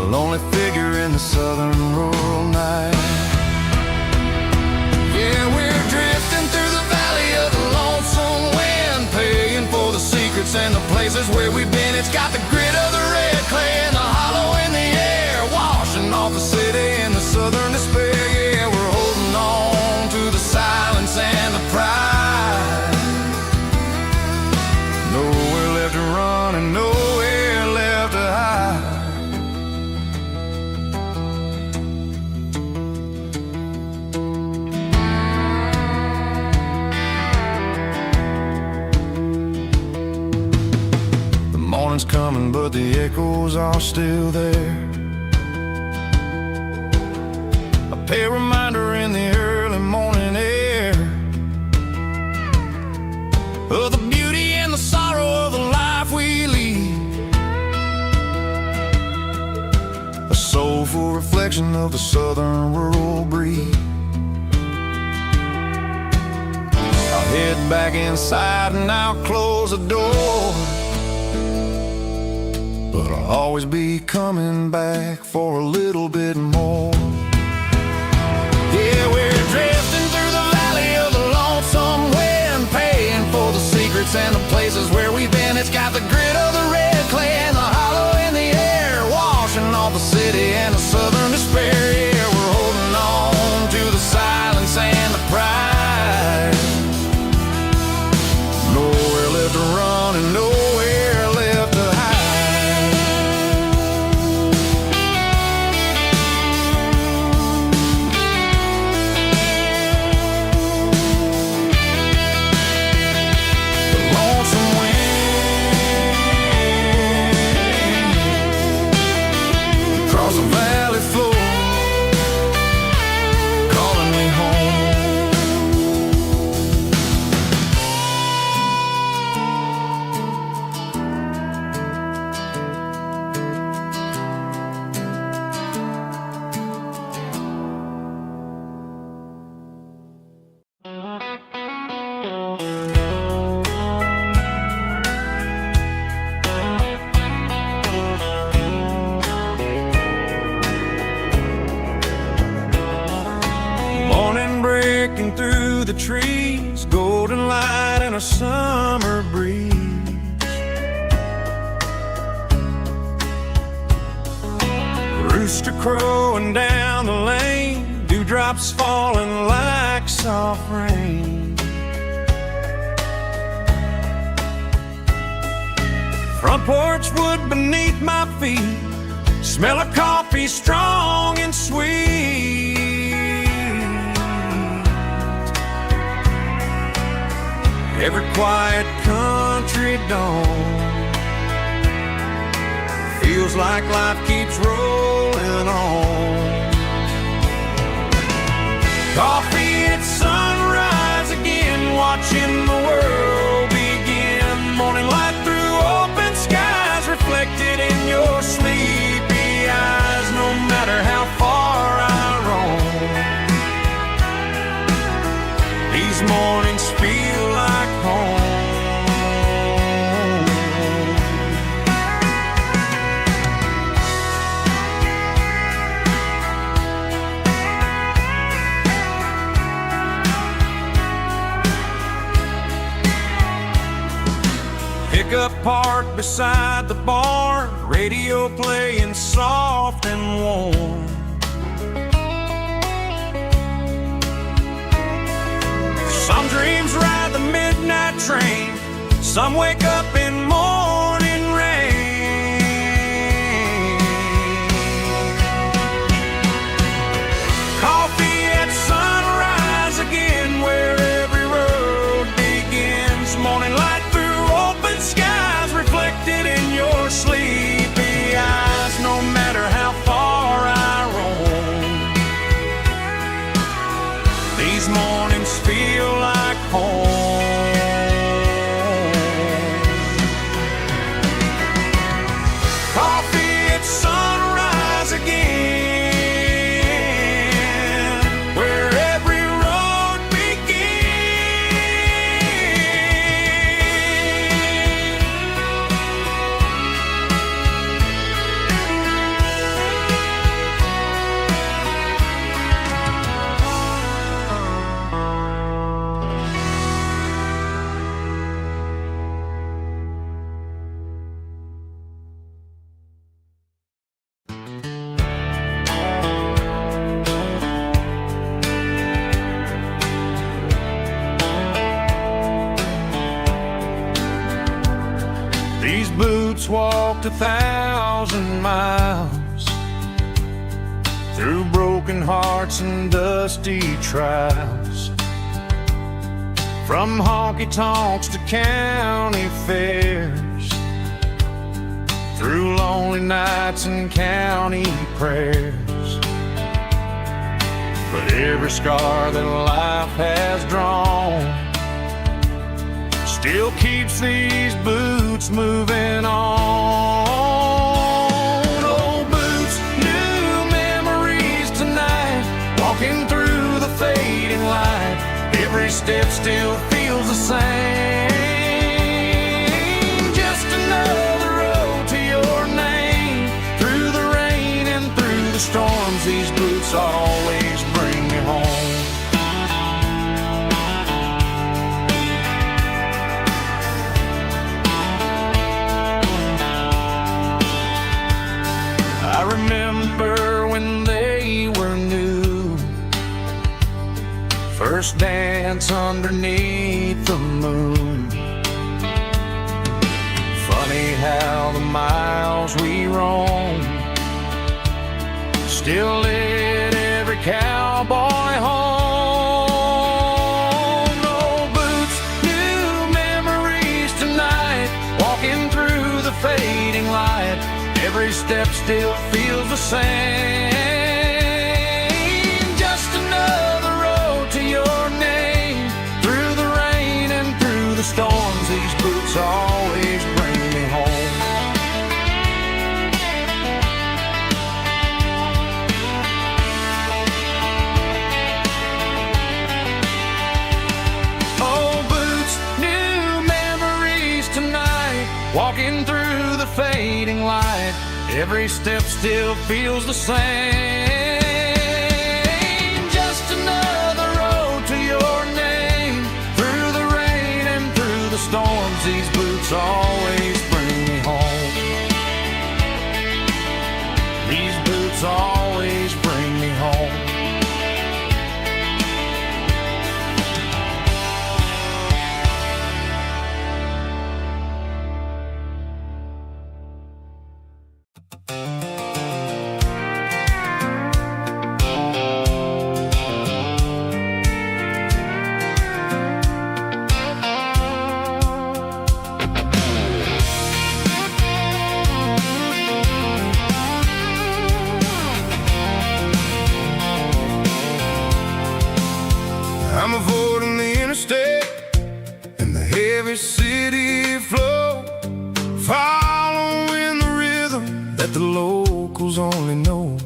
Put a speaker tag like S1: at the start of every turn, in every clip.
S1: lonely figure in the southern rural night. Yeah, we're drifting through the valley of the lonesome wind, paying for the secrets and the places where we've been. It's got the grit of the red clay and the hollow in the air, washing off the city and the southern despair. Yeah, we're holding on to the silence and the pride. Nowhere left to run and nowhere left to hide. The morning's coming, but the echoes are still there. A pale reminder in the early morning air of the beauty and the sorrow of the life we lead. A soulful reflection of the southern rural breed. I'll head back inside and I'll close the door, but I'll always be coming back for a little bit more. Yeah, we're drifting through the valley of the lonesome wind, paying for the secrets and the places where we've been. It's got the grit of the red clay and the hollow in the air, washing off the city and the southern despair. Yeah, we're holding on to the silence and the pride. Nowhere left to run and nowhere left to hide. Breaking through the trees, golden light and a summer breeze. Rooster crowing down the lane, dewdrops falling like soft rain. Front porch wood beneath my feet, smell of coffee strong and sweet. Every quiet country dawn feels like life keeps rolling on. Coffee at sunrise again, watching the world begin. Morning light through open skies, reflected in your sleepy eyes. No matter how far I roam, these mornings feel like home. Pickup parked beside the barn, radio playing soft and warm. Some dreams ride the midnight train, some wake up in morning rain. Coffee at sunrise again, where every road begins. Morning light through open skies, reflected in your sleepy eyes. No matter how far I roam, these mornings feel like home. walked 1,000 miles through broken hearts and dusty trials, from honky-tonks to county fairs, through lonely nights and county prayers. But every scar that life has drawn still keeps these boots moving on. Old boots, new memories tonight, walking through the fading light. Every step still feels the same. Just another road to your name. Through the rain and through the storms, these boots always bring me home. I remember when they were new, first dance underneath the moon. Funny how the miles we roam still lit every cowboy home. Old boots, new memories tonight, walking through the fading light. Every step still feels the same. Just another road to your name. Through the rain and through the storms, these boots always bring me home. Old boots, new memories tonight, walking through the fading light. Every step still feels the same. Just another road to your name. Through the rain and through the storms, these boots always bring me home. These boots always bring me home. I'm avoiding the interstate and the heavy city flow, following the rhythm that the locals only know.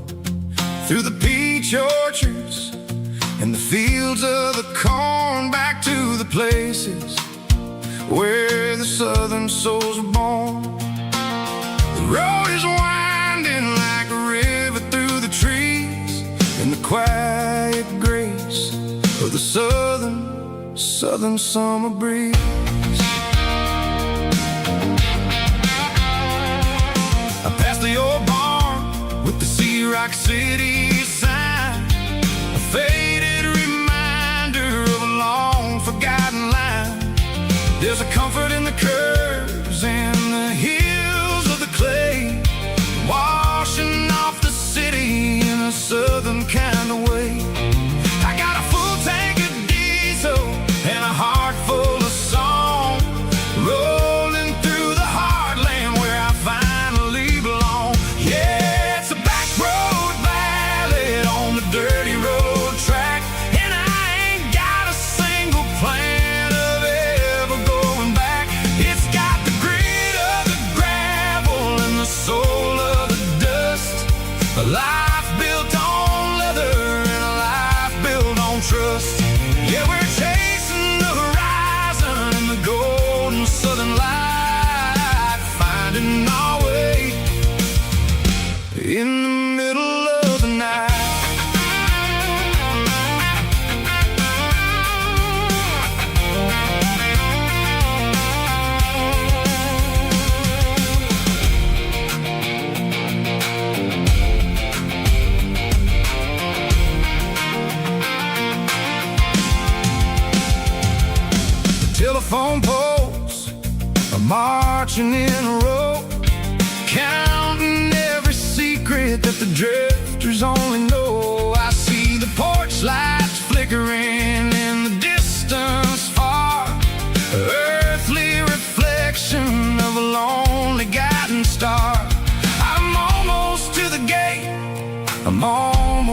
S1: Through the peach orchards and the fields of the corn, back to the places where the southern souls were born. The road is winding like a river through the trees, and the quiet grace of the southern summer breeze. I passed the old barn with the Sea Rock City sign, a faded reminder of a long forgotten line. There's a comfort in the curves and the hills of the clay, washing off the city in a southern kind of way. I got a full tank of diesel and a heart full of song, rolling through the heartland where I finally belong. Yeah, it's a back road ballad on the dirty road track, and I ain't got a single plan of ever going back. It's got the grit of the gravel and the soul of the dust, a life built on leather and a life built on trust. Yeah, we're chasing the horizon in the golden southern light, finding our way in the middle of the night. Telephone poles are marching in a row,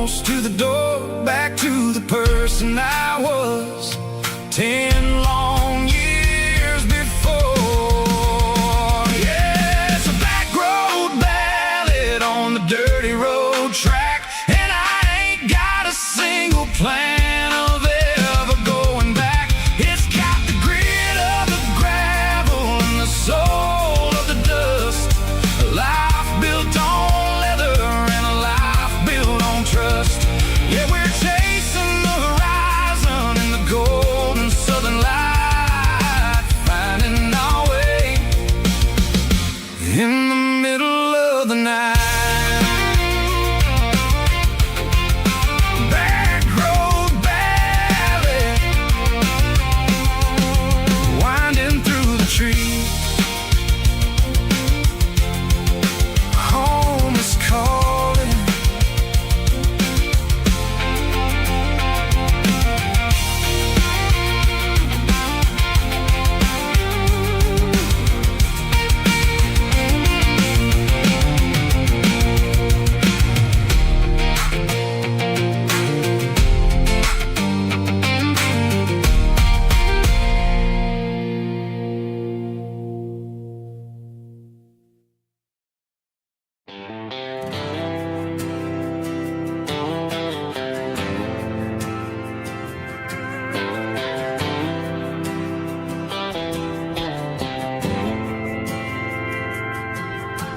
S1: close to the door, back to the person I was 10 long years before. Yeah, it's a back road ballad on the dirty road track, and I ain't got a single plan of ever going back. It's got the grit of the gravel and the soul of the dust, a life built on leather and a life built on trust. Yeah, we're chasing the horizon in the golden southern light, finding our way in the middle of the night. Back road ballad, winding through the trees. Home is calling.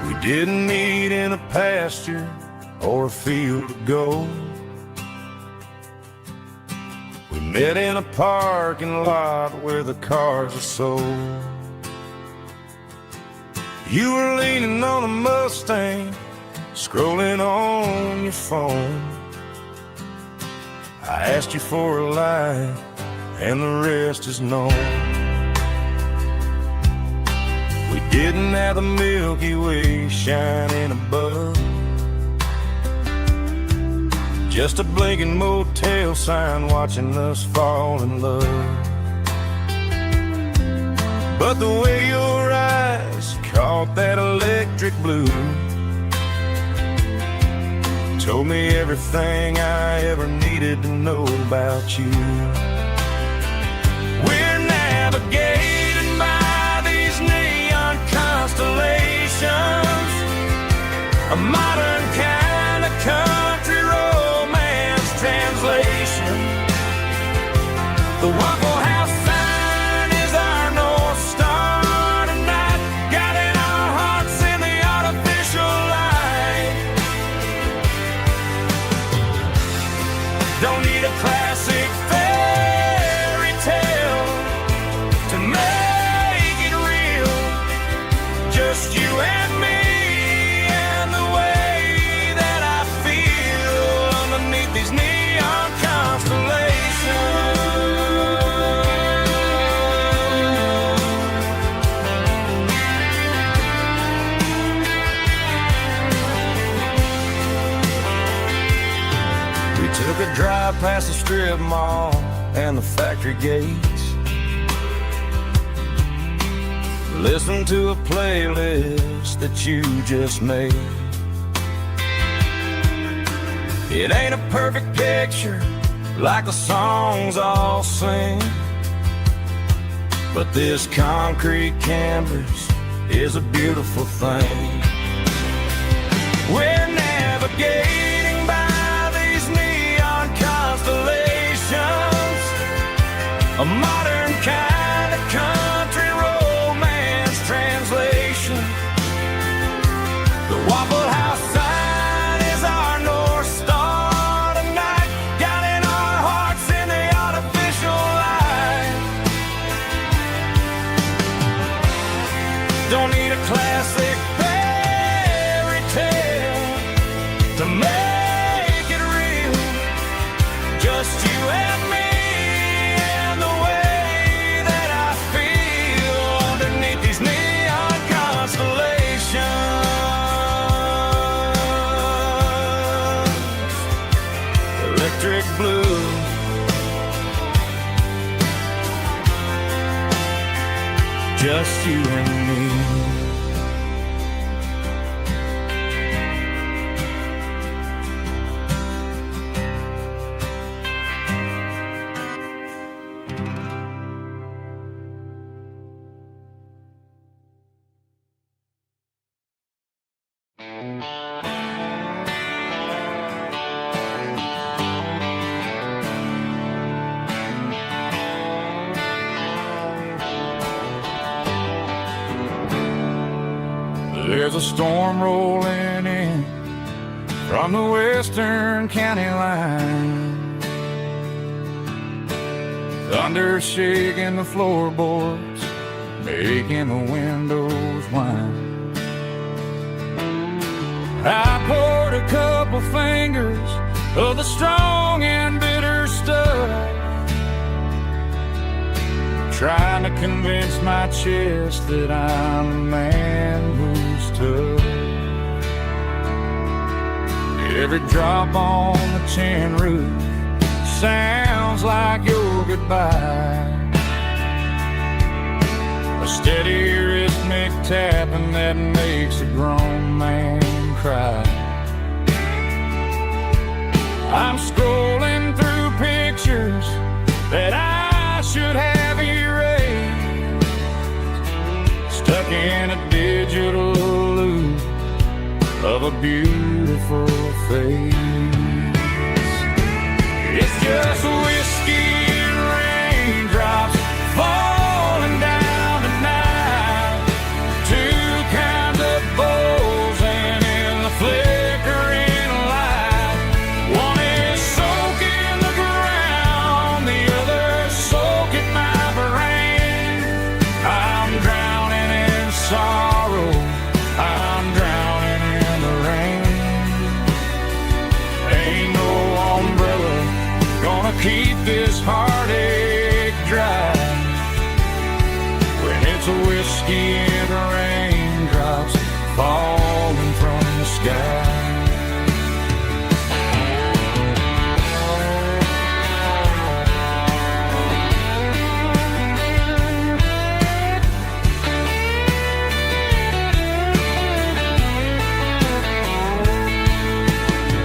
S1: We didn't meet in a pasture or a field of gold. We met in a parking lot where the cars are sold. You were leaning on a Mustang, scrolling on your phone. I asked you for a light, and the rest is known. We didn't have the Milky Way shining above, just a blinking motel sign watching us fall in love. But the way your eyes caught that electric blue told me everything I ever needed to know about you. We're navigating by these neon constellations, a modern kind of country romance translation. The Waffle House sign is our North Star tonight, guiding our hearts in the artificial light. Don't need a classic fairy tale to make it real, just you and me and the way that I feel underneath these neon constellations. We took a drive past the strip mall and the factory gates, listened to a playlist that you just made. It ain't a perfect picture like the songs all sing, but this concrete canvas is a beautiful thing. We're navigating by these neon constellations, a modern kind of country romance translation. The Waffle House sign is our North Star tonight, guiding our hearts in the artificial light. Don't need a classic fairy tale to make it real, just you and me and the way that I feel underneath these neon constellations. Electric blue, just you and me. There's a storm rolling in from the western county line. Thunder shaking the floorboards, making the windows whine. I poured a couple fingers of the strong and bitter stuff, trying to convince my chest that I'm a man who's tough. Every drop on the tin roof sounds like your goodbye, a steady rhythmic tapping that makes a grown man cry. I'm scrolling through pictures that I should have erased, stuck in a digital loop of a beautiful face. It's just whiskey and raindrops falling down tonight, two kinds of bowls and in the flickering light. One is soaking the ground, the other soaking my brain. I'm drowning in sorrow, I'm drowning in the rain. Ain't no umbrella gonna keep this heartache dry when it's a whiskey and raindrops falling from the sky.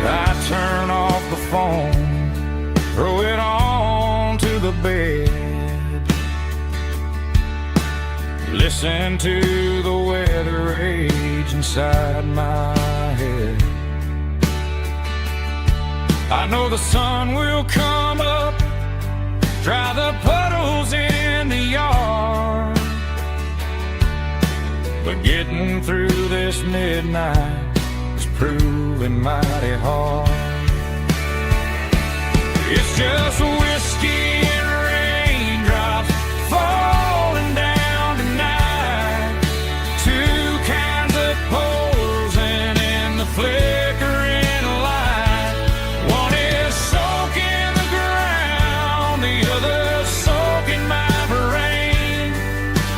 S1: I turn off the phone, throw it on to the bed, listen to the weather rage inside my head. I know the sun will come up, dry the puddles in the yard, but getting through this midnight is proving mighty hard. It's just whiskey and raindrops falling down tonight, two kinds of poles and in the flickering light. One is soaking the ground, the other soaking my brain.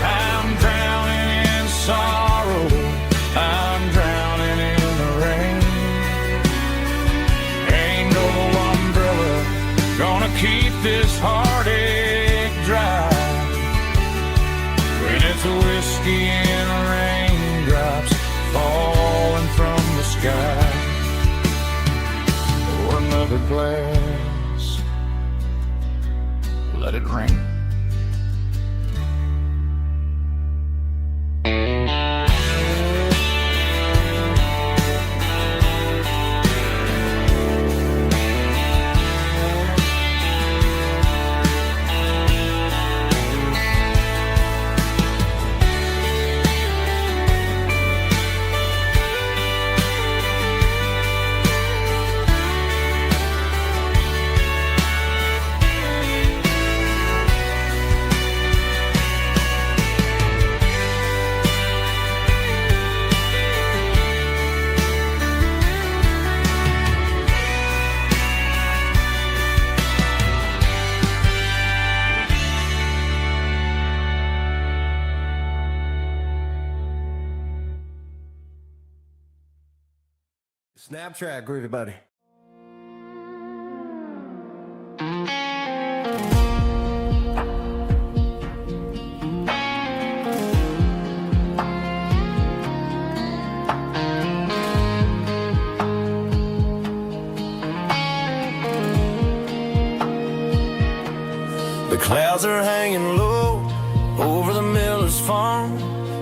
S1: I'm drowning in sorrow, I'm drowning in the rain. Ain't no umbrella gonna keep this heartache dry when it's a whiskey and raindrops falling from the sky. Pour another glass, let it rain.
S2: Snapchat, groovy buddy.
S1: The clouds are hanging low over the miller's farm,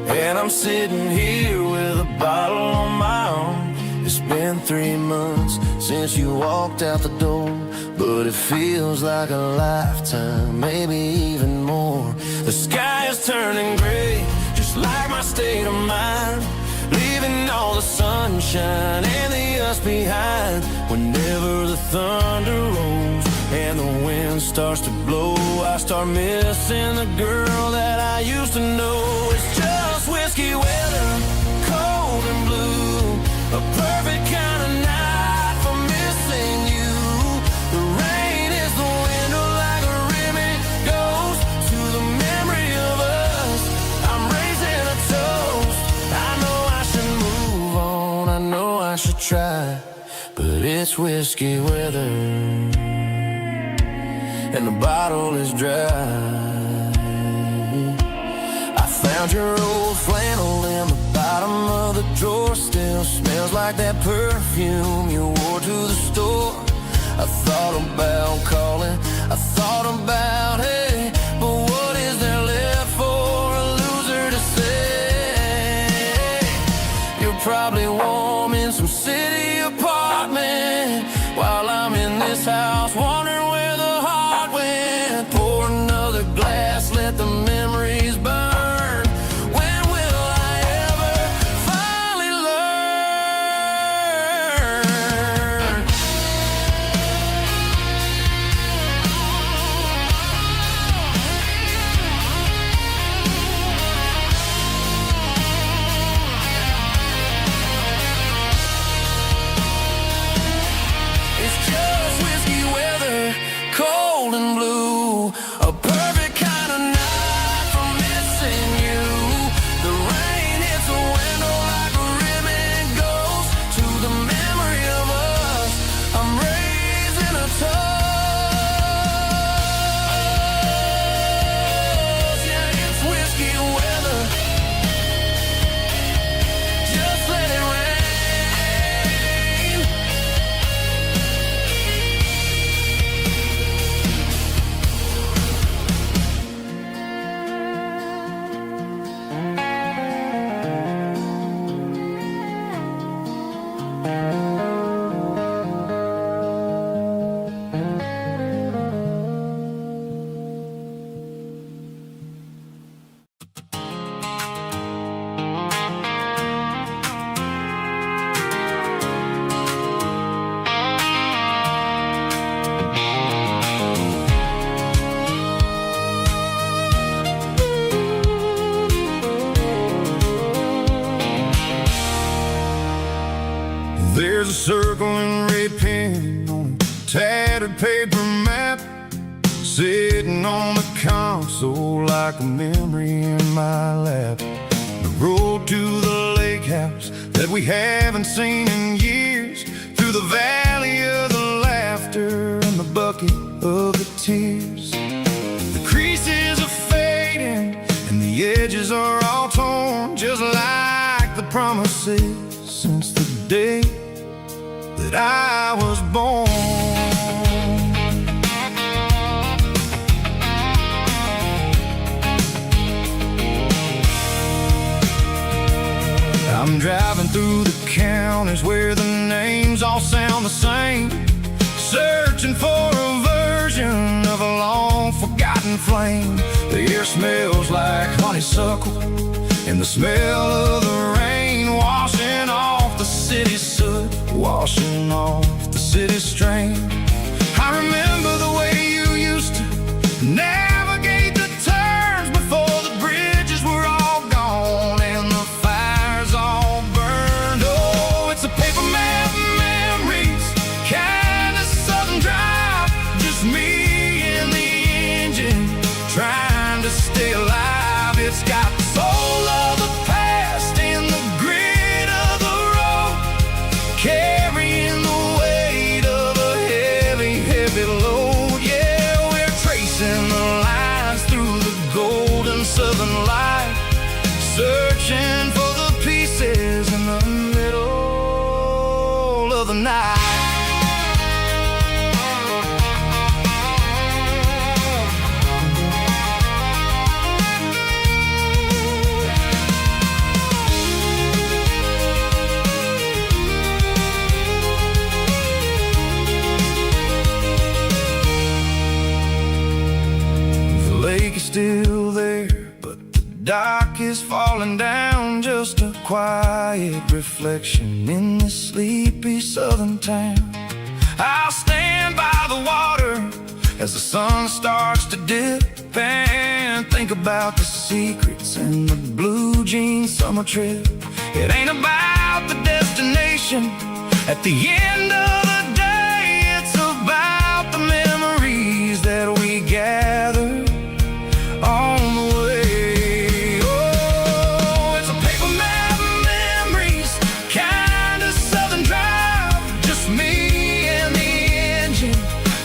S1: and I'm sitting here with a bottle on my arm. It's been 3 months since you walked out the door, but it feels like a lifetime, maybe even more. The sky is turning gray, just like my state of mind, leaving leaving all the sunshine and the us behind. Whenever the thunder rolls and the wind starts to blow, I start missing the girl that I used to know. It's just whiskey weather, cold and blue, a perfect kind of night for missing you. The rain is the window like a ribbon goes to the memory of us. I'm raising a toast. I know I should move on, I know I should try, but it's whiskey weather and the bottle is dry. I found your old flannel in the bottom of the drawer. Still smells like that perfume you wore to the store. I thought about calling, I thought about, hey, but what is there left for a loser to say? You're probably warm in some city apartment while I'm in this house wondering where the heart went. Pour another glass, let the memories burn. When will I ever finally learn? It's just whiskey weather, cold and blue, a perfect kind of night for missing you. The rain hits the window like a ribbon goes to the memory of us. I'm raising a toast. Yeah, it's whiskey weather. Just let it rain. There's a circle in red pen on a tattered paper map, sitting on the console like a memory in my lap. The road to the lake house that we haven't seen in years, through the valley of the laughter and the bucket of the tears. The creases are fading and the edges are all torn, just like the promises since the day that I was born. I'm driving through the counties where the names all sound the same, searching for a version of a long forgotten flame. The air smells like honeysuckle and the smell of the rain washing off the city's soot, washing off the city's strain. I remember the way you used to navigate the turns before the bridges were all gone and the fires all burned. Oh, it's a paper map memories, kind of southern drive, just me and the engine trying to stay alive. It's got the soul of the past and the grit of the road, carrying the weight of a heavy, heavy load. Yeah, we're tracing the lines through the golden southern light, searching for the pieces in the middle of the night. The lake is still there, but the dock is falling down just a quiet reflection in this sleepy southern town. I'll stand by the water as the sun starts to dip and think about the secrets in the blue jean summer trip. It ain't about the destination at the end of the day, it's about the memories that we gather on the way. Oh, it's a paper map of memories, kind of southern drive, just me and the engine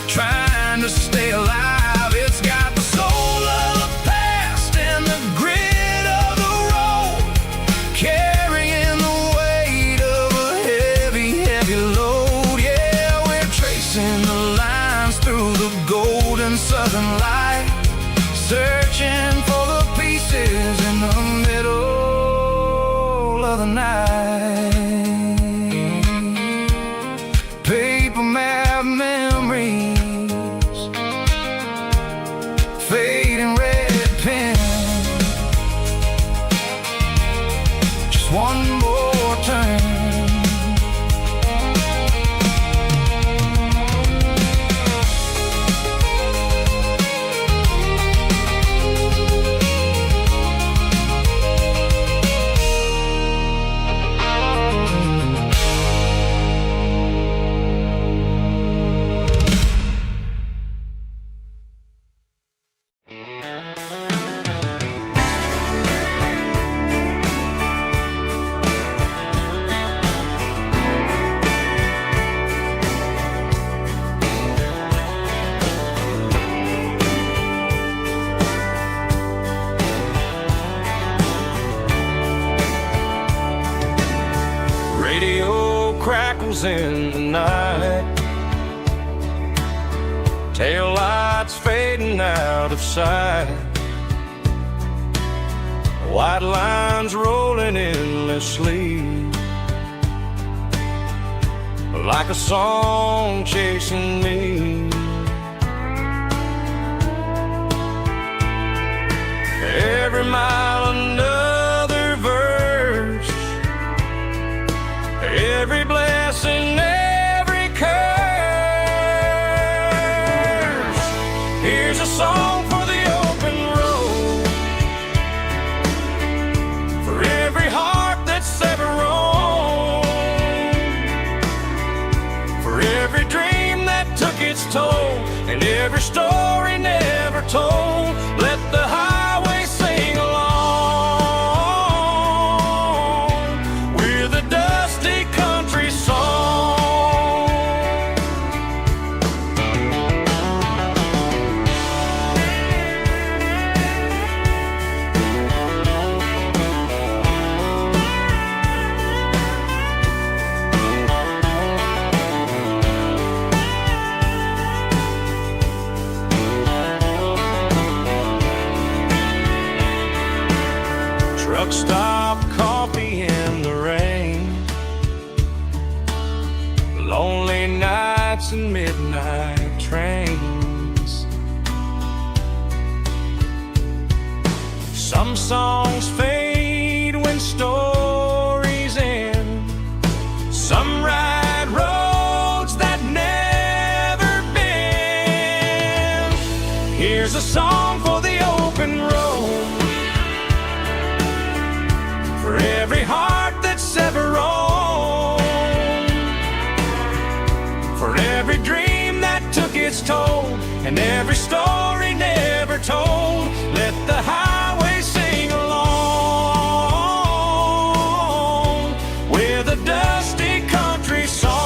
S1: trying to stay alive. It's got the soul of the past and the grit of the road, carrying the weight of a heavy, heavy load. Yeah, we're tracing the lines through the golden southern light, searching for the pieces in the middle of the night. Paper map memories, fading red pen, just one more turn. Radio crackles in the night, tail lights fading out of sight, white lines rolling endlessly, like a song chasing me. Every mile another verse, every blessing, every curse. Here's a song for the open road, for every heart that's ever roamed, for every dream that took its toll, and every story never told. Let the highway sing along with a dusty country song. Truck stop, coffee in the rain, lonely nights and midnight trains. Some songs fade when stories end, some ride roads that never bend. Here's a song for the open road, for every heart that's ever roamed, for every dream that took its toll, and every story never told. Let the highway sing along with a dusty country song.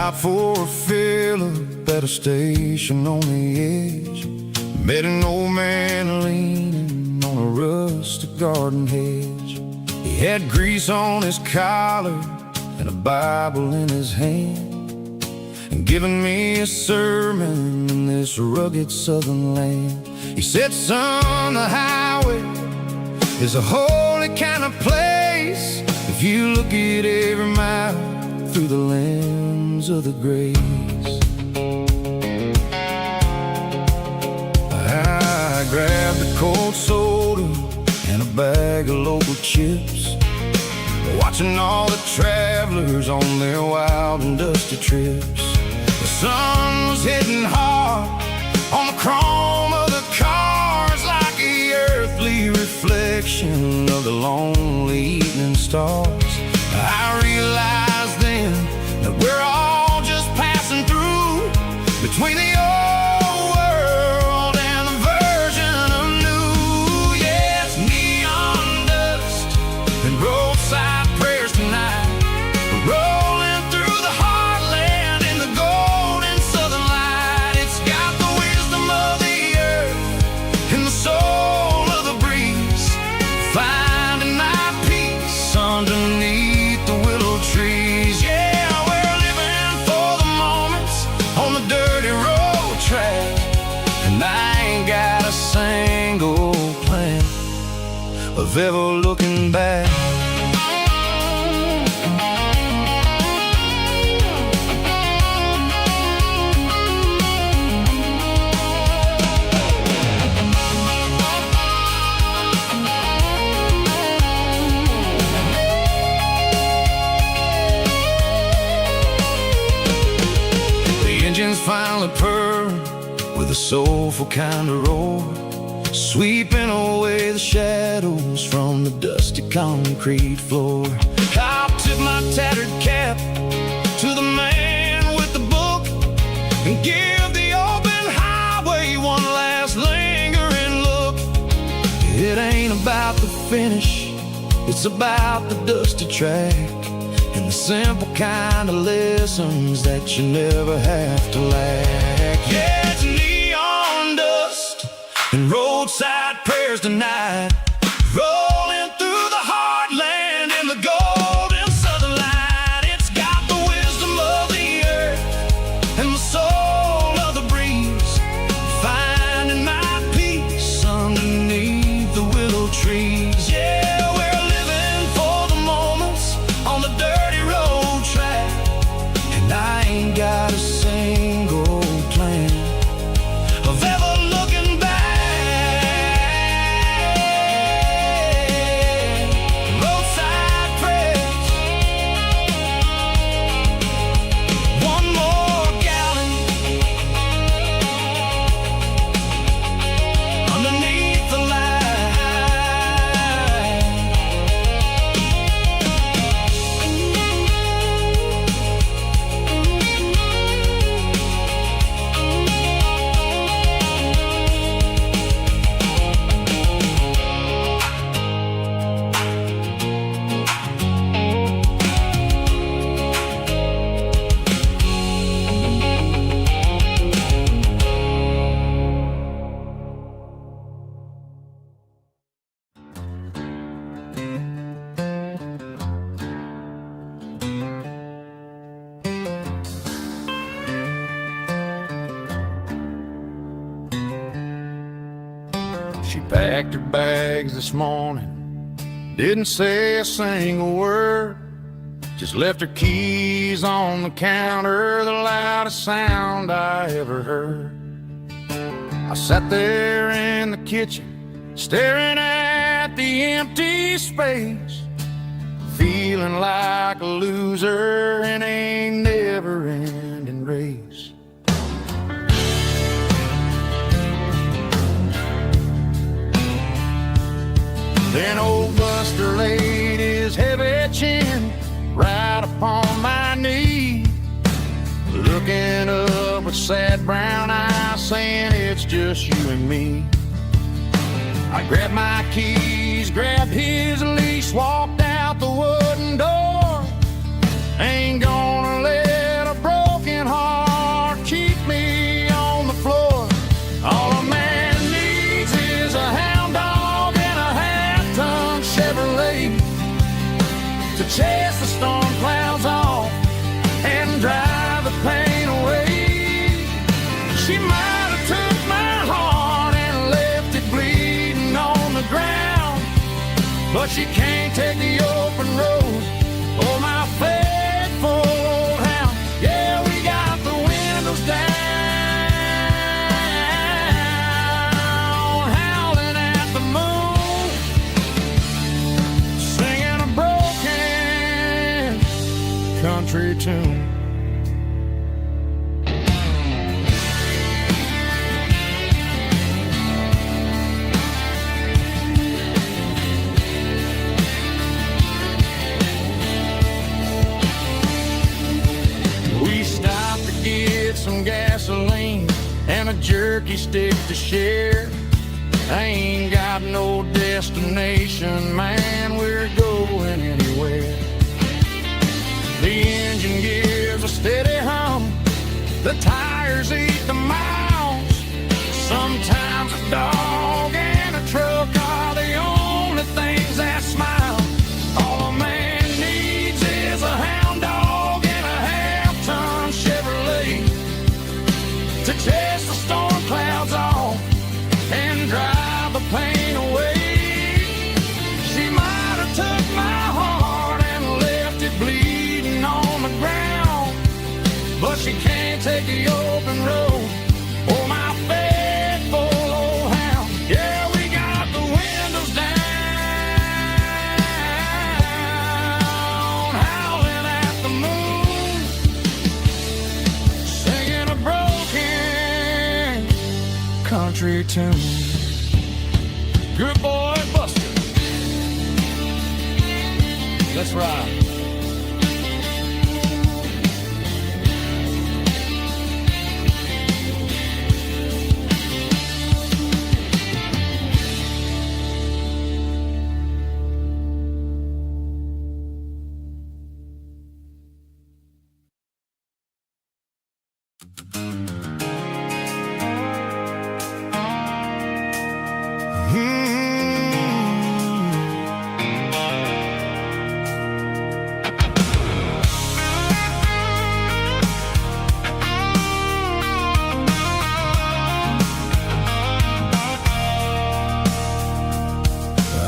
S1: stopped for a fill-up at a station on the edge. Met an old man leaning on a rustic garden hedge. He had grease on his collar and a Bible in his hand, and giving me a sermon in this rugged southern land. He said, son, the highway is a holy kind of place if you look at every mile through the lens of the grace. I grabbed a cold soda and a bag of local chips, watching all the travelers on their wild and dusty trips. The sun was hitting hard on the chrome of the cars, like the earthly reflection of the lonely evening stars. I realized then that we're all just passing through between the old world and the version of new. Yes, neon dust and roadside prayers tonight, rolling through the heartland in the golden southern light. It's got the wisdom of the earth and the soul of the breeze, finding my peace underneath the willow trees. Yeah, we're living for the moments on the dirty road track, and I ain't got a single plan of ever looking back. Finally purring with a soulful kind of roar, sweeping away the shadows from the dusty concrete floor. I'll tip my tattered cap to the man with the book and give the open highway one last lingering look. It ain't about the finish, it's about the dusty track, and the simple kind of lessons that you never have to lack. Yeah, it's neon dust and roadside prayers tonight, rolling through the heartland in the golden southern light. It's got the wisdom of the earth and the soul of the breeze, finding my peace underneath the willow trees. Yeah, we're living for the moments on the dirty road track, and I ain't got a single plan of ever looking back. Roadside prayers, one more gallon underneath the light. She packed her bags this morning, didn't say a single word, just left her keys on the counter, the loudest sound I ever heard. I sat there in the kitchen, staring at the empty space, feeling like a loser in a never-ending race. Then old Buster laid his heavy chin right upon my knee, looking up with sad brown eyes, saying it's just you and me. I grabbed my keys, grabbed his leash, walked out the wooden door. Ain't gonna let a broke to chase the storm clouds off and drive the pain away. She might have took my heart and left it bleeding on the ground, but she can't take the open road. Oh, my faithful old hound. Yeah, we got the windows down, howling at the moon, singing a broken country tune. Some gasoline and a jerky stick to share. I ain't got no destination, man, we're going anywhere. The engine gives a steady hum, the tires eat the miles. Sometimes a dog and a truck are the only things that smile. All a man needs is a hound dog and a half-ton Chevrolet to chase the storm clouds off and drive the pain away. She might have took my heart and left it bleeding on the ground, but she can't take the open road. Oh, my faithful old hound. Yeah, we got the windows down, howling at the moon, singing a broken country tune. Good boy, Buster. Let's ride.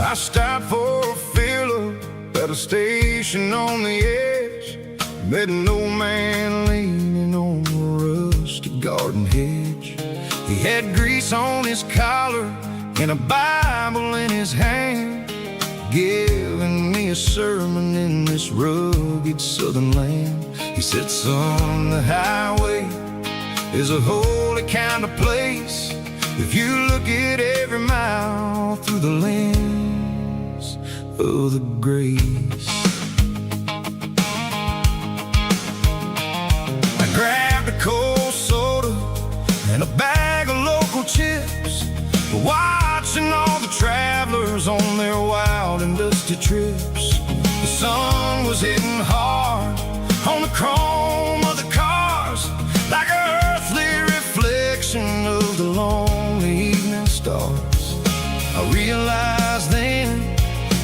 S1: I stopped for a fill-up at a station on the edge. Met an old man leaning on a rusty garden hedge. He had grease on his collar and a Bible in his hand, giving me a sermon in this rugged southern land. He said, son, the highway is a holy kind of place if you look at every mile through the lens of the grace. I grabbed a cold soda and a bag of local chips, watching all the travelers on their wild and dusty trips. The sun was hitting hard on the chrome of the cars, like an earthly reflection of the lonely evening stars. I realized then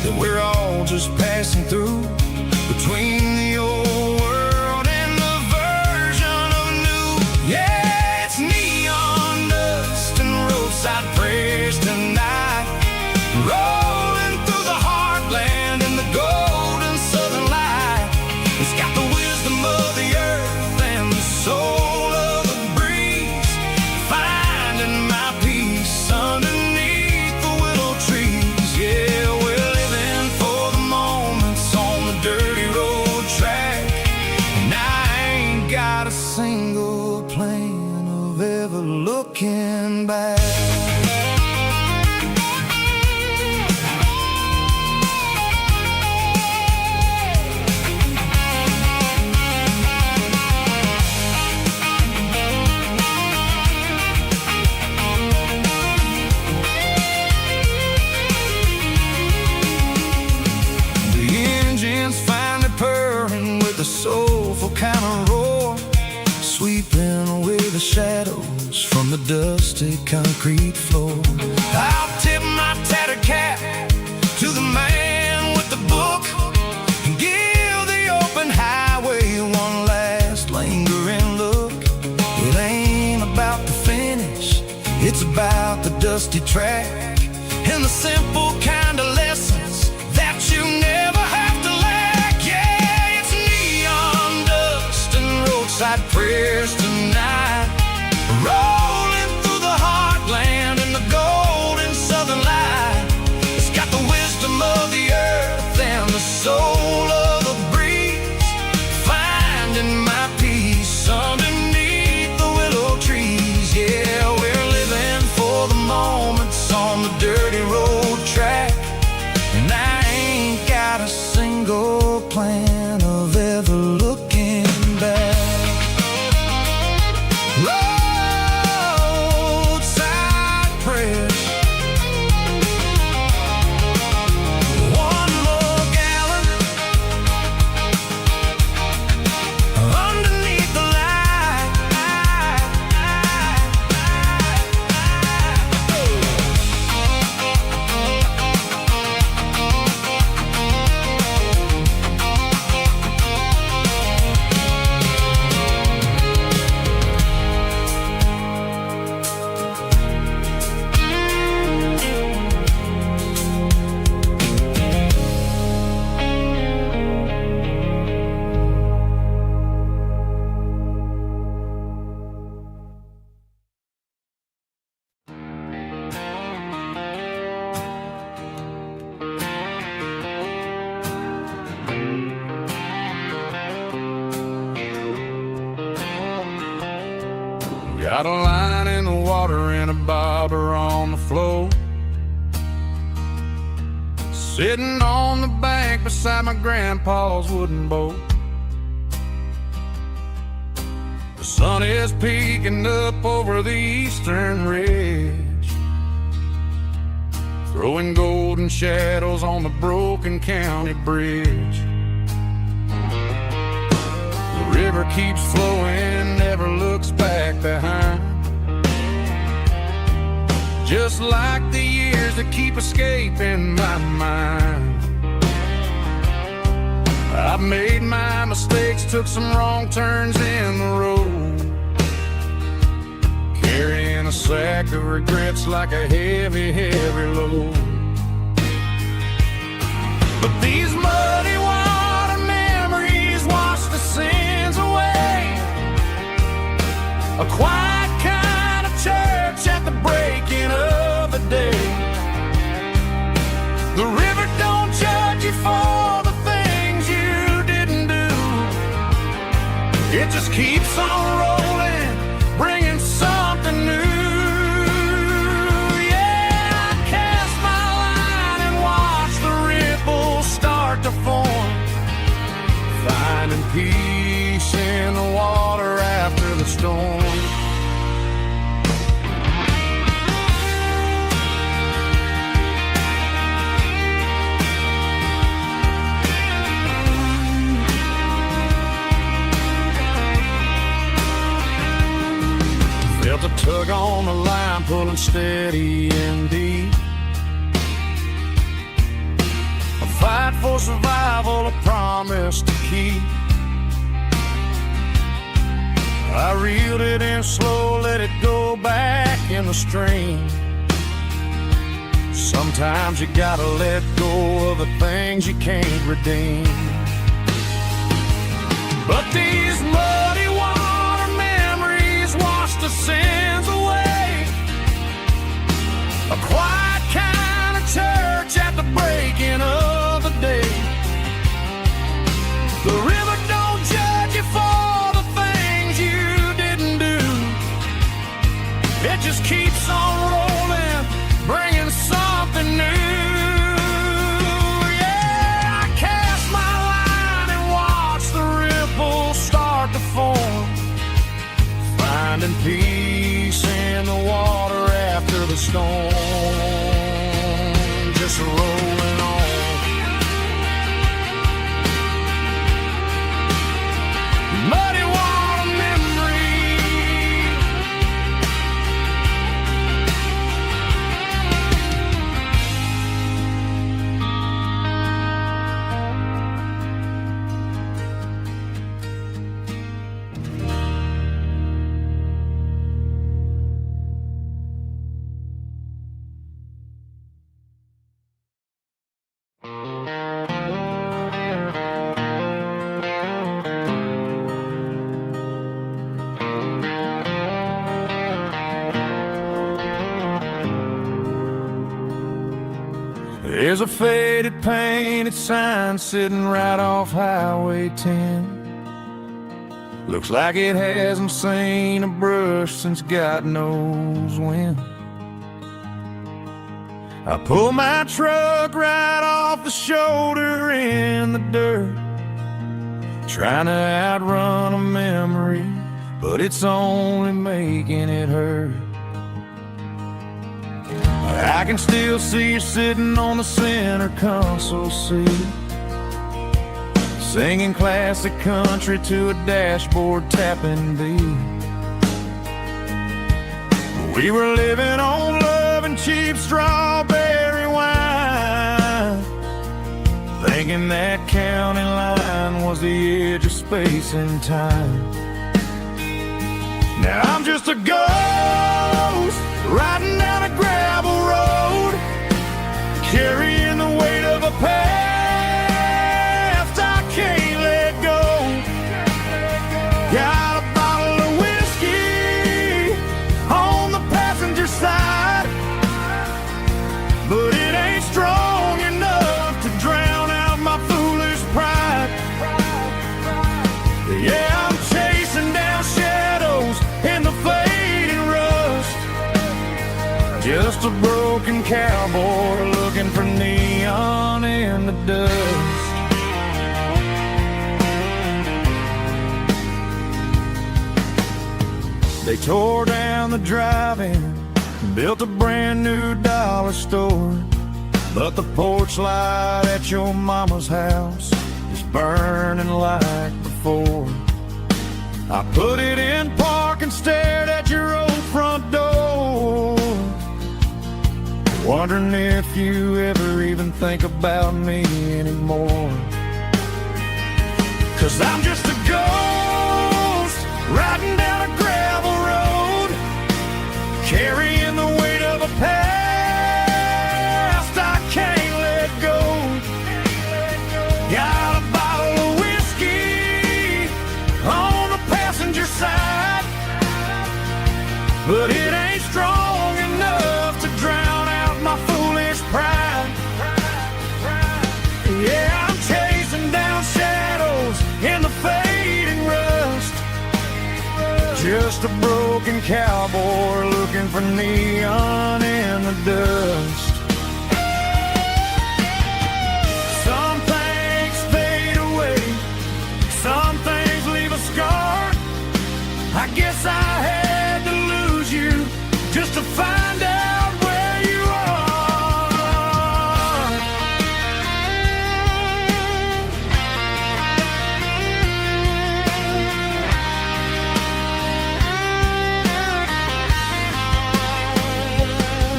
S1: that we're all just passing through between the old world and the version of new. Yeah, it's neon dust and roadside prayers tonight, rolling through the heartland in the golden southern light. It's got the wisdom of the earth and the soul of the breeze, finding my peace underneath the willow trees. Yeah, we're living for the moments on the dirty road track, and I ain't got a single plan of ever looking back. The soulful kind of roar, sweeping away the shadows from the dusty concrete floor. I'll tip my tattered cap to the man with the book and give dusty track, and the simple kind of lessons that you never have to lack. Yeah, it's neon dust and roadside prayers tonight, rolling through the heartland in the golden southern light. It's got the wisdom of the earth and the soul of the breeze, finding my peace underneath the willow trees. Yeah, we're living for the moments on the dirty road track, and I ain't got a single plan of ever looking back. Roadside prayers, one more gallon underneath the light. Got a line in the water and a bobber on the floor, sitting on the bank beside my grandpa's wooden boat. The sun is peeking up over the eastern ridge, throwing golden shadows on the broken county bridge. The river keeps flowing, never looks back behind, just like the years that keep escaping my mind. I've made my mistakes, took some wrong turns in the road, carrying a sack of regrets like a heavy, heavy load. But these muddy water memories wash the sins away, a quiet kind of church at the breaking of the day. The river don't judge you for the things you didn't do, it just keeps on rolling, bringing something new. Yeah, I cast my line and watch the ripples start to form, finding peace in the water after the storm. Felt a tug on the line, pulling steady and deep, a fight for survival, a promise to keep. I reeled it in slow, let it go back in the stream. Sometimes you gotta let go of the things you can't redeem. But these muddy water memories wash the sins away, a quiet kind of church at the breaking of the day. The river don't judge you for the things you didn't do, it just keeps on rolling, bringing something new. Yeah, I cast my line and watch the ripples start to form, finding peace in the water after the storm. There's a faded painted sign sitting right off Highway 10. Looks like it hasn't seen a brush since God knows when. I pull my truck right off the shoulder in the dirt, trying to outrun a memory, but it's only making it hurt. I can still see you sitting on the center console seat, singing classic country to a dashboard tapping beat. We were living on love and cheap strawberry wine, thinking that county line was the edge of space and time. Now I'm just a ghost riding down a gravel road, carrying the weight of a past I can't let go. Got a bottle of whiskey on the passenger side, but it ain't strong enough to drown out my foolish pride. Yeah, I'm chasing down shadows in the fading rust, just a broken cowboy looking for neon in the dust. They tore down the drive-in, built a brand new dollar store, but the porch light at your mama's house is burning like before. I put it in park and stared at your old front door, wondering if you ever even think about me anymore. 'Cause I'm just a ghost riding down a gravel road, carrying the weight of a past I can't let go. Got a bottle of whiskey on the passenger side, but it ain't strong enough to drown out my foolish pride. Yeah, I'm chasing down shadows in the fading rust, just a broken cowboy looking for neon in the dust. Some things fade away, some things leave a scar. I guess I had to lose you just to find out where you are.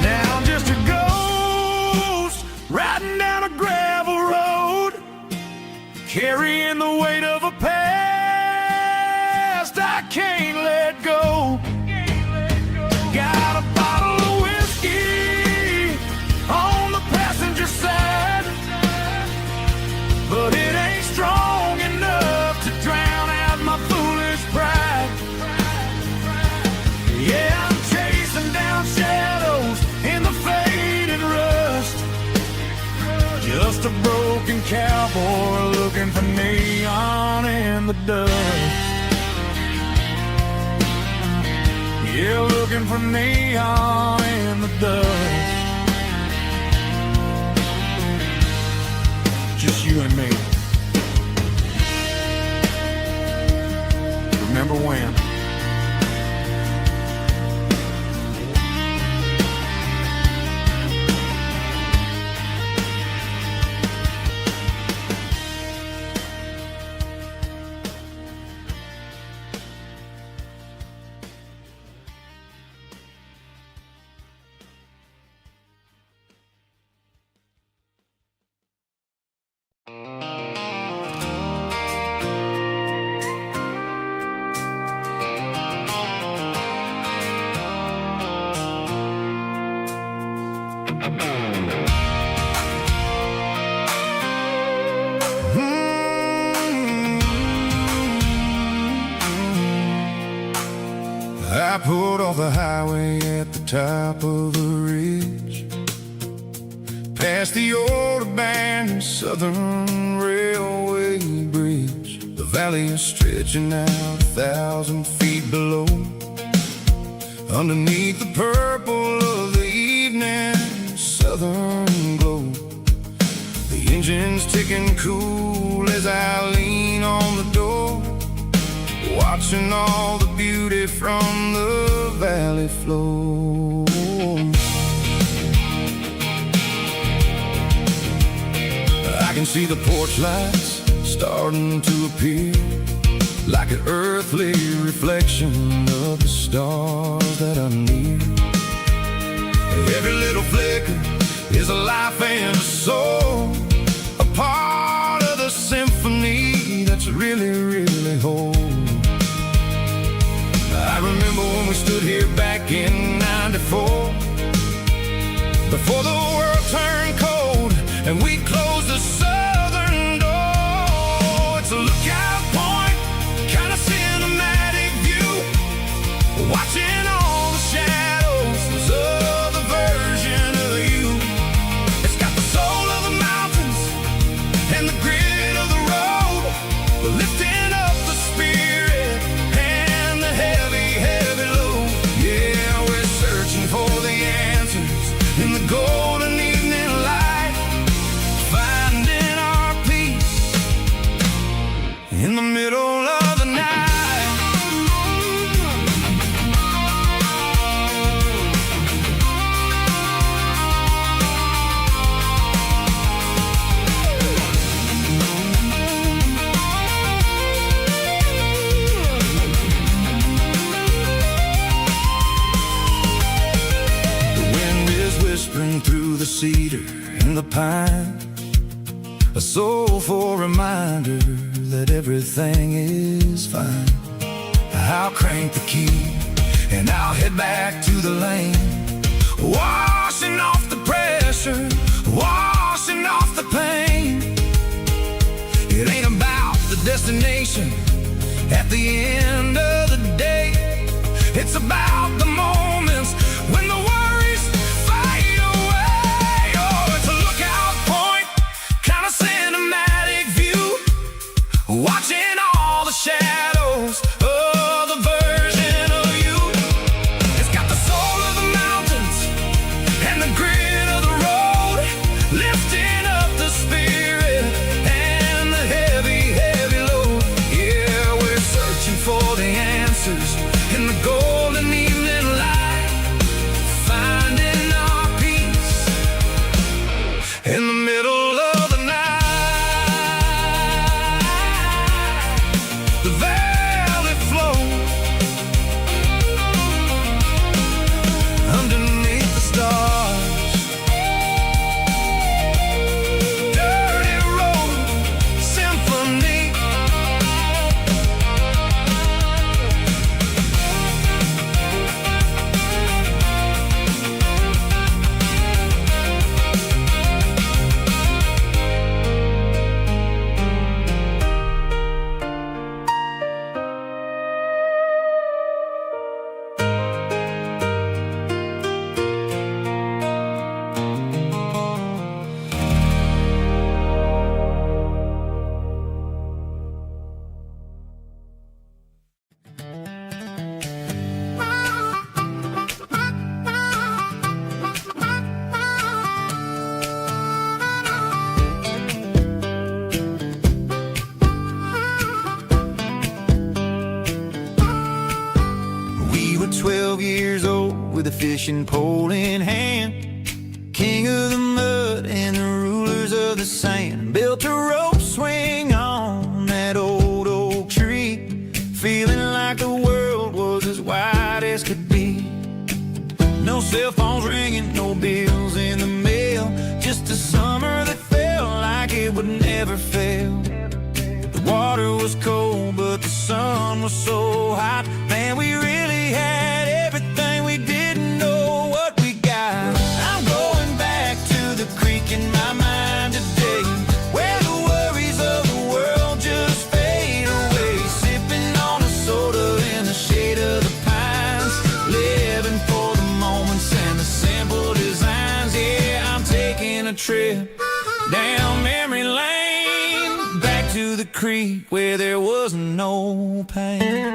S1: Now I'm just a ghost riding down a gravel road, carrying the weight of a past I can't let go. Got a bottle of whiskey on the passenger side, but it ain't strong enough to drown out my foolish pride. Yeah, I'm chasing down shadows in the faded rust, just a broken cowboy looking for neon in the dust. Yeah, looking for neon in the dust. Just you and me. Remember when? I pulled off the highway at the top of the ridge, past the old abandoned Southern Railway bridge. The valley is stretching out 1,000 feet below. Underneath the purple of the evening southern glow, the engine's ticking cool as I lean on the door, watching all the beauty from the valley flow. I can see the porch lights starting to appear, like an earthly reflection of the stars that are near. Every little flicker is a life and a soul, a part of the symphony that's really, really whole. I remember when we stood here back in '94, before the world turned cold and we closed the southern door. It's a lookout point, kind of cinematic view, watching all the shadows of the version of you. It's got the soul of the mountains and the grit of the road, lifting up the spirit and the heavy, heavy load. Yeah, we're searching for the answers in the golden evening light, finding our peace in the middle of the night. Whispering through the cedar and the pine, a soulful reminder that everything is fine. I'll crank the key and I'll head back to the lane, washing off the pressure, washing off the pain. It ain't about the destination at the end of the day, it's about the moments when the worries fade away. Oh, it's a lookout point, kind of cinematic view, watching all the shadows of the version of you. It's got the soul of the mountains and the grit of the road, lifting up the spirit and the heavy, heavy load. Yeah, we're searching for the answers in the golden evening light, finding our peace in the middle of the night. The valley flows underneath the stars, dirty road symphony. We were 12 years old with a fishing pole in hand, king of the mud and the rulers of the sand. Built a rope swing on that old oak tree, feeling like the world was as wide as could be. No cell phones ringing, no bills in the mail, just a summer that felt like it would never fail. The water was cold, but the sun was so hot. Man, we really had everything, we didn't know what we got. I'm going back to the creek in my mind today, where the worries of the world just fade away. Sipping on a soda in the shade of the pines, living for the moments and the simple designs. Yeah, I'm taking a trip to the creek where there was no pain.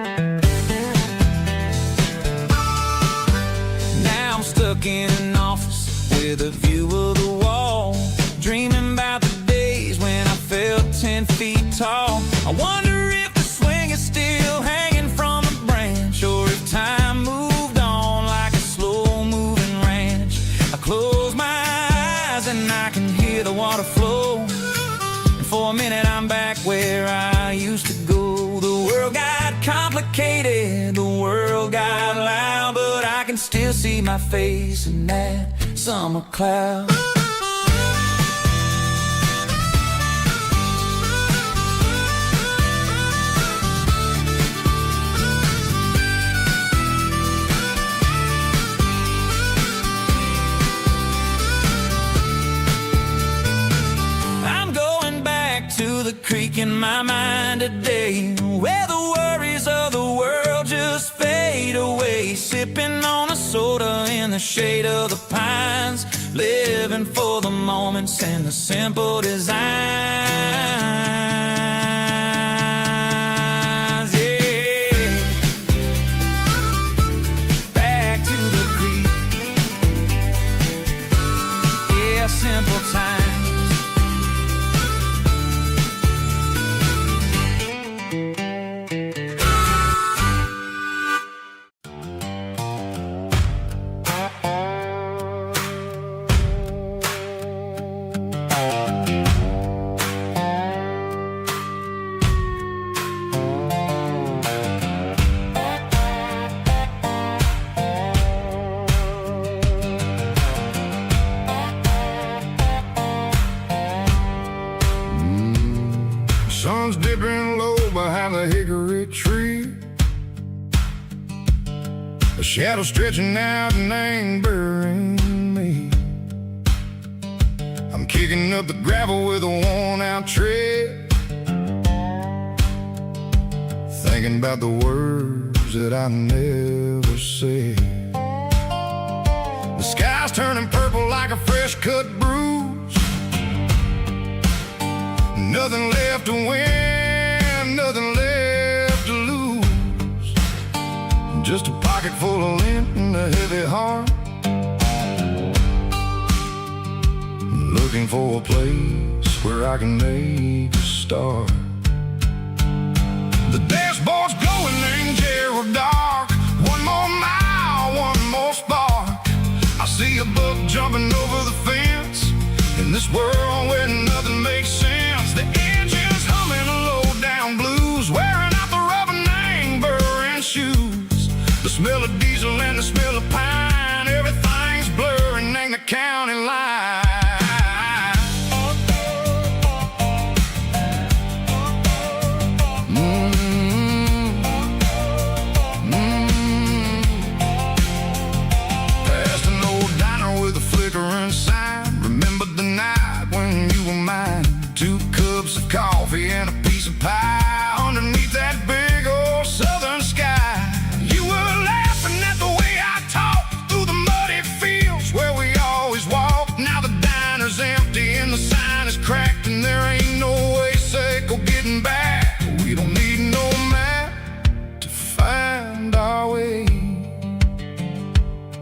S1: Now I'm stuck in an office with a view of the wall, dreaming about the days when I felt 10 feet tall. I wonder if the swing is still hanging from a branch, or if time moved on like a slow-moving ranch. I close my eyes and I can hear the water flow, and for a minute I'm back where I used to go. The world got complicated, the world got loud, but I can still see my face in that summer cloud. To the creek in my mind today, where the worries of the world just fade away, sipping on a soda in the shade of the pines, living for the moments and the simple designs. Yeah, back to the creek. Yeah, simple times.
S3: Sun's dipping low behind the hickory tree, a shadow stretching out and angering me. I'm kicking up the gravel with a worn-out tread, thinking about the words that I never said. The sky's turning purple like a fresh-cut bruise, nothing left to win, nothing left to lose, just a pocket full of lint and a heavy heart, looking for a place where I can make a start. The dashboard's glowing in Gerald dark, one more mile, one more spark. I see a buck jumping over the fence, in this world where nothing makes sense. The engine's humming a low-down blues, wearing out the rubber name burring shoes. The smell of diesel and the smell of pine, everything's blurring in the county line. Past an old diner with a flickering sign, remember the night when you were mine. 2 cups of coffee and a piece of pie underneath that big old southern sky. You were laughing at the way I talked through the muddy fields where we always walked. Now the diner's empty and the sign is cracked, and there ain't no way safe of getting back. We don't need no map to find our way,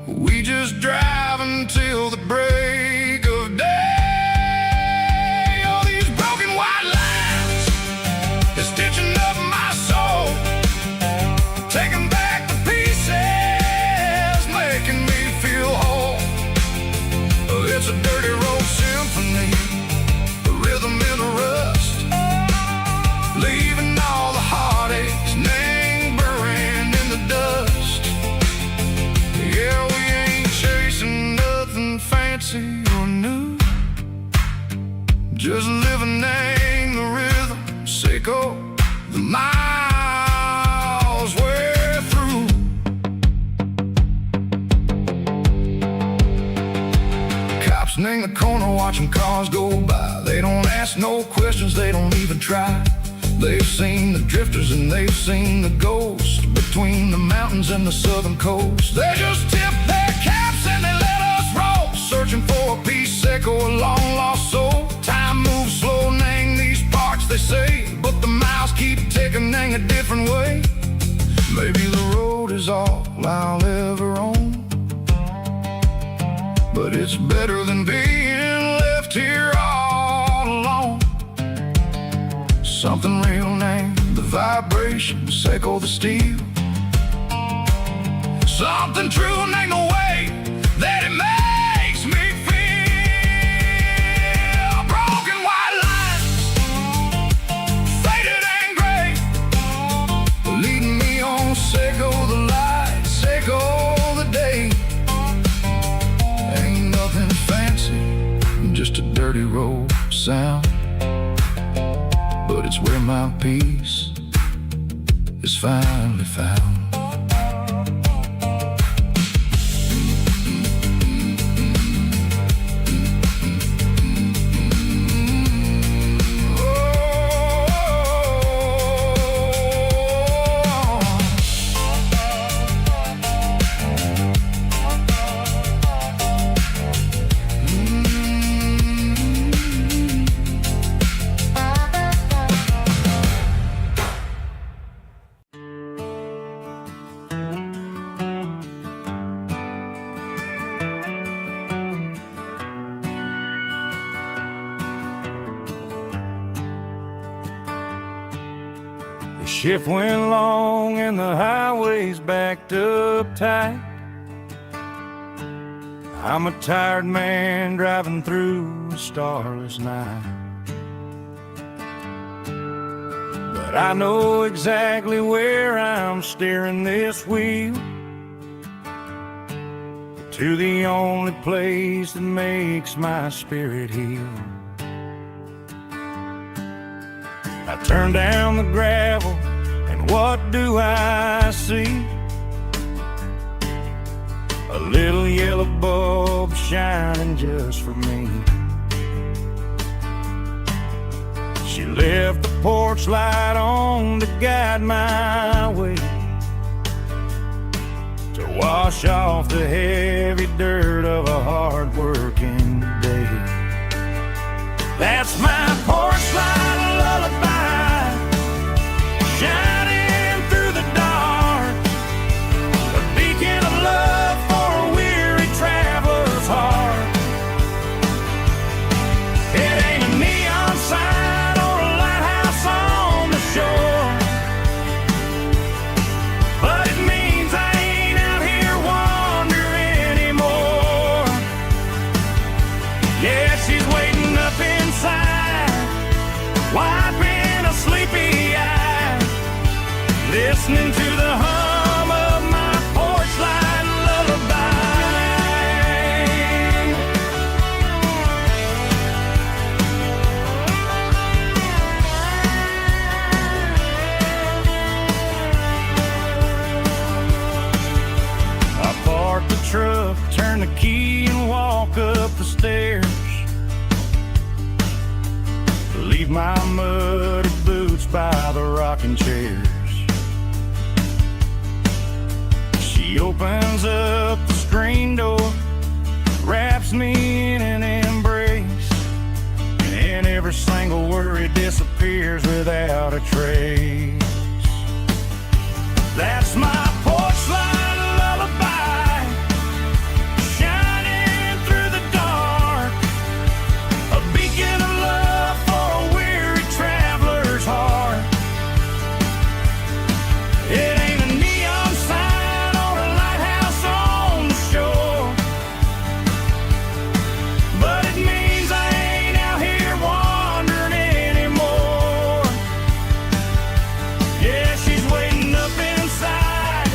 S3: we just drive until the break of day. Stitching up my soul, taking back the pieces, making me feel whole. It's a dirty road symphony, a rhythm in the rust, leaving all the heartaches, name buried in the dust. Yeah, we ain't chasing nothing fancy or new, just living in the rhythm, sicko. The miles we're through. Cops in the corner watching cars go by. They don't ask no questions, they don't even try. They've seen the drifters and they've seen the ghosts between the mountains and the southern coast. They just tip their caps and they let us roll, searching for a piece, echo, a long lost soul. Time moves slow, name these parts they say, but everything a different way. Maybe the road is all I'll ever own, but it's better than being left here all alone. Something real named the vibrations echo the steel. Something true named the way that it makes me feel. Broken white lines, faded and gray, leading me on, Seiko the light, Seiko the day. Ain't nothing fancy, just a dirty road sound, but it's where my peace is finally found.
S4: Shift went long and the highway's backed up tight. I'm a tired man driving through a starless night, but I know exactly where I'm steering this wheel, to the only place that makes my spirit heal. I turn down the gravel, and what do I see? A little yellow bulb shining just for me. She left the porch light on to guide my way, to wash off the heavy dirt of a hard-working day. That's my porch light lullaby, shining through the dark, a beacon of love for a weary traveler's heart. It ain't a neon sign or a lighthouse on the shore, but it means I ain't out here wandering anymore. Yeah, she's waiting up inside, wiping a sleepy eye, listening to the hum of my porch light lullaby. I park the truck, turn the key and walk up the stairs, leave my muddy boots by the rocking chairs. She opens up the screen door, wraps me in an embrace, and every single worry disappears without a trace. That's my porch light lullaby, shining through the dark, a beacon of love for a weary traveler's heart. It ain't a neon sign or a lighthouse on the shore, but it means I ain't out here wandering anymore. Yeah, she's waiting up inside,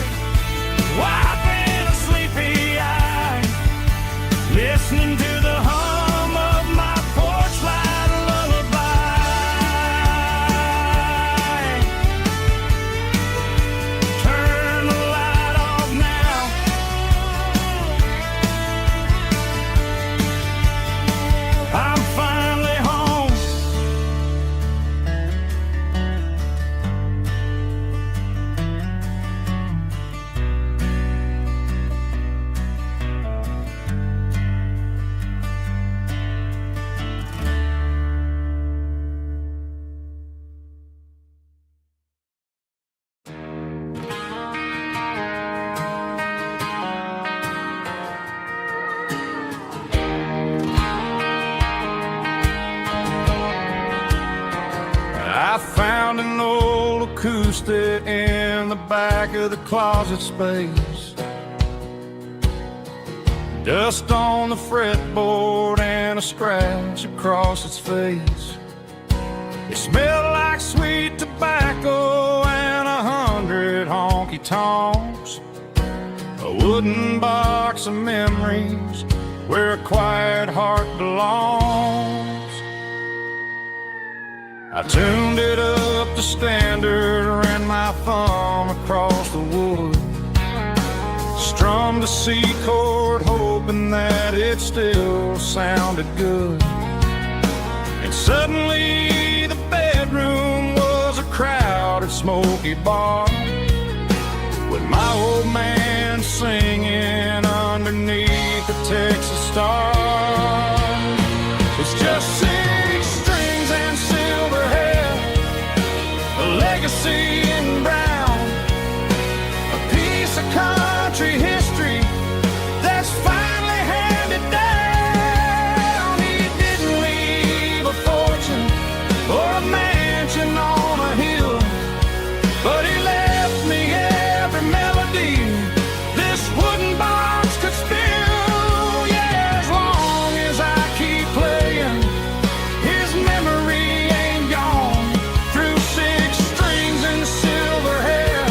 S4: I found an old acoustic in the back of the closet space. Dust on the fretboard and a scratch across its face. It smelled like sweet tobacco and 100 honky-tonks. A wooden box of memories where a quiet heart belongs. I tuned it up to standard, ran my thumb across the wood, strummed a C chord hoping that it still sounded good. And suddenly the bedroom was a crowded smoky bar, with my old man singing underneath the Texas stars. It's just 6 strings and silver hair, a legacy in brown, a piece of country history that's finally handed down. He didn't leave a fortune or a mansion on a hill, but he left me every melody this wooden box could spill. Yeah, as long as I keep playing, his memory ain't gone. Through 6 strings and silver hair,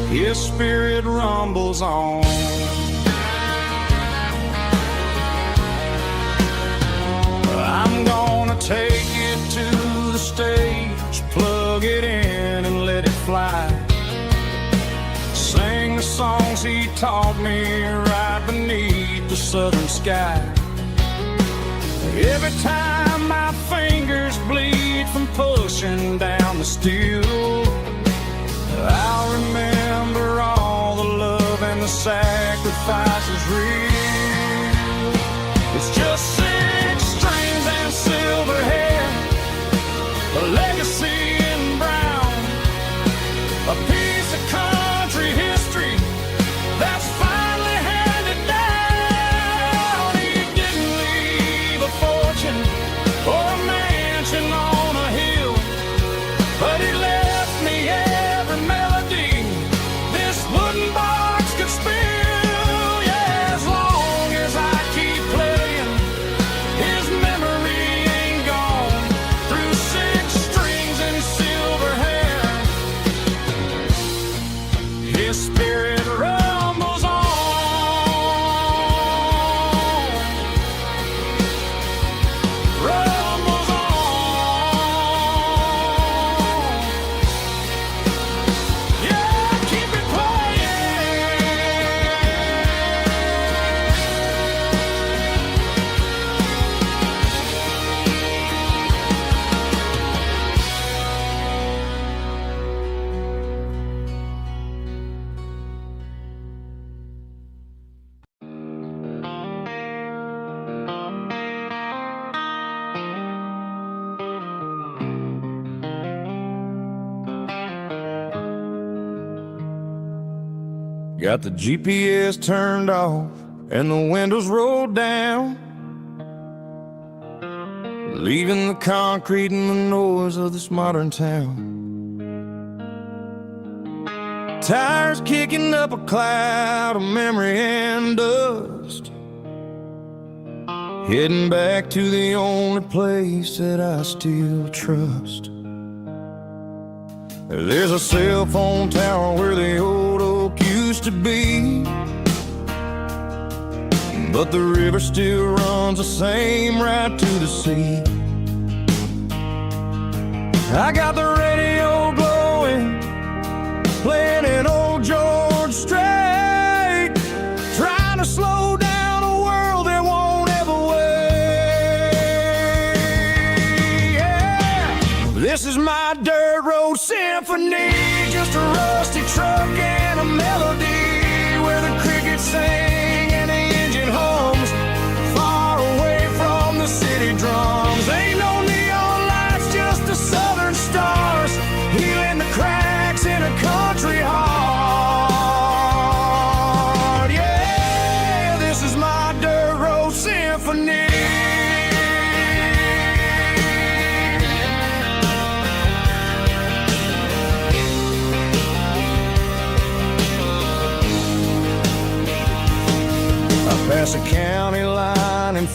S4: his spirit rumbles on. I'm gonna take it to the stage, plug it in and let it fly. Sing the songs he taught me right beneath the southern sky. Every time my fingers bleed from pushing down the steel, I'll remember all the love and the sacrifices real. It's just 6 strings and silver hair, a legacy in brown, a piece of country history that's finally handed down. He didn't leave a fortune or a mansion on a hill, but he left me every melody this wooden box could spill. Yeah, as long as I keep playing, his memory ain't gone. Through 6 strings and silver hair, his spirit rumbles on. Rumbles on. Yeah, keep it playing. Got the GPS turned off and the windows rolled down, leaving the concrete and the noise of this modern town. Tires kicking up a cloud of memory and dust, heading back to the only place that I still trust. There's a cell phone tower where the old oak used to be, but the river still runs the same right to the sea. I got the radio glowing, playing an old George Strait, trying to slow down a world that won't ever wait. Yeah. This is my dirt road symphony, just a rusty truck and a melody where the crickets sing and the engine hums, far away from the city drums. Ain't no neon lights, just the southern stars, healing the cracks in a country heart. Yeah, this is my dirt road symphony.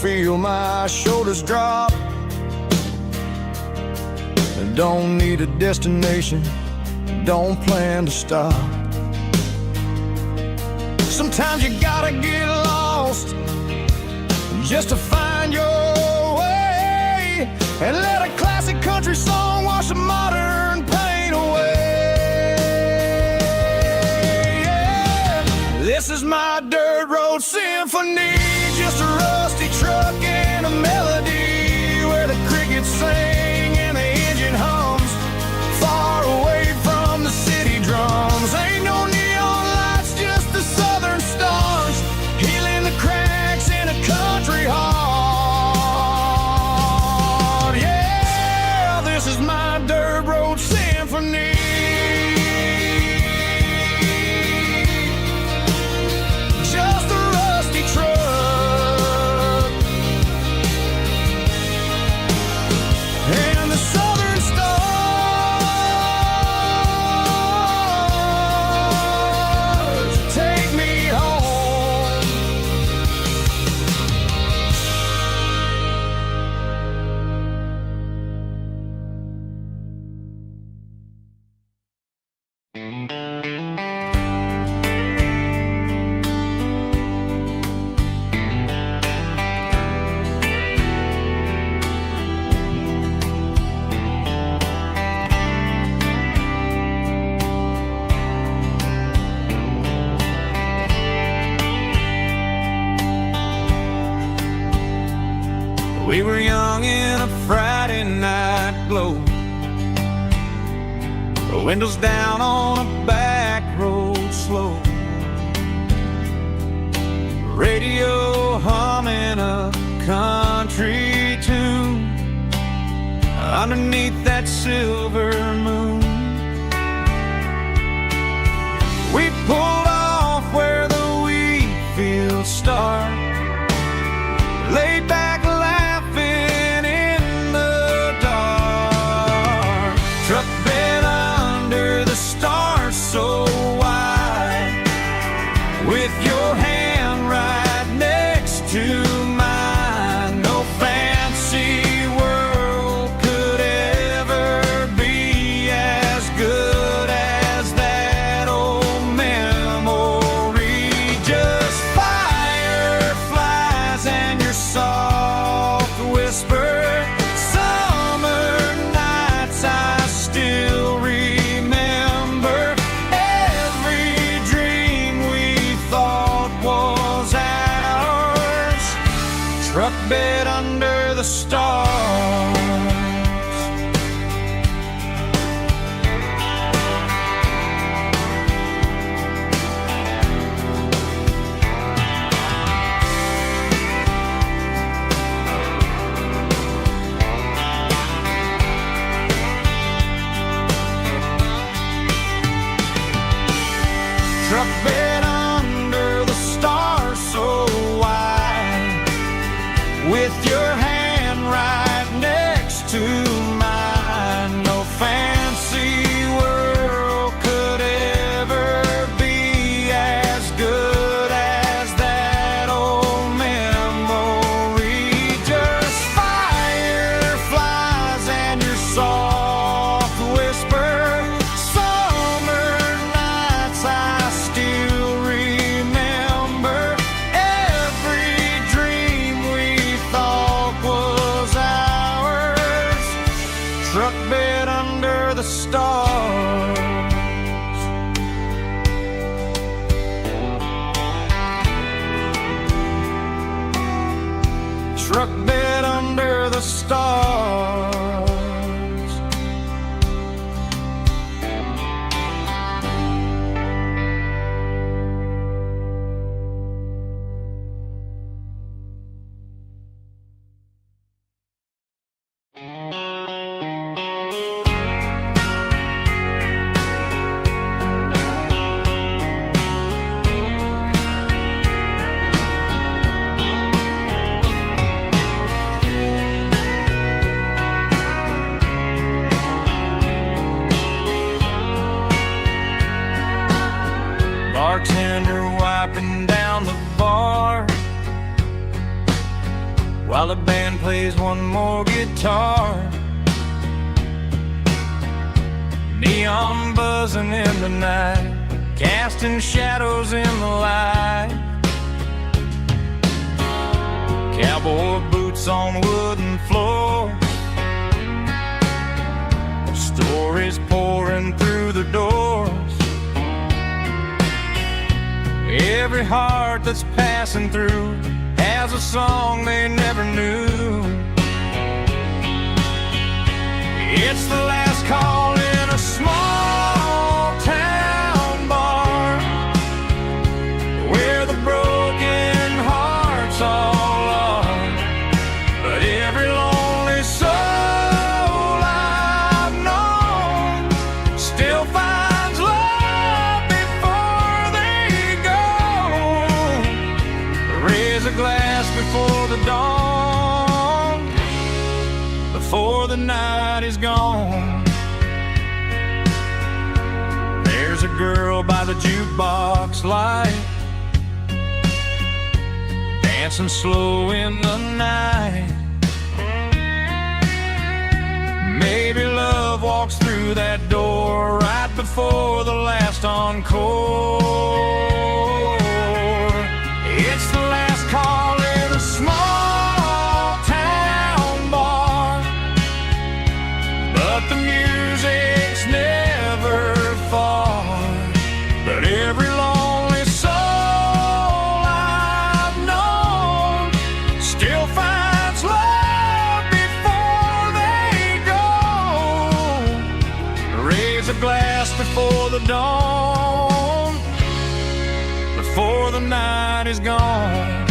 S3: feel my shoulders drop. Don't need a destination, don't plan to stop. Sometimes you gotta get lost just to find your way, and let a classic country song wash a modern pain away. Yeah. This is my dirt road symphony, just a rusty truck and a melody where the crickets sing and the engine hums, far away from the city drums. Ain't no neon lights, just the southern stars, healing the cracks in a country heart. Yeah, this is my dirt road symphony. Just a rusty truck and the southern stars take me home. We were young in a Friday night glow, the windows down on a back road slow, radio humming a country tune underneath that silver moon. We pulled off where the wheat fields start, laid back laughing in the dark, truck bed under the stars so wide, with your hand right next to mine. No fancy world could ever be as good as that old memory. Just fireflies and your soft whisper. Summer nights I still remember. Every dream we thought was ours, truck bed under the stars. Truck bed under the stars so wide, with your hand right next to mine. No fancy world could ever be as good as that old memory. Just fireflies and your soft whisper. Summer nights I still remember. Every dream we thought was ours, truck bed under the stars. Truck bed under the stars.
S4: plays one more guitar. Neon buzzing in the night, casting shadows in the light. Cowboy boots on wooden floors, stories pouring through the doors. Every heart that's passing through has a song they never knew. It's the last call in a small town bar, where the broken hearts all are. But every lonely soul I've known still finds love before they go. Raise a glass before the dawn, before the night is gone. There's a girl by the jukebox light, dancing slow in the night. Maybe love walks through that door right before the last encore. It's the last call in a small town bar, but the music's never far. But every lonely soul I've known still finds love before they go. Raise a glass before the dawn, before the night is gone.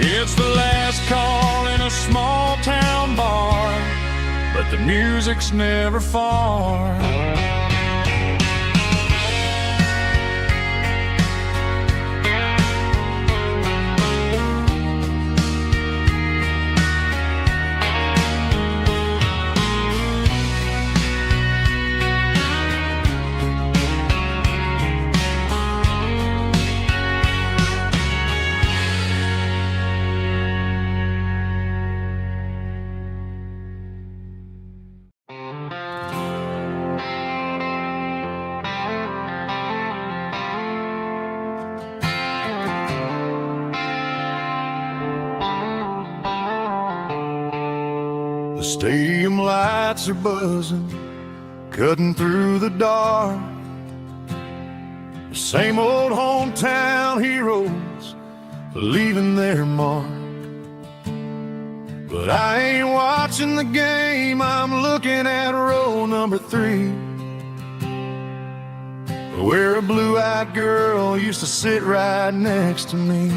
S4: It's the last call in a small town bar, but the music's never far.
S3: The stadium lights are buzzing, cutting through the dark. The same old hometown heroes leaving their mark. But I ain't watching the game, I'm looking at row number 3, where a blue-eyed girl used to sit right next to me.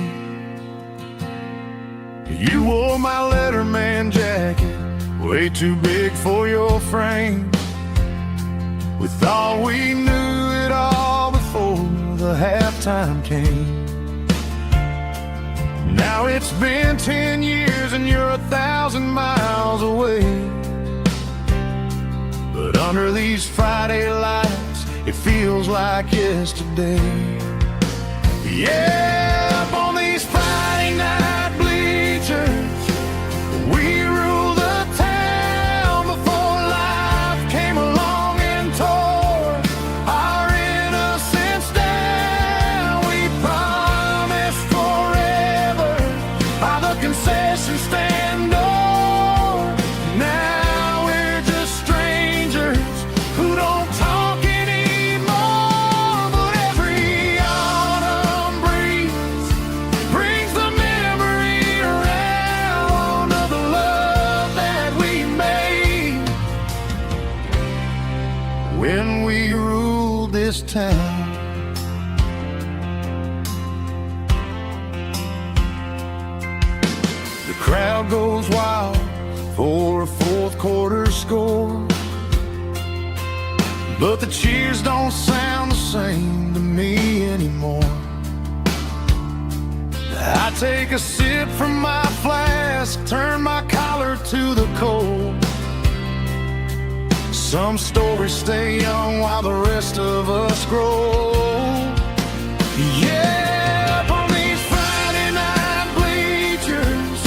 S3: You wore my Letterman jacket, way too big for your frame. We thought we knew it all before the halftime came. Now it's been 10 years and you're 1,000 miles away. But under these Friday lights, it feels like yesterday. Yeah, up on these Friday night bleachers, we rule the town before life came along and tore our innocence down. We promised forever by the concession stand door. Now we're just strangers who don't talk anymore. But every autumn breeze brings the memory around of the love that we made when we ruled this town. The crowd goes wild for a fourth quarter score, but the cheers don't sound the same to me anymore. I take a sip from my flask, turn my collar to the cold. Some stories stay young while the rest of us grow. Yeah, up on these Friday night bleachers,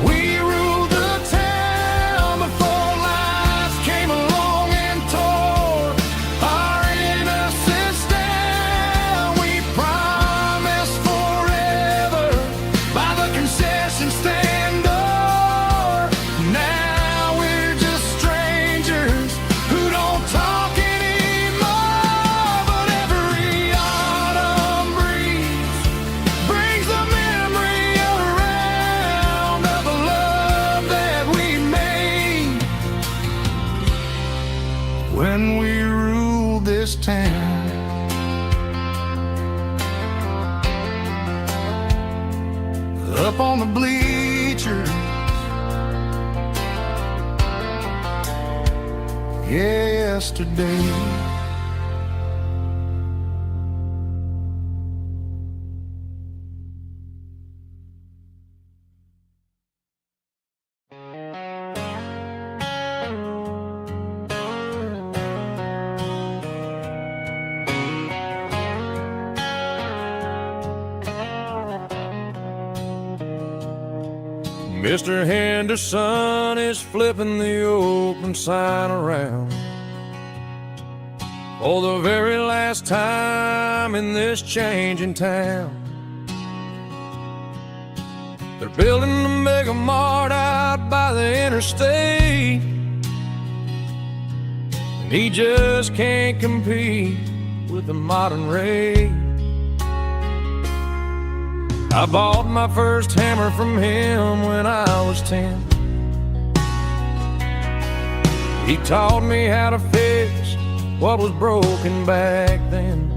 S3: we ruled the town before life came along and tore our innocence down. We promised forever by the concession stand door. Now we're just strangers who don't talk anymore. But every autumn breeze brings the memory around of the love that we made when we ruled this town. Up on the bleachers, yesterday.
S4: Mr. Henderson is flipping the open sign around for the very last time in this changing town. They're building a mega mart out by the interstate, and he just can't compete with the modern rate. I bought my first hammer from him when I was 10. He taught me how to fix what was broken back then.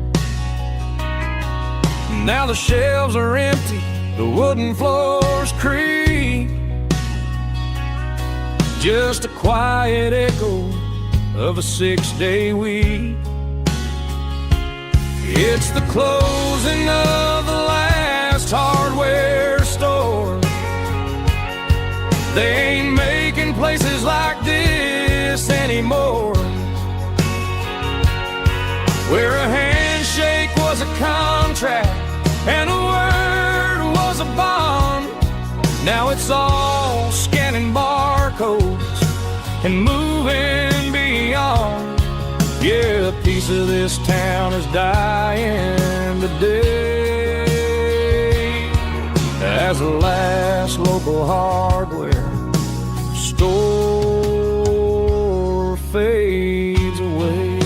S4: Now the shelves are empty, the wooden floors creak, just a quiet echo of a 6-day week. It's the closing of the last hardware store. They ain't making places like this anymore, where a handshake was a contract and a word was a bond. Now it's all scanning barcodes and moving beyond. Yeah, a piece of this town is dying today as the last local hardware store fades away.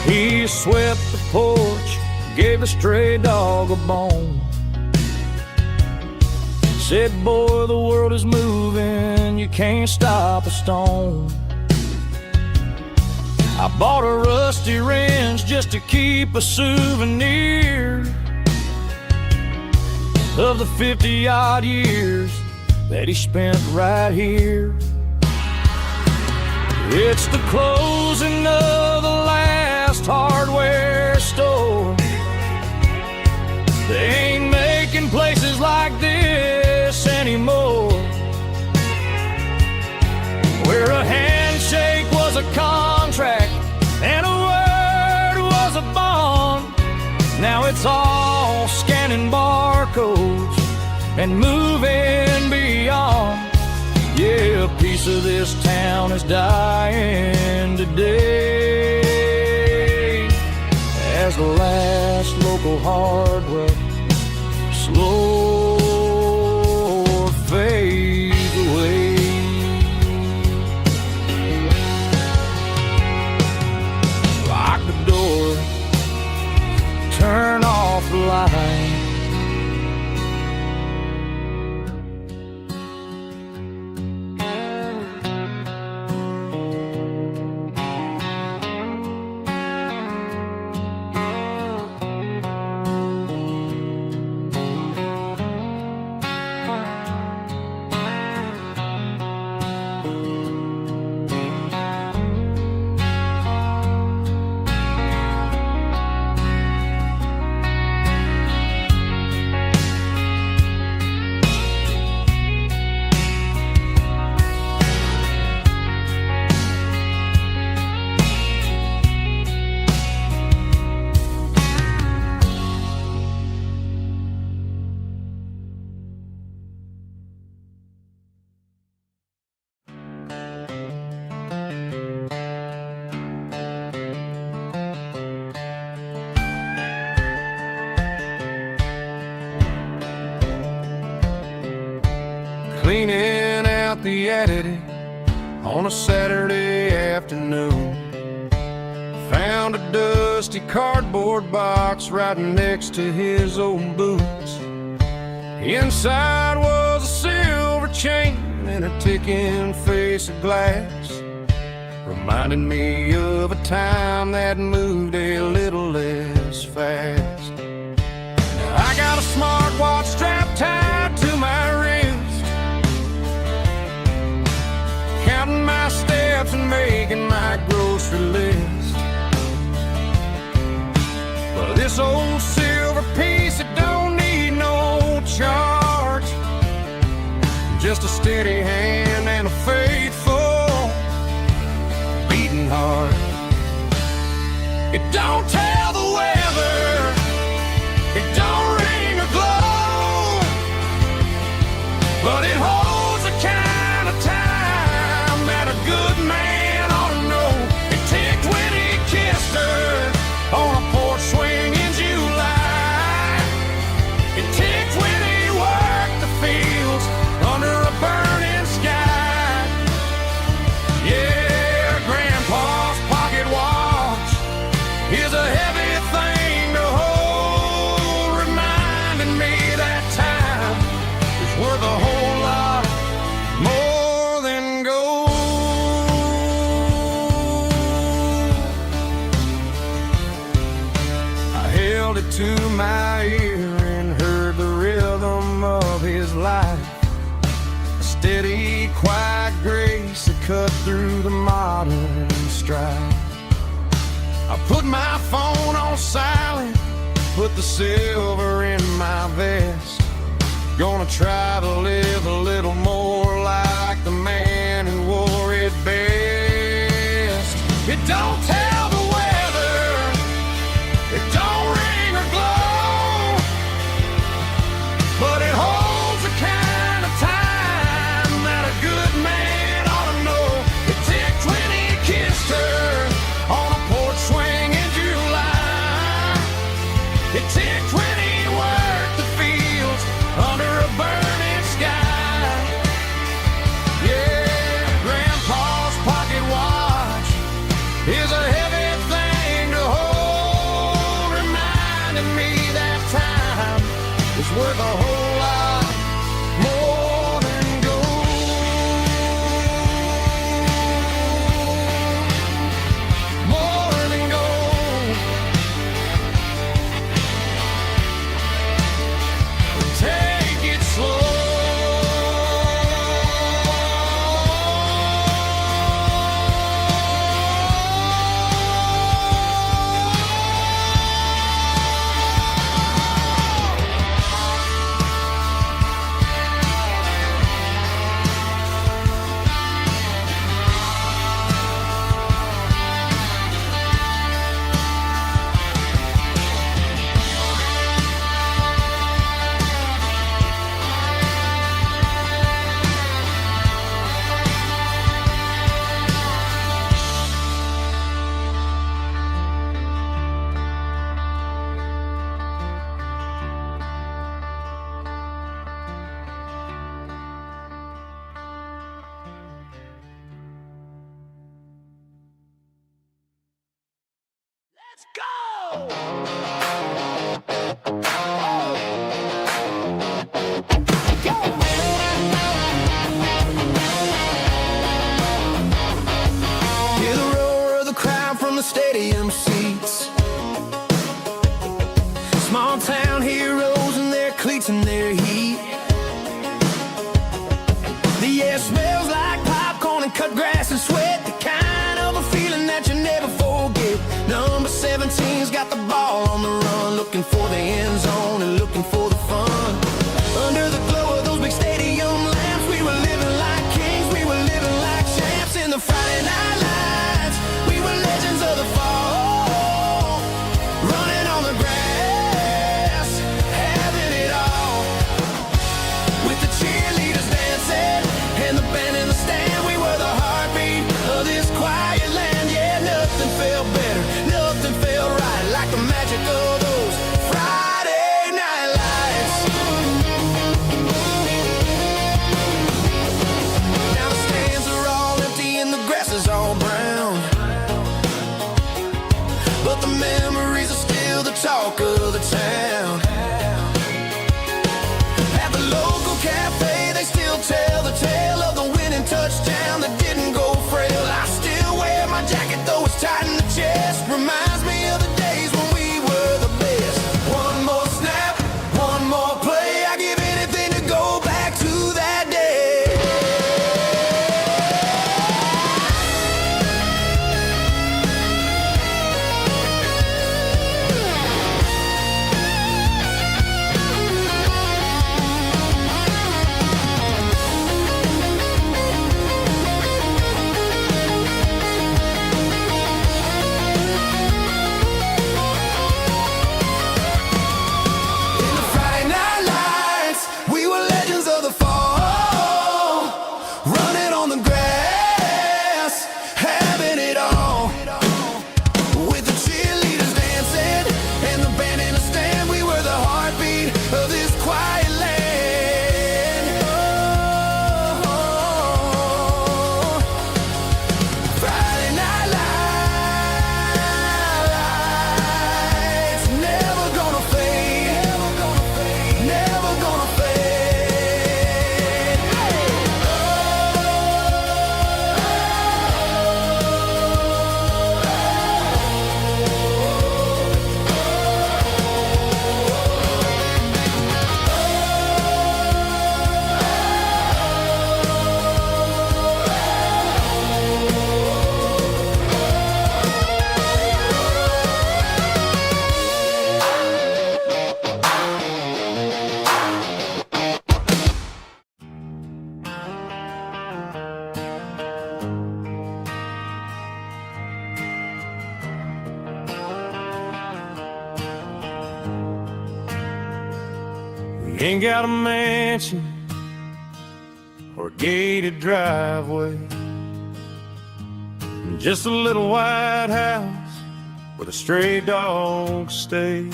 S4: He swept the porch, gave a stray dog a bone, said, boy, the world is moving, you can't stop a stone. I bought a rusty wrench just to keep a souvenir of the 50-odd years that he spent right here. It's the closing of the last hardware store. They ain't making places like this anymore, where a handshake was a contract and a word was a bond. Now it's all scanning barcodes and moving beyond. Yeah, a piece of this town is dying today as the last local hardware slow fades away. Lock the door, turn off the light.
S3: cleaning out the attic on a Saturday afternoon. Found a dusty cardboard box right next to his old boots. Inside was a silver chain and a ticking face of glass, reminding me of a time that moved a little less fast. Now I got a smartwatch strapped tied to my wrist, counting my steps and making my grocery list. Well, this old silver piece, it don't need no charge, just a steady hand and a faithful beating heart. It don't tell the weather, it don't ring or glow, but it holds the kind of time that a good man ought to know. It ticked when he kissed her on a porch swing in July. It ticked when he worked the fields under a burning sky. Yeah, Grandpa's pocket watch is a heavy thing to hold, reminding me that time is worth a whole lot more than gold. I held it to my ear and heard the rhythm of his life, a steady, quiet grace that cut through the modern strife. I put my phone on silent, put the silver in my vest. Gonna try to live a little more like the man who wore it best. It don't tell the weather, it don't ring or glow, but it holds the kind of time that a good man ought to know. It ticked when he kissed her on a porch swing in July. It ticked when he worked the fields under a burning sky. Yeah, Grandpa's pocket watch is a heavy thing to hold, reminding me that time is worth a whole lot more than gold. More than gold. Take it slow. Let's go! Hear the roar of the crowd from the stadium seats. Small town heroes in their cleats and their heat. The air smells like popcorn and cut grass and sweat, the kind of a feeling that you never forget. Number 17's got the ball on the run, looking for the end zone and looking for the fun. Under the glow of those big stadium lamps, we were living like kings, we were living like champs in the Friday night lights. We were legends of the fall, running on the grass, having it all. With the cheerleaders dancing and the band in the stand, we were the heartbeat of this quiet land. Yeah, nothing felt better, nothing felt right like the magic of those Friday night
S4: Ain't got a mansion or a gated driveway, just a little white house where the stray dogs stay.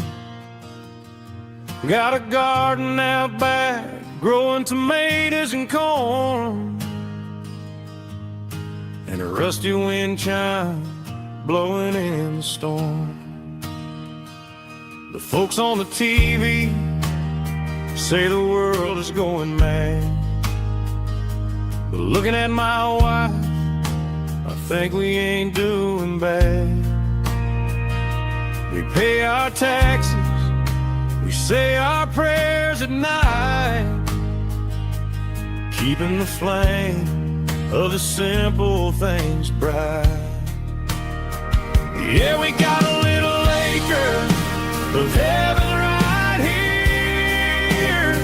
S4: Got a garden out back, growing tomatoes and corn, and a rusty wind chime blowing in the storm. The folks on the TV say the world is going mad, but looking at my wife, I think we ain't doing bad. We pay our taxes, we say our prayers at night, keeping the flame of the simple things bright. Yeah, we got a little acre of heaven right here,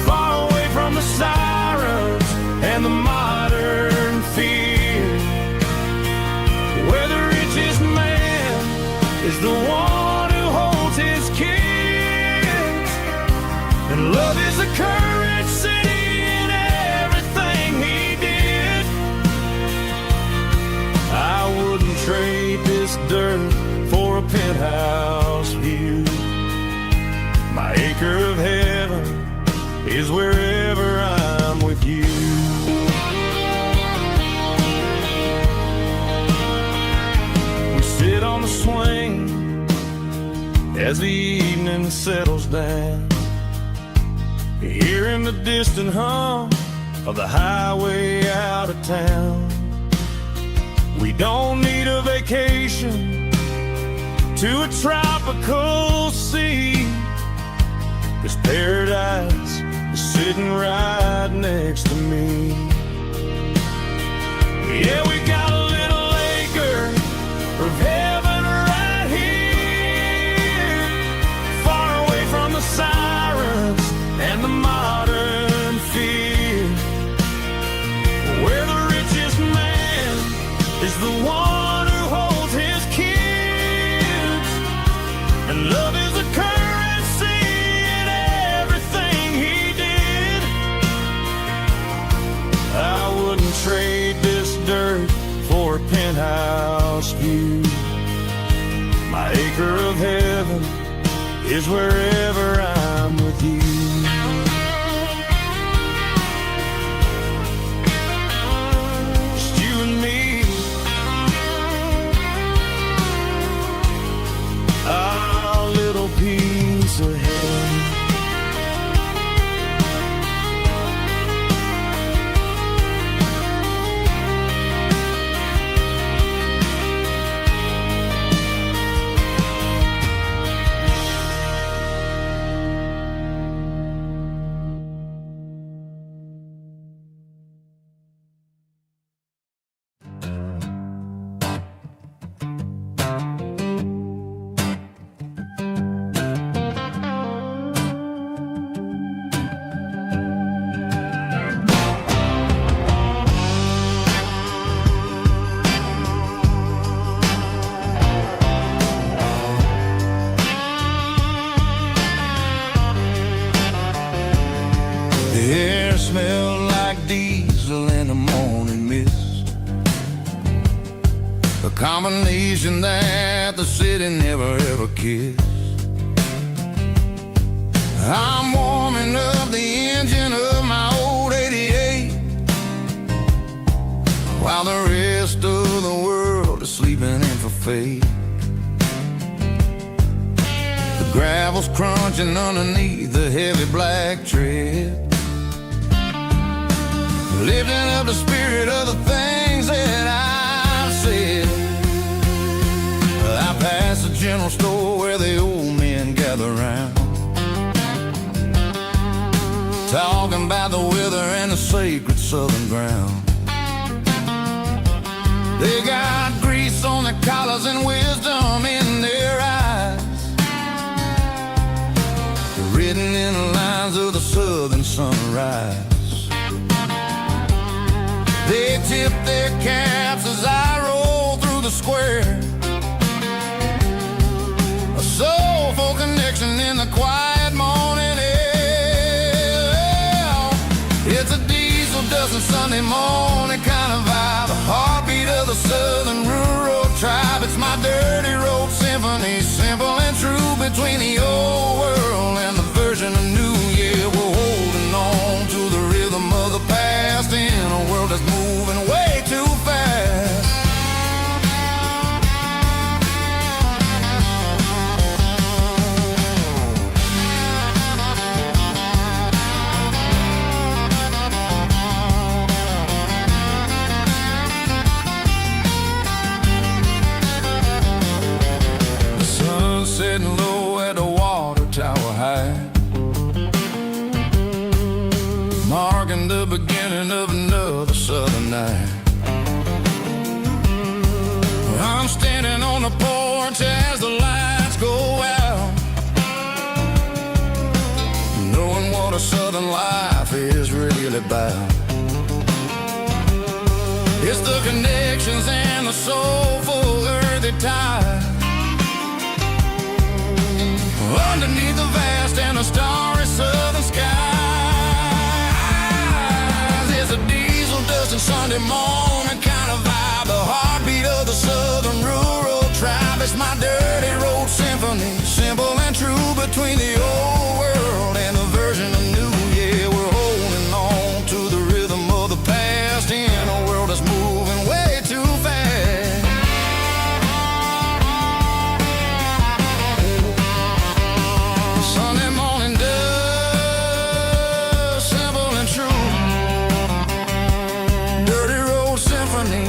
S4: far away from the sirens and the modern fear, where the richest man is the one who holds his kids, and love is the currency in everything he did. I wouldn't trade this dirt for a penthouse view. My acre of heaven is wherever I'm with you. We sit on the swing as the evening settles down, hearing the distant hum of the highway out of town. We don't need a vacation to a tropical sea, 'cause paradise is sitting right next to me. Yeah, we got a little acre of heaven right here, far away from the sirens and the modern fear, where the richest man is the one who holds his kids, and love is a currency in everything he did. I wouldn't trade this dirt for a penthouse view. My acre of heaven is wherever I'm with you. Just you and me, our little piece of heaven.
S3: The air smelled like diesel in the morning mist, a combination that the city never ever kissed. I'm warming up the engine of my old 88, while the rest of the world is sleeping in for fate. The gravel's crunching underneath the heavy black tread, lifting up the spirit of the things that I've said. I passed the general store where the old men gather round, talking about the weather and the sacred southern ground. They got grease on their collars and wisdom in their eyes, written in the lines of the southern sunrise. They tip their caps as I roll through the square, a soulful connection in the quiet morning air.
S1: and Sunday morning kind of vibe. The heartbeat of the southern rural tribe. It's my dirty road symphony, simple and true, between the old world and the version of new. Yeah, we're holding on to the rhythm of the past in a world that's moving way too fast. Sitting low at the water tower high, marking the beginning of another southern night. I'm standing on the porch as the lights go out, knowing what a southern life is really about. It's the connections and the soulful earthy ties underneath the vast and the starry southern skies. It's a diesel dust and Sunday morning kind of vibe. The heartbeat of the southern rural tribe. It's my dirty road symphony, simple and true, between the old world and the version of new. Yeah, we're holding on to the rhythm of the past in a world that's moving way too fast. Sunday morning dust, simple and true, dirty road symphony.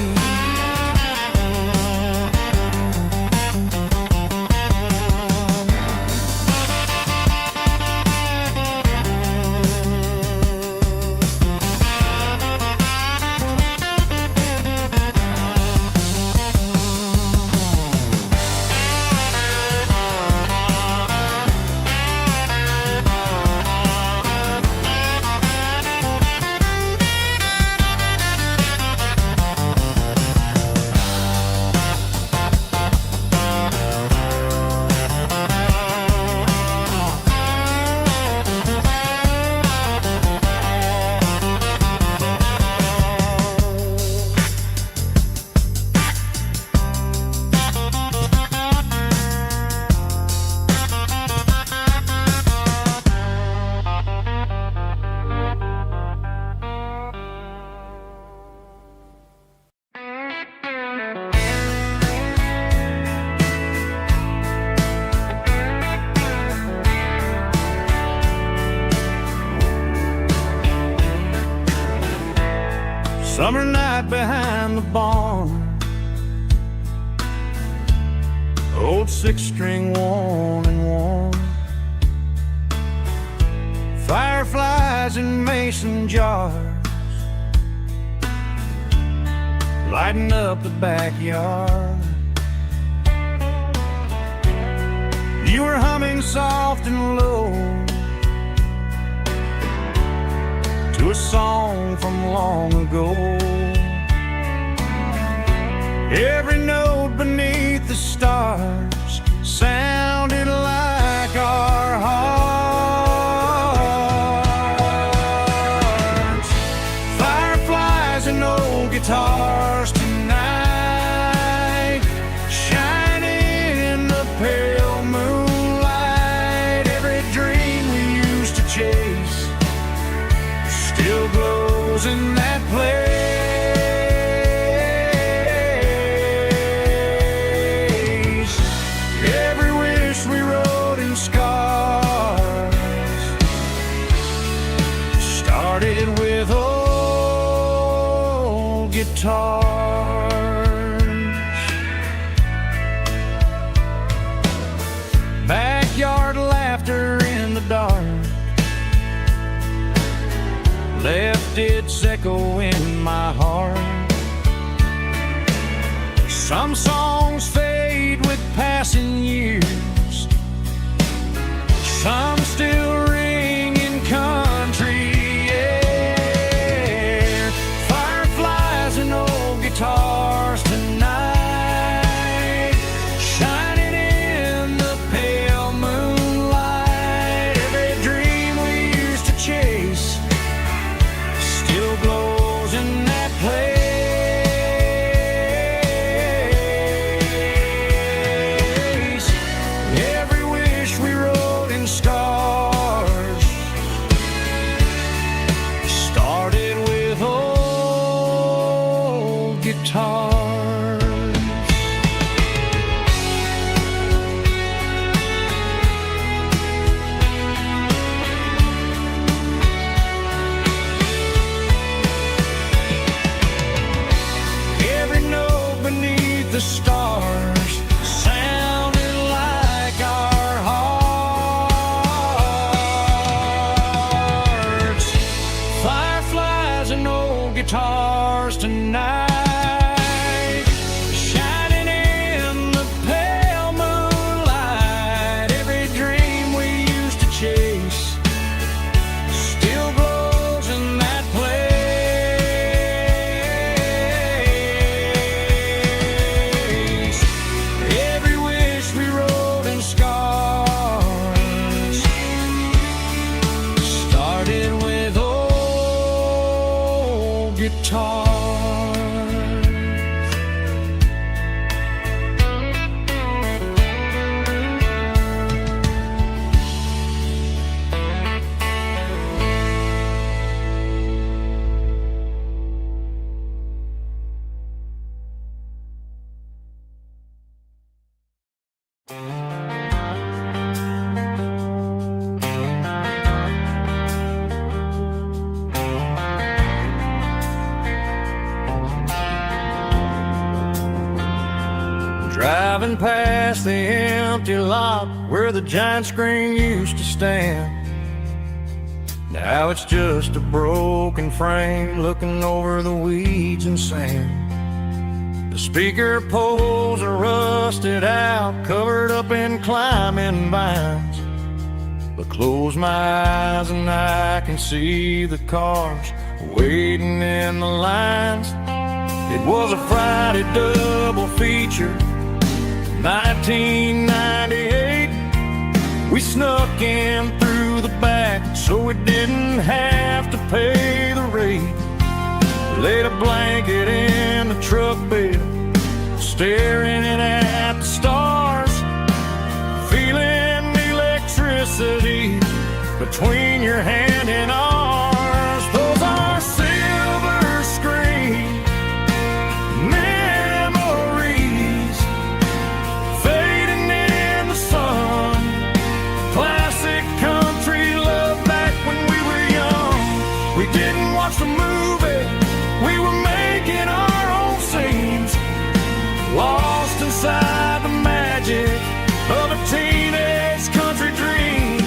S4: Summer night behind the barn, old six-string worn and worn, fireflies in mason jars, lighting up the backyard. You were humming soft and low to a song from long ago. Every note beneath the stars sounded like our hearts. Fireflies and old guitars tonight, shining in the pale moonlight. Every dream we used to chase still glows in that place. Every wish we wrote in scars started with old guitars. Backyard laughter in the dark left its echo in my heart. Some songs fade with passing years, some still ring in country air. Fireflies and old guitars tonight, shining in the pale moonlight. Every dream we used to chase still glows guitars. Every note beneath the stars sounded like our hearts. Fireflies and old guitars tonight, shining in the pale moonlight. Every dream we used to chase still glows in that place. Every wish we wrote in scars started with old guitars. Driving past the empty lot where the giant screen used to stand. Now it's just a broken frame looking over the weeds and sand. The speaker poles are rusted out, covered up in climbing vines. But close my eyes and I can see the cars waiting in the lines. It was a Friday double feature, 1998. We snuck in through the back so we didn't have to pay the rate. Laid a blanket in the truck bed, staring at the stars, feeling the electricity between your hand and ours. Those are silver screen memories fading in the sun. Classic country love back when we were young. We didn't watch the movie, we were making our own scenes, lost inside the magic of a teenage country dream.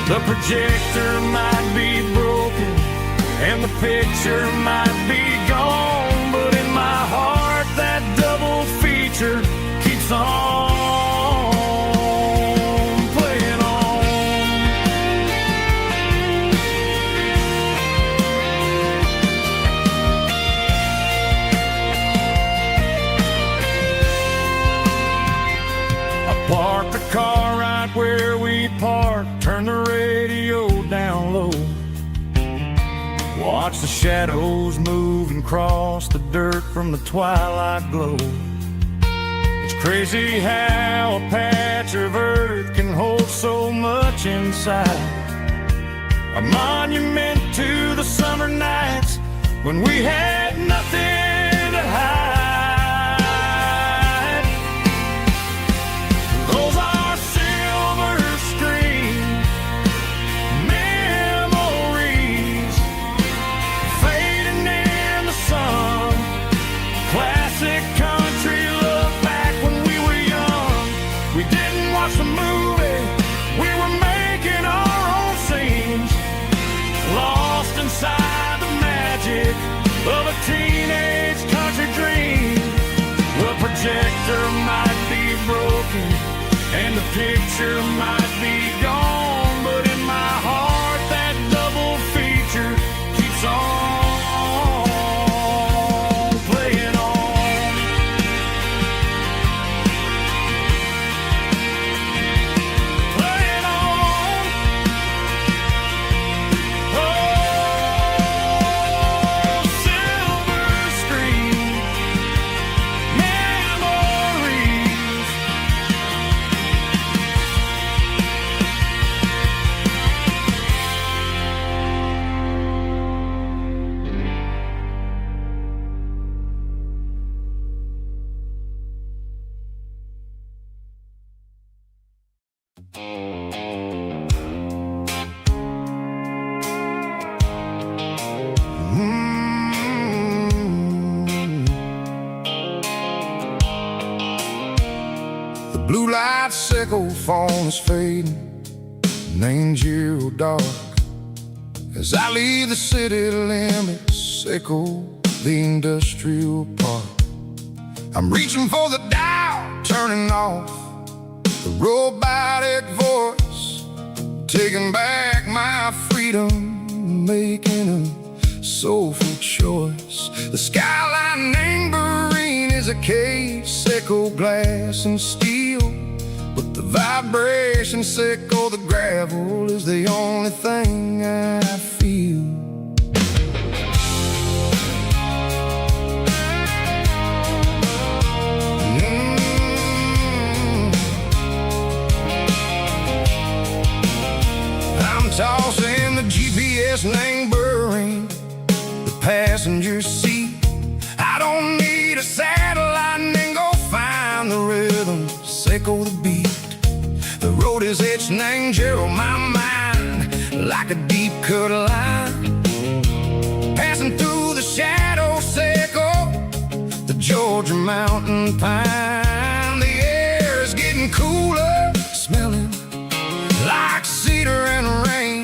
S4: The projector might be broken and the picture might be gone, but in my heart that double feature keeps on playing on. I parked the car right where we parked, turned the radio down low, watch the shadows move and cross the dirt from the twilight glow. It's crazy how a patch of earth can hold so much inside. A monument to the summer nights when we had nothing to hide. Those are silver screen memories fading in the sun. Classic country love back when we were young. We didn't watch the movie, we were making our own scenes, lost inside the magic of a teenage country dream. The projector might be broken and the picture might be gone, but in my heart that double feature keeps on playing on. Playing on. Oh, silver screen memories
S3: blue light sickle phone is fading, named Giro dark. As I leave the city limits, echo the industrial park. I'm reaching for the dial, turning off the robotic voice, taking back my freedom, making a soulful choice. The skyline named Bryan is a case, echo glass and steel, but the vibration sickle, the gravel is the only thing I feel. I'm tossing the GPS named Bryan, the passenger seat. I don't need a satellite and go find the rhythm, sickle the beat. The road is etched named Gerald, my mind, like a deep cut line. Passing through the shadow sickle, the Georgia mountain pine. The air is getting cooler, smelling like cedar and rain,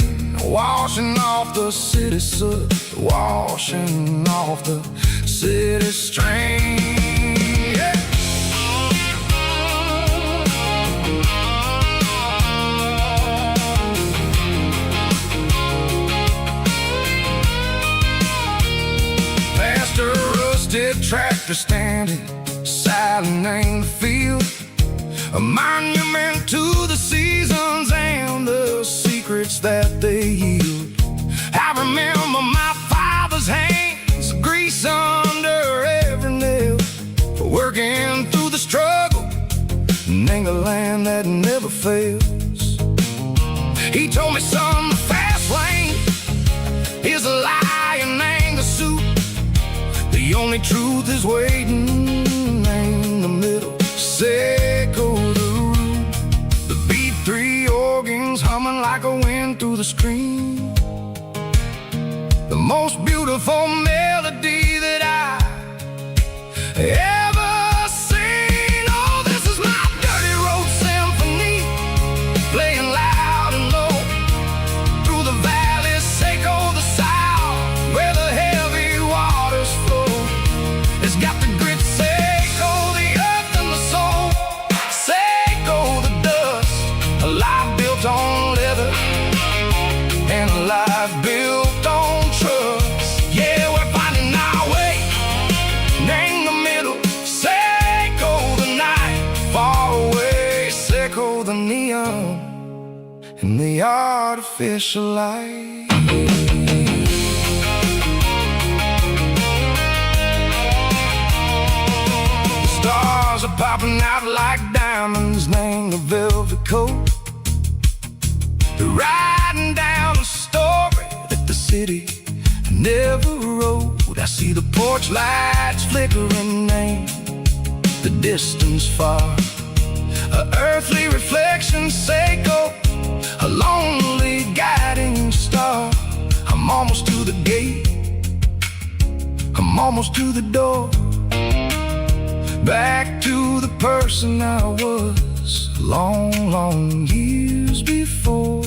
S3: washing off the city soot, washing off the city strain. Yeah. Past a rusted tractor standing silent in the field, a monument to the seasons and the secrets that they yield. I remember my father's hands, grease under every nail, working through the struggle, and the land that never fails. He told me, son, the fast lane is a lie and anger suit. The only truth is waiting in the middle. Sickle the root, the B3 organs humming like a wind through the screen. The most beautiful melody that I ever seen. Oh, this is my dirty road symphony, playing loud and low through the valleys, sickle the south, where the heavy waters flow. It's got the grit, sickle the earth and the soul, sickle the dust, a life built on leather and a life built on trust. Yeah, we're finding our way, name the middle, sickle the night, far away, sickle the neon and the artificial light. Stars are popping out like diamonds, named the velvet coat. They're riding down a story that the city never wrote. I see the porch lights flickering, named the distance far, a earthly reflection, sickle, a lonely guiding star. I'm almost to the gate, I'm almost to the door, back to the person I was long, long years before.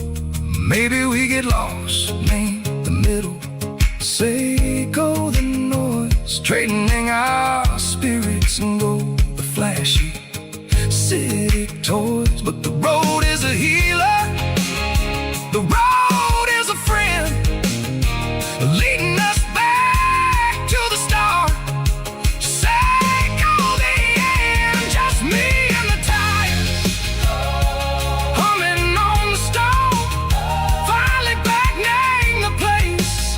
S3: Maybe we get lost, name the middle, sickle the noise, trading our spirits and go the flashy city toys. But the road is a healer, the road is a friend, leading us back to the start. Sickle the end, just me and the tires, humming on the stove, finally back, name the place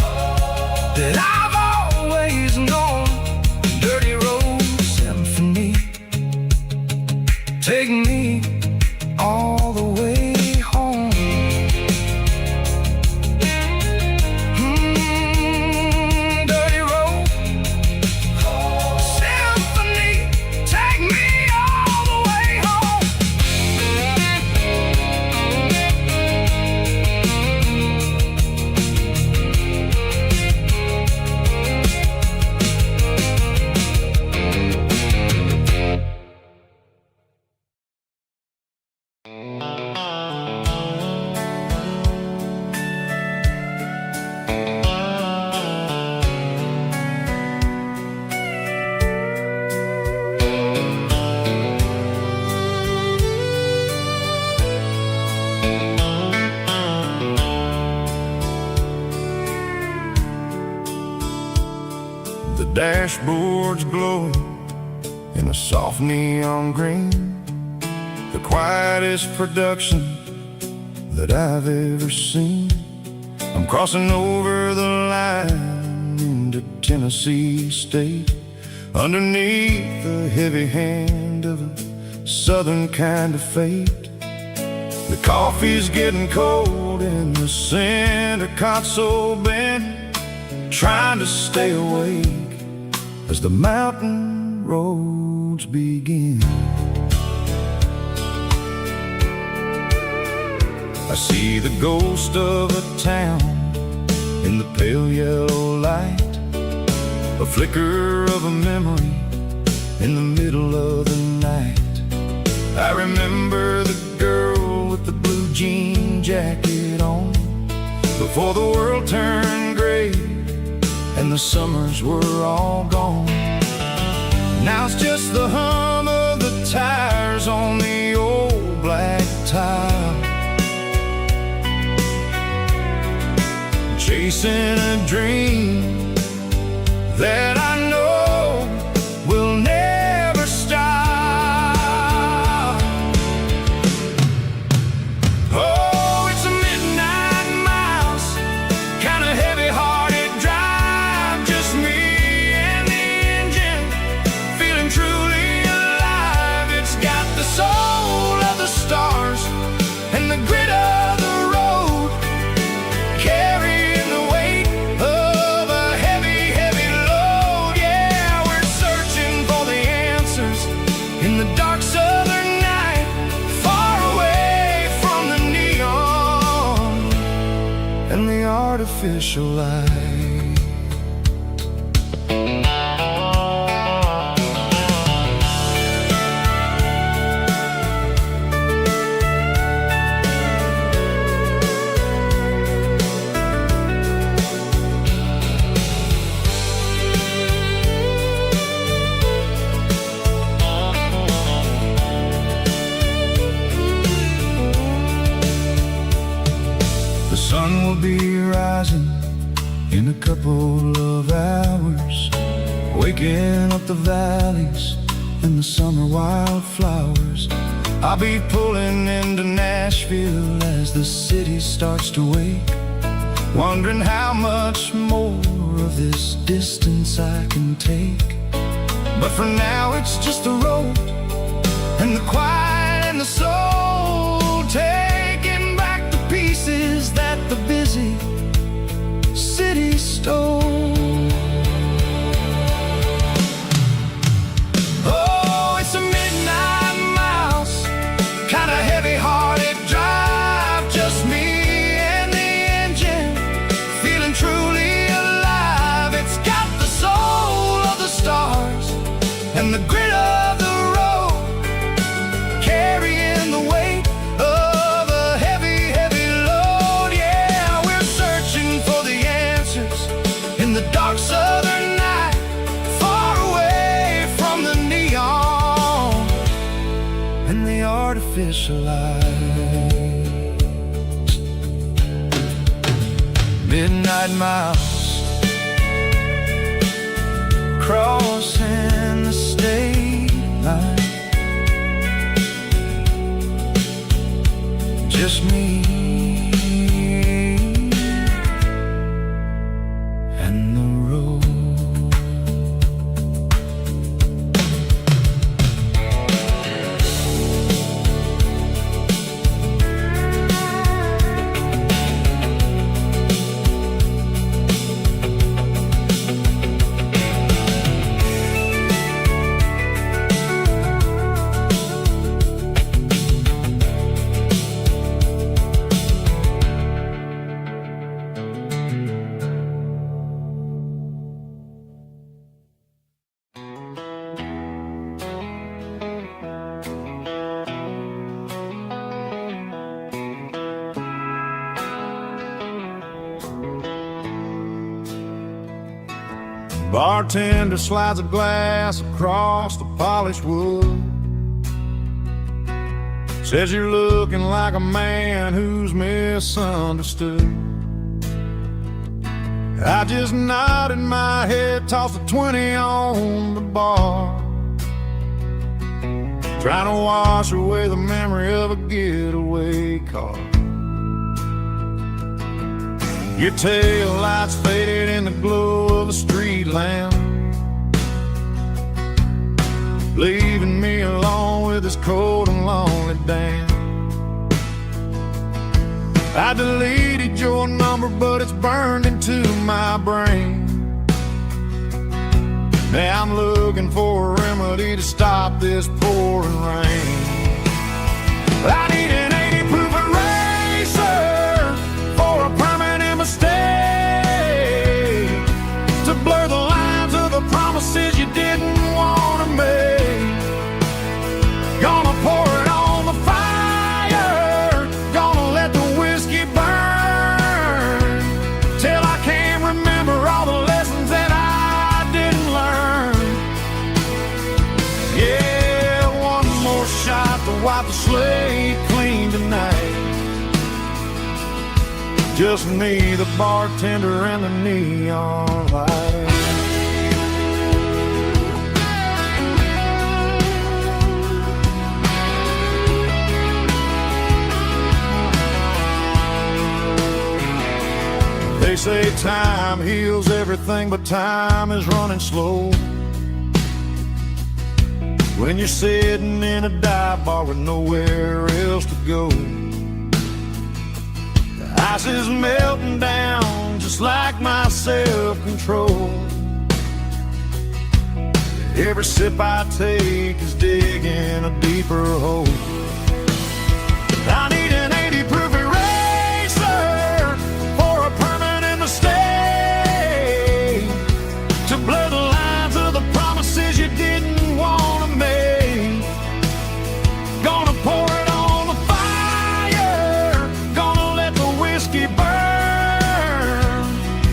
S3: that I've always known. Dirty road symphony, take me The dashboard's glowing in a soft neon green, the quietest production that I've ever seen. I'm crossing over the line into Tennessee State, underneath the heavy hand of a southern kind of fate. The coffee's getting cold in the center console bin, trying to stay awake as the mountain roads begin. I see the ghost of a town in the pale yellow light, a flicker of a memory in the middle of the night. I remember the girl with the blue jean jacket on, before the world turned gray and the summers were all gone. Now it's just the hum of the tires on the old black tile, chasing a dream that I know will never stop. Oh, it's a midnight miles, kinda heavy-hearted drive, just me and the engine, feeling truly alive. It's got the soul of the stars and the grit of the road, carrying the weight of a heavy, heavy load. Yeah, we're searching for the answers in the dark southern night, far away from the neon and the artificial light. The sun will be rising in a couple of hours, waking up the valleys and the summer wildflowers. I'll be pulling into Nashville as the city starts to wake, wondering how much more of this distance I can take. But for now it's just the road and the quiet and the soul, taking back the pieces that the busy city stole. Oh, it's a midnight miles, kinda heavy-hearted drive, just me and the engine, feeling truly alive. It's got the soul of the stars and the grit of the road, carrying the weight of a heavy, heavy load. Yeah, we're searching for the answers in the dark southern night, far away from the neon and the artificial lights. Midnight miles, crossing the state line, just me and the road.
S4: Bartender slides a glass across the polished wood, says you're looking like a man who's misunderstood.
S3: I just nodded my head, tossed a 20 on the bar, trying to wash away the memory of a getaway car. Your tail lights faded in the glow of a street lamp, leaving me alone with this cold and lonely damn. I deleted your number, but it's burned into my brain. Now I'm looking for a remedy to stop this pouring rain. I need an 80 proof eraser for a permanent mistake, to blur the lines of the promises you didn't want to make. Gonna pour it on the fire, gonna let the whiskey burn, till I can't remember all the lessons that I didn't learn. Yeah, one more shot to wipe the slate clean tonight. Just me, the bartender, and the neon light. They say time heals everything, but time is running slow when you're sitting in a dive bar with nowhere else to go. The ice is melting down just like my self-control. Every sip I take is digging a deeper hole. I need an 80 proof eraser for a permanent mistake, to blur the lines of the promises you didn't want to make. Gonna pour it on the fire, gonna let the whiskey burn,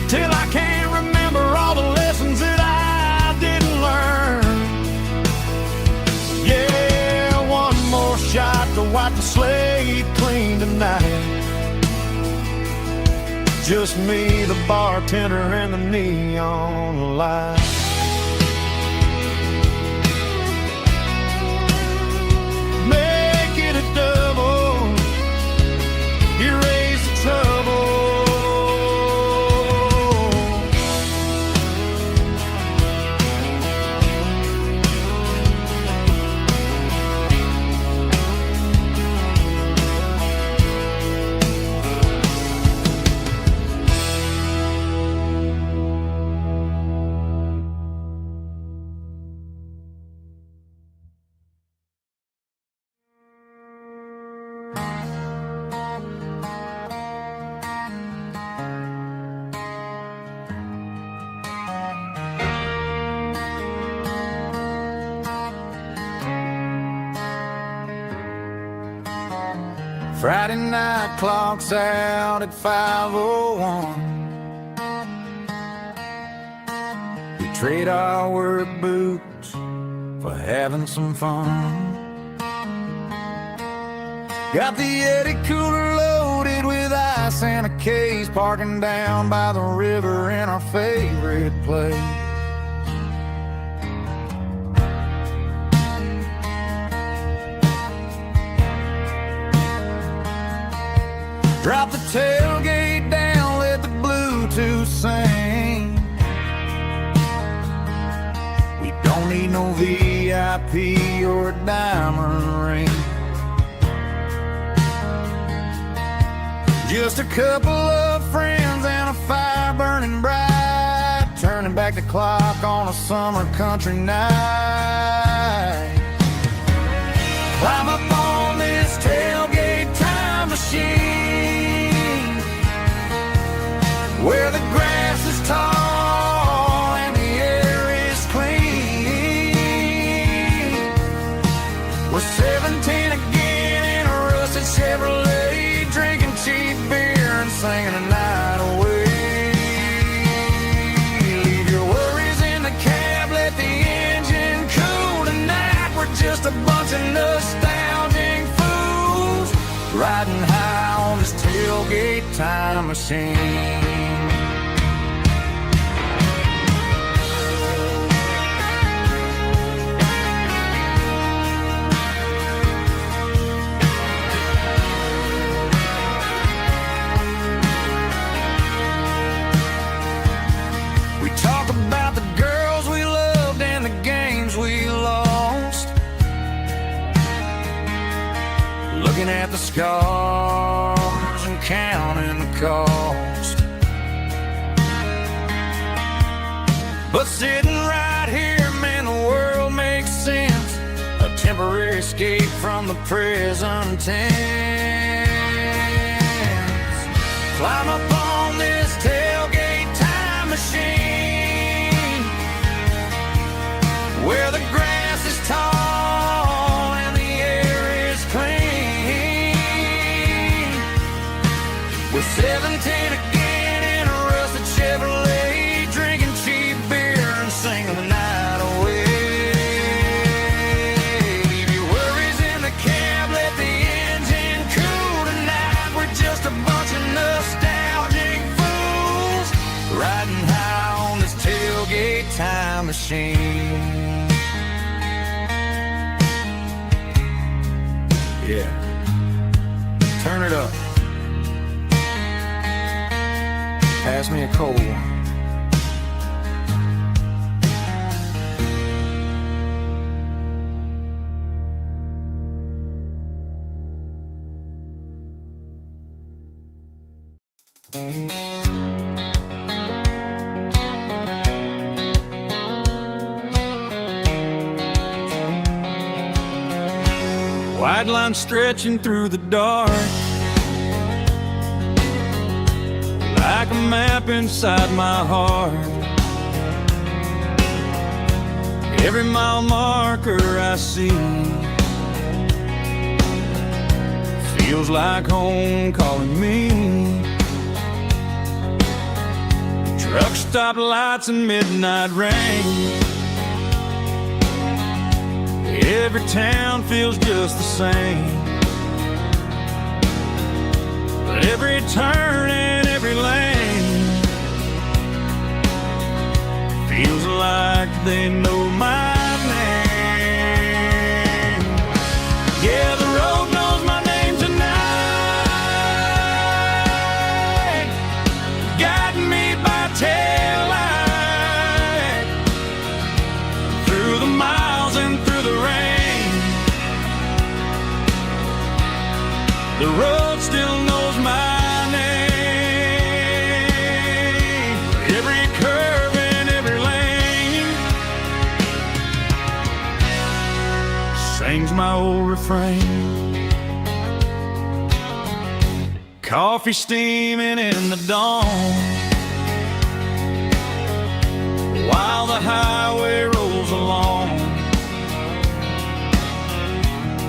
S3: till I can't remember all the lessons that I didn't learn. Yeah, one more shot to wipe the slate clean tonight. Just me, the bartender, and the neon light. Make it a double, erase the trouble. Friday night clock's out at 5:01. We trade our work boots for having some fun. Got the Yeti cooler loaded with ice and a case, parking down by the river in our favorite place. Drop the tailgate down, let the Bluetooth sing. We don't need no VIP or a diamond ring. Just a couple of friends and a fire burning bright, turning back the clock on a summer country night. Climb up on this tailgate time machine, where the grass is tall and the air is clean. We're 17 again in a rusted Chevrolet, drinking cheap beer and singing a night away. Leave your worries in the cab, let the engine cool tonight. We're just a bunch of nostalgic fools, riding high on this tailgate time machine.
S4: scars and counting the cost. But sitting right here, man, the world makes sense. A temporary escape from the present tense. Climb up on this tailgate time machine, where the grass is tall and the air is clean. With 17 again in a rusted Chevrolet, drinking cheap beer and singing the night away. Leave your worries in the cab, let the engine cool tonight. We're just a bunch of nostalgic fools riding high on this tailgate time machine. Yeah, turn it up. Pass me a cold one. White line stretching through the dark, like a map inside my heart. Every mile marker I see feels like home calling me. Truck stop lights and midnight rain. Every town feels just the same, but every turn and every lane feels like they know my name. Yeah, the road knows my name tonight, guiding me by taillight through the miles and through the rain. The road still knows my name. Every curve and every lane sings my old refrain. Coffee steaming in the dawn, while the highway rolls along.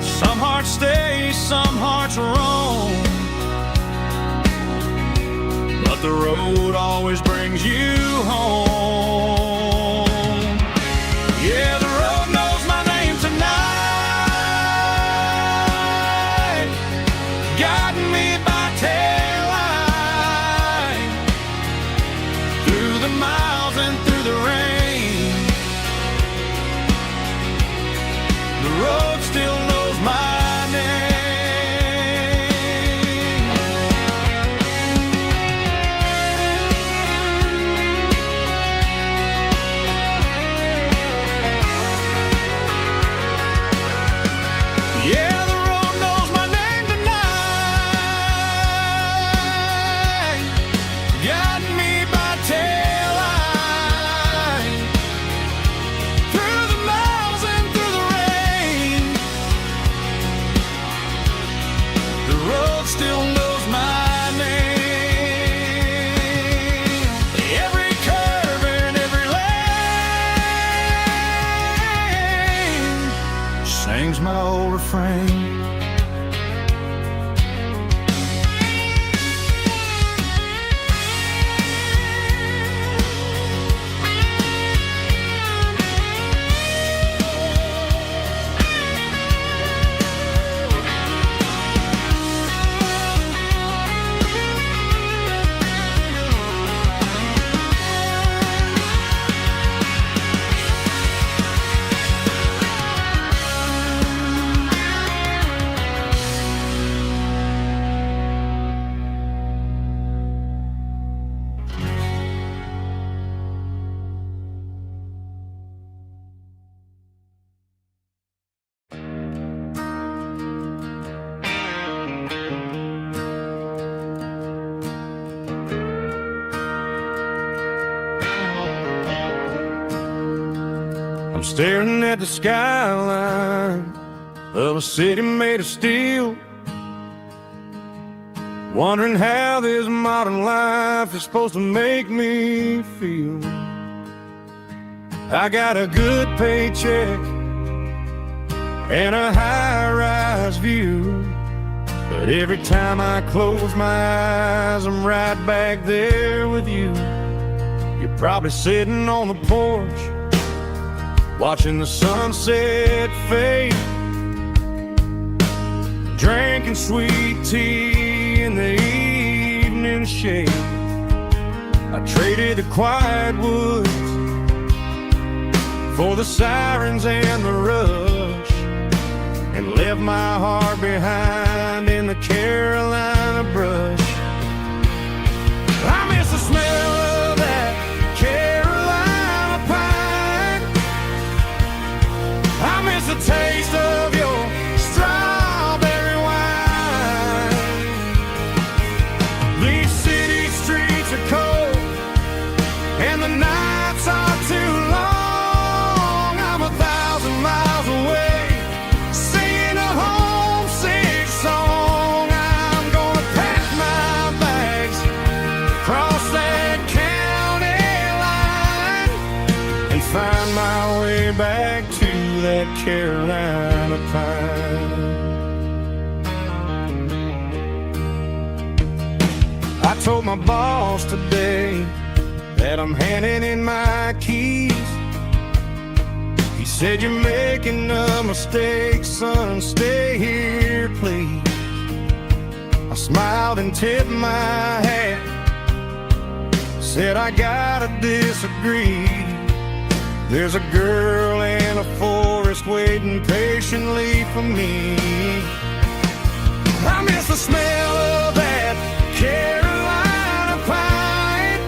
S4: Some hearts stay, some hearts roam, but the road always brings you home. Yeah, the road knows my name tonight, guiding me by taillight through the miles and through the rain. The road still knows my name. Yeah, the road knows my name tonight, guiding me by taillight through the miles and through the rain. The road still knows my name. Every curve and every lane sings my old refrain. I'm staring at the skyline of a city made of steel, wondering how this modern life is supposed to make me feel. I got a good paycheck and a high-rise view, but every time I close my eyes, I'm right back there with you. You're probably sitting on the porch, watching the sunset fade, drinking sweet tea in the evening shade. I traded the quiet woods for the sirens and the rush, and left my heart behind in the Carolina brush. I miss the smell of that Carolina pine. I miss the taste of your strawberry wine. These city streets are cold and the nights are too long. I'm 1,000 miles away, singing a homesick song. I'm gonna pack my bags, cross that county line, and find my way back to that Carolina pine. I told my boss today that I'm handing in my keys. He said, "You're making a mistake, son, stay here, please." I smiled and tipped my hat, said, "I gotta disagree. There's a girl in a forest waiting patiently for me." I miss the smell of that Carolina pine.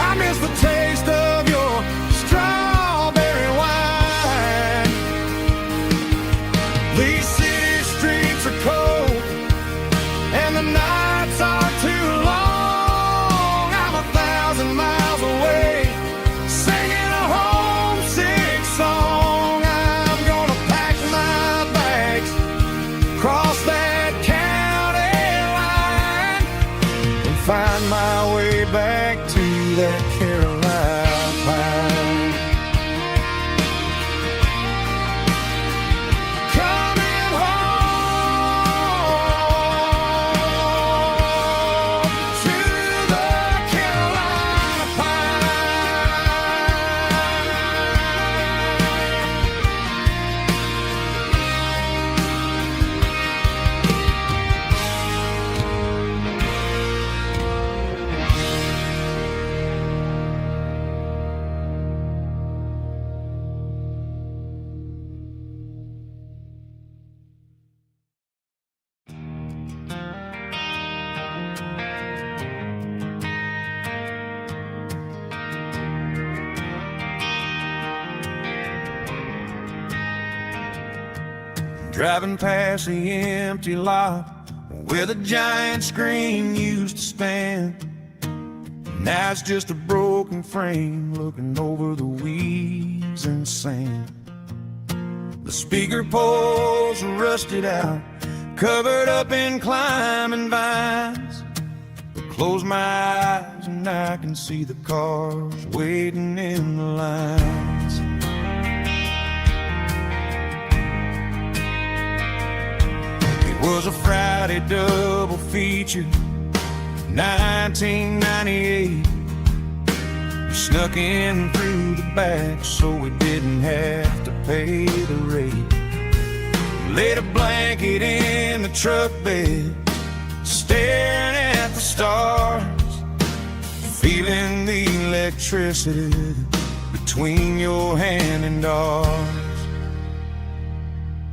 S4: I miss the taste of your strawberry wine. These city streets are cold and the nights are too long. I'm 1,000 miles away, singing a homesick song. I'm gonna pack my bags, cross that county line, and find my way back to that Carolina pine. Coming home to the Carolina Driving past the empty lot where the giant screen used to stand. Now it's just a broken frame looking over the weeds and sand. The speaker poles are rusted out, covered up in climbing vines. But close my eyes and I can see the cars waiting in the lines. It was a Friday double feature, 1998. We snuck in through the back so we didn't have to pay the rate. Laid a blanket in the truck bed, staring at the stars, feeling the electricity between your hand and ours.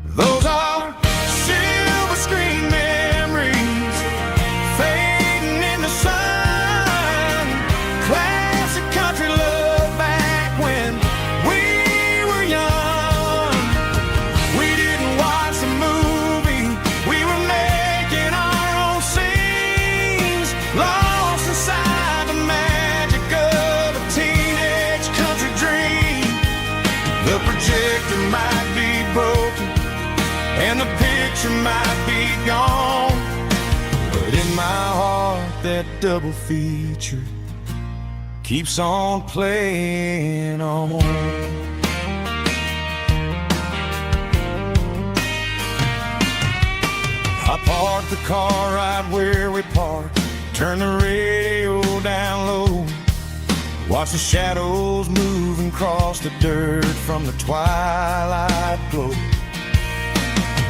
S4: Those are silver screen memories fading in the sun. Classic country love back when we were young. We didn't watch the movie, we were making our own scenes, lost inside the magic of a teenage country dream.
S3: The projector might be broken and the picture might be gone, but in my heart that double feature keeps on playing on. I parked the car right where we parked, turn the radio down low, watch the shadows moving across the dirt from the twilight glow.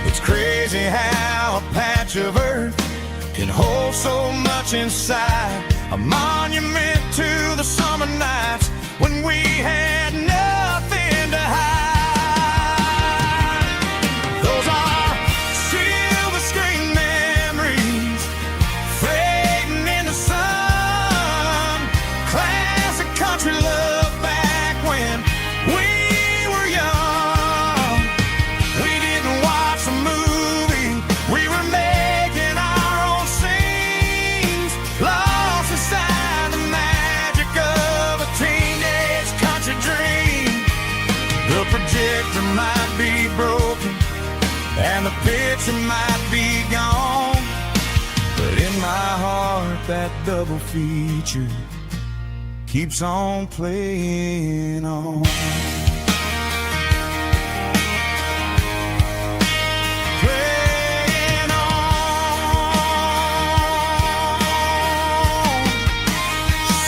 S3: It's crazy how a patch of earth can hold so much inside, a monument to the summer nights when we had nothing to hide. Those are silver screen memories fading in the sun, classic country love back when we were young. We didn't watch a movie, we were making our own scenes, lost inside the magic of a teenage country dream. The projector might be broken and the picture might be gone, but in my heart that double feature keeps on playing on. Playing on.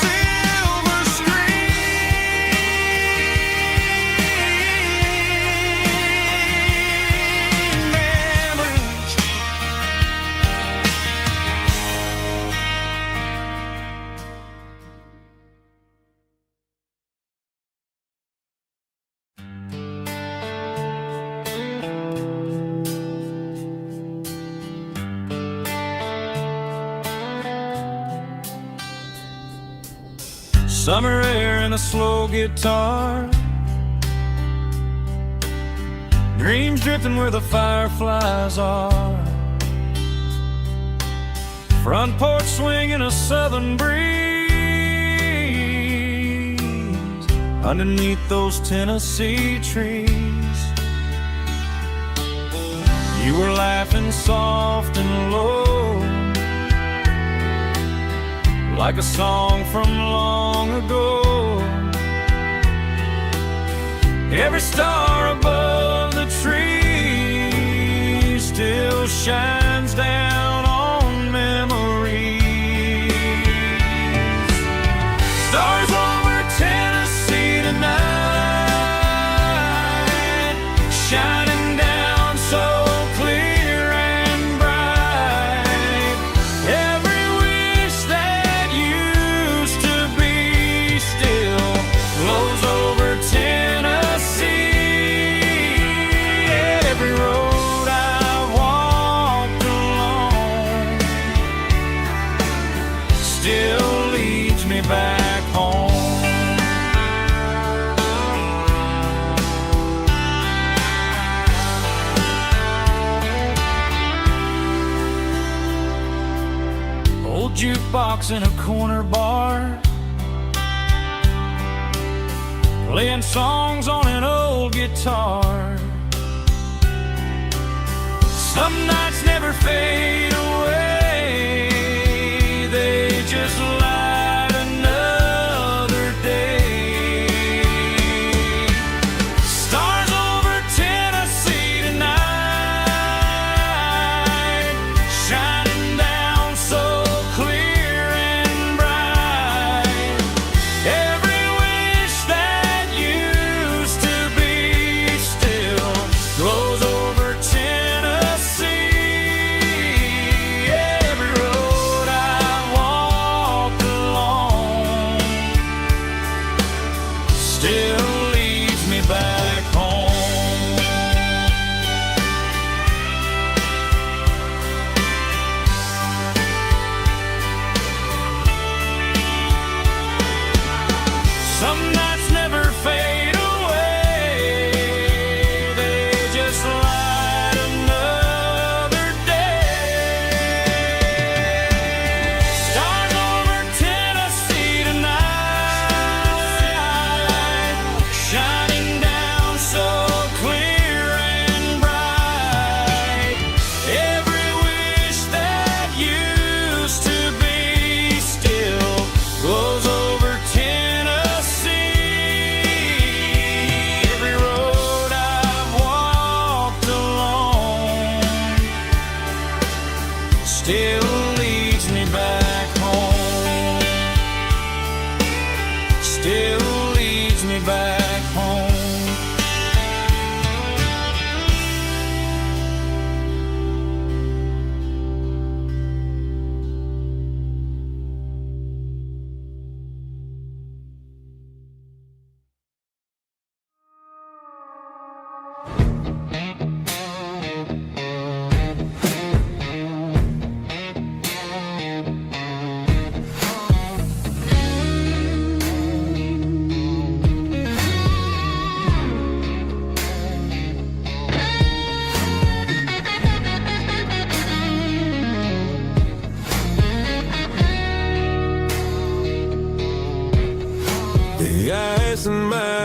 S3: Silver screen memories.
S4: Summer air and a slow guitar, dreams drifting where the fireflies are, front porch swinging a southern breeze underneath those Tennessee trees. You were laughing soft and low, like a song from long ago. Every star above the tree still shines down on memories. Stars over Tennessee tonight, shining down so clear and bright. Every wish that used to be still flows over Tennessee. Every road I've walked along still leads me back home. Old jukebox in a corner bar, playing songs on an old guitar. Some nights never fade away, they just light another day. Stars over Tennessee tonight, shining down so clear and bright. Every wish that used to be still glows over Tennessee.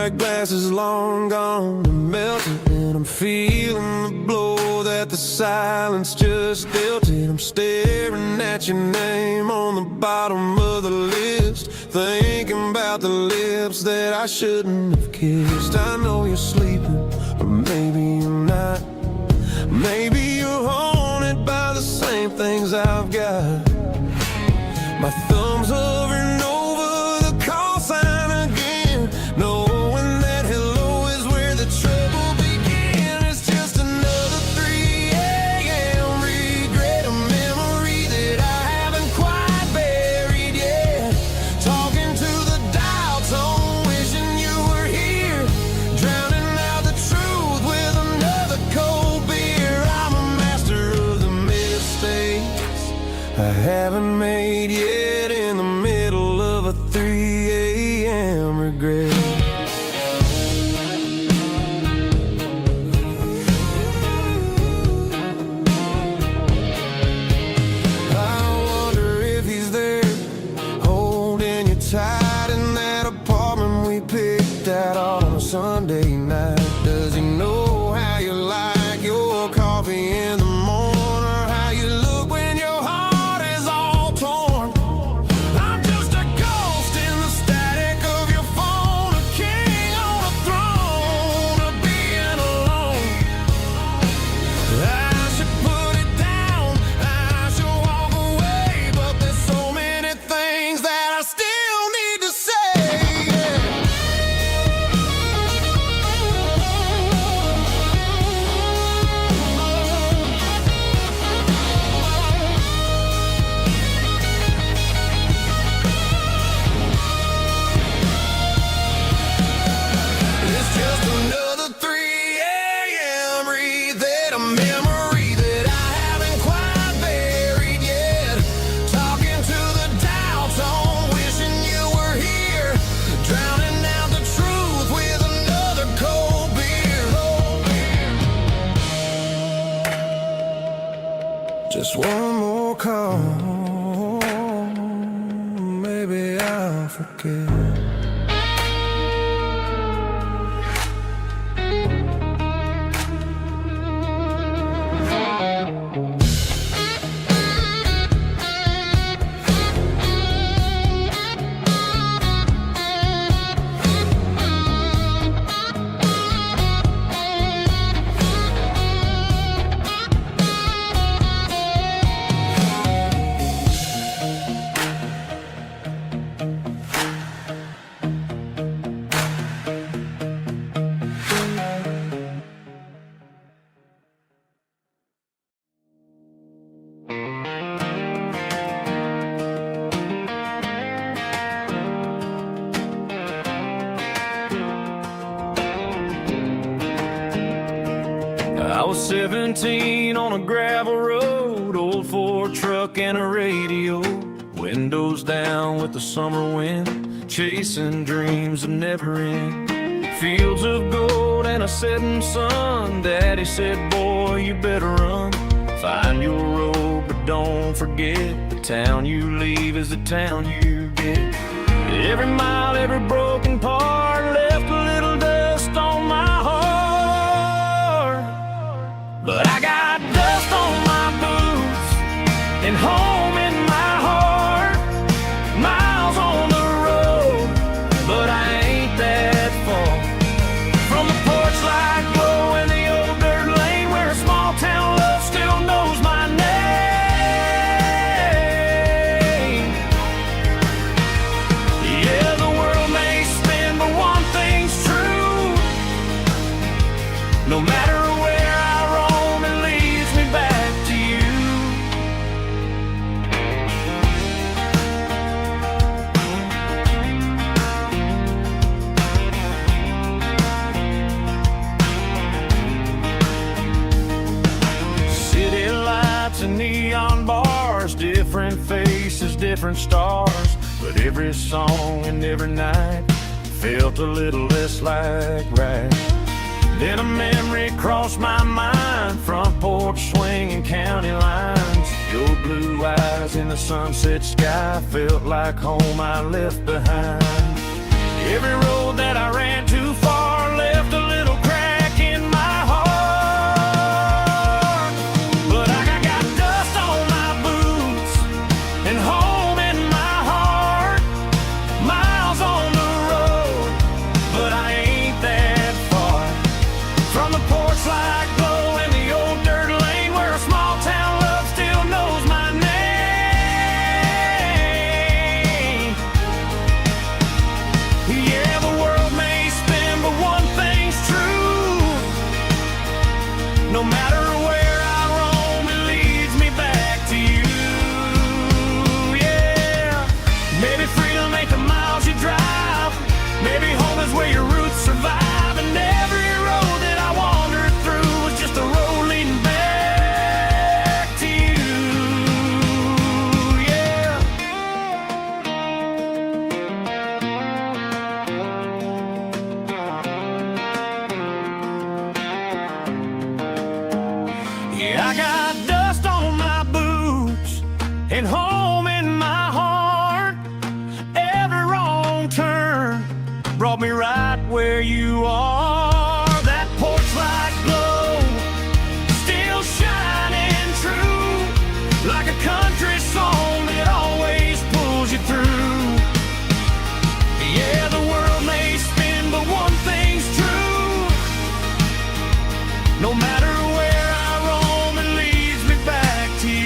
S5: my glass is long gone and melted, and I'm feeling the blow that the silence just dealt it. I'm staring at your name on the bottom of the list, thinking about the lips that I shouldn't have kissed. I know you're sleeping, but maybe you're not. Maybe you're haunted by the same things I've got. My thumb's hovering over the call sign again, knowing that hello is where the trouble began. It's just another 3 a.m. regret, a memory that I haven't quite buried yet. Talking to the dial tone, wishing you were here, drowning out the truth with another cold beer. I'm a master of the mistakes I haven't made yet, in the middle of a 3 a.m. regret. I wonder if he's there, holding you tight in that apartment we picked out on a Sunday night. Does he know how you like your coffee in the morning, or how you look when your heart is all torn? I'm just a ghost in the static of your phone, a king on a throne of being alone. I should put it down, I should walk away, but there's so many things that I still need to say. It's just another 3 a.m. read, a memory that I haven't quite buried yet. Talking to the dial tone, wishing you were here, drowning out the truth with another cold beer. Just one more call, maybe I'll forget.
S4: I was 17 on a gravel road, old Ford truck and a radio, windows down with the summer wind, chasing dreams of never end. Fields of gold and a setting sun, Daddy said, boy, you better run. Find your road, but don't forget, the town you leave is the town you get. Every mile, every broken part left a little dust on my heart. But I got dust on my boots and home in my heart. Miles on the road, but I ain't that far from the porch light glow in the old dirt lane, where a small town love still knows my name. Yeah, the world may spin, but one thing's true. No matter where I roam, it leads me back to you. City lights and neon bars, different faces, different stars, but every song and every night felt a little less like right. Then a memory crossed my mind, front porch swinging county lines. Your blue eyes in the sunset sky felt like home I left behind. Every road that I ran too far left a little crack in my heart. But I got dust on my boots and home in my heart. Miles on the road, but I ain't that far from the porch light glow and the old dirt lane where a small town love still knows my name. Yeah, the world may spin, but one thing's true. No matter where I roam, it leads me back to you. Yeah, maybe freedom ain't the miles you drive. Maybe home is where your roots survive. And every road that I wandered through was just a road leading back to you. Yeah. Yeah, I got dust on my boots and home in my heart. Every wrong turn brought me right where you are. That porch light glow still shining true, like a country song that always pulls you through. Yeah, the world may spin, but one thing's true. No matter where I roam, it leads me back to you.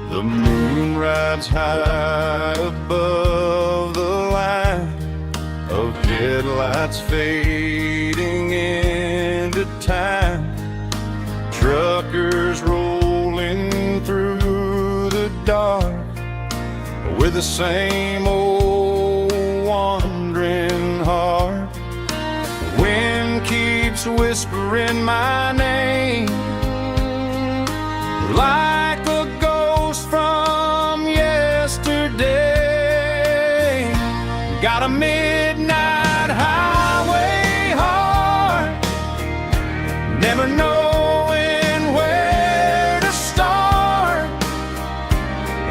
S3: The moon rides high above the line of headlights fading into time. Truckers rolling through the dark with the same old wandering heart. The wind keeps whispering my name like a ghost from yesterday. Got a midnight highway heart, never knowing where to start.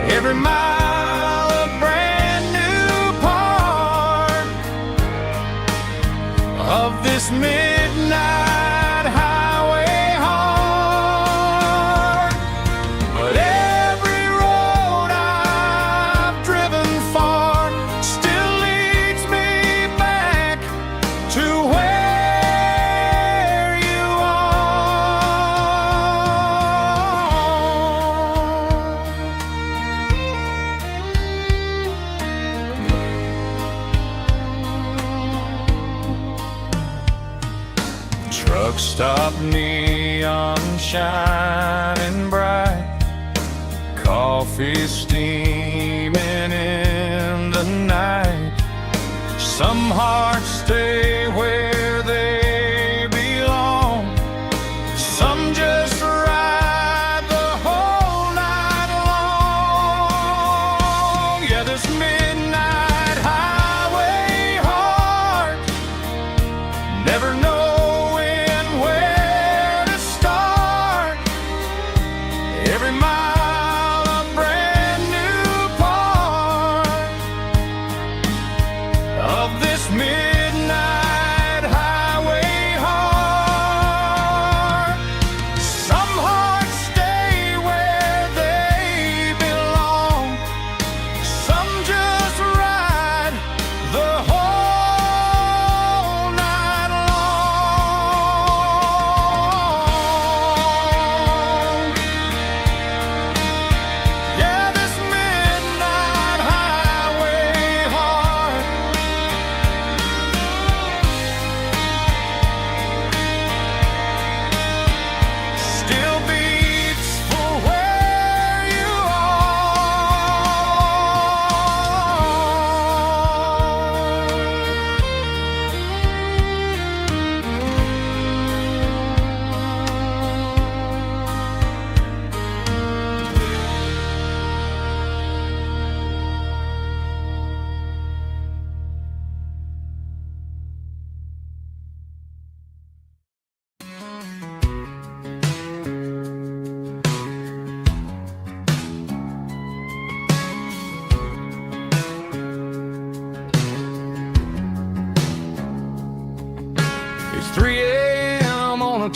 S3: Every mile a brand new part of this midnight highway heart. But every road I've driven far still leads me back to where you are. Truck stop, neon shining bright, coffee steaming in the night. Some hearts stay where they belong, some just ride the whole night long. Yeah, this midnight highway heart, never knowing where to start. Every mile a brand new part of this midnight highway heart. Some hearts stay where they belong, some just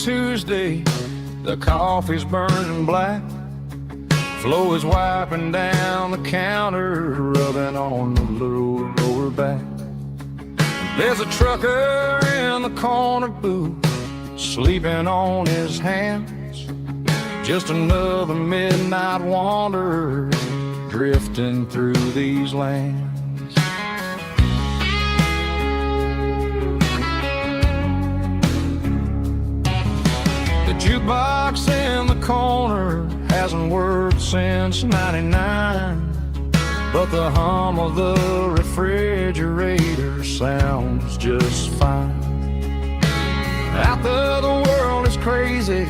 S4: Tuesday, the coffee's burning black. Flo is wiping down the counter, rubbing on the little lower back. There's a trucker in the corner booth, sleeping on his hands. Just another midnight wanderer, drifting through these lands. The jukebox in the corner hasn't worked since '99, but the hum of the refrigerator sounds just fine. Out there the world is crazy,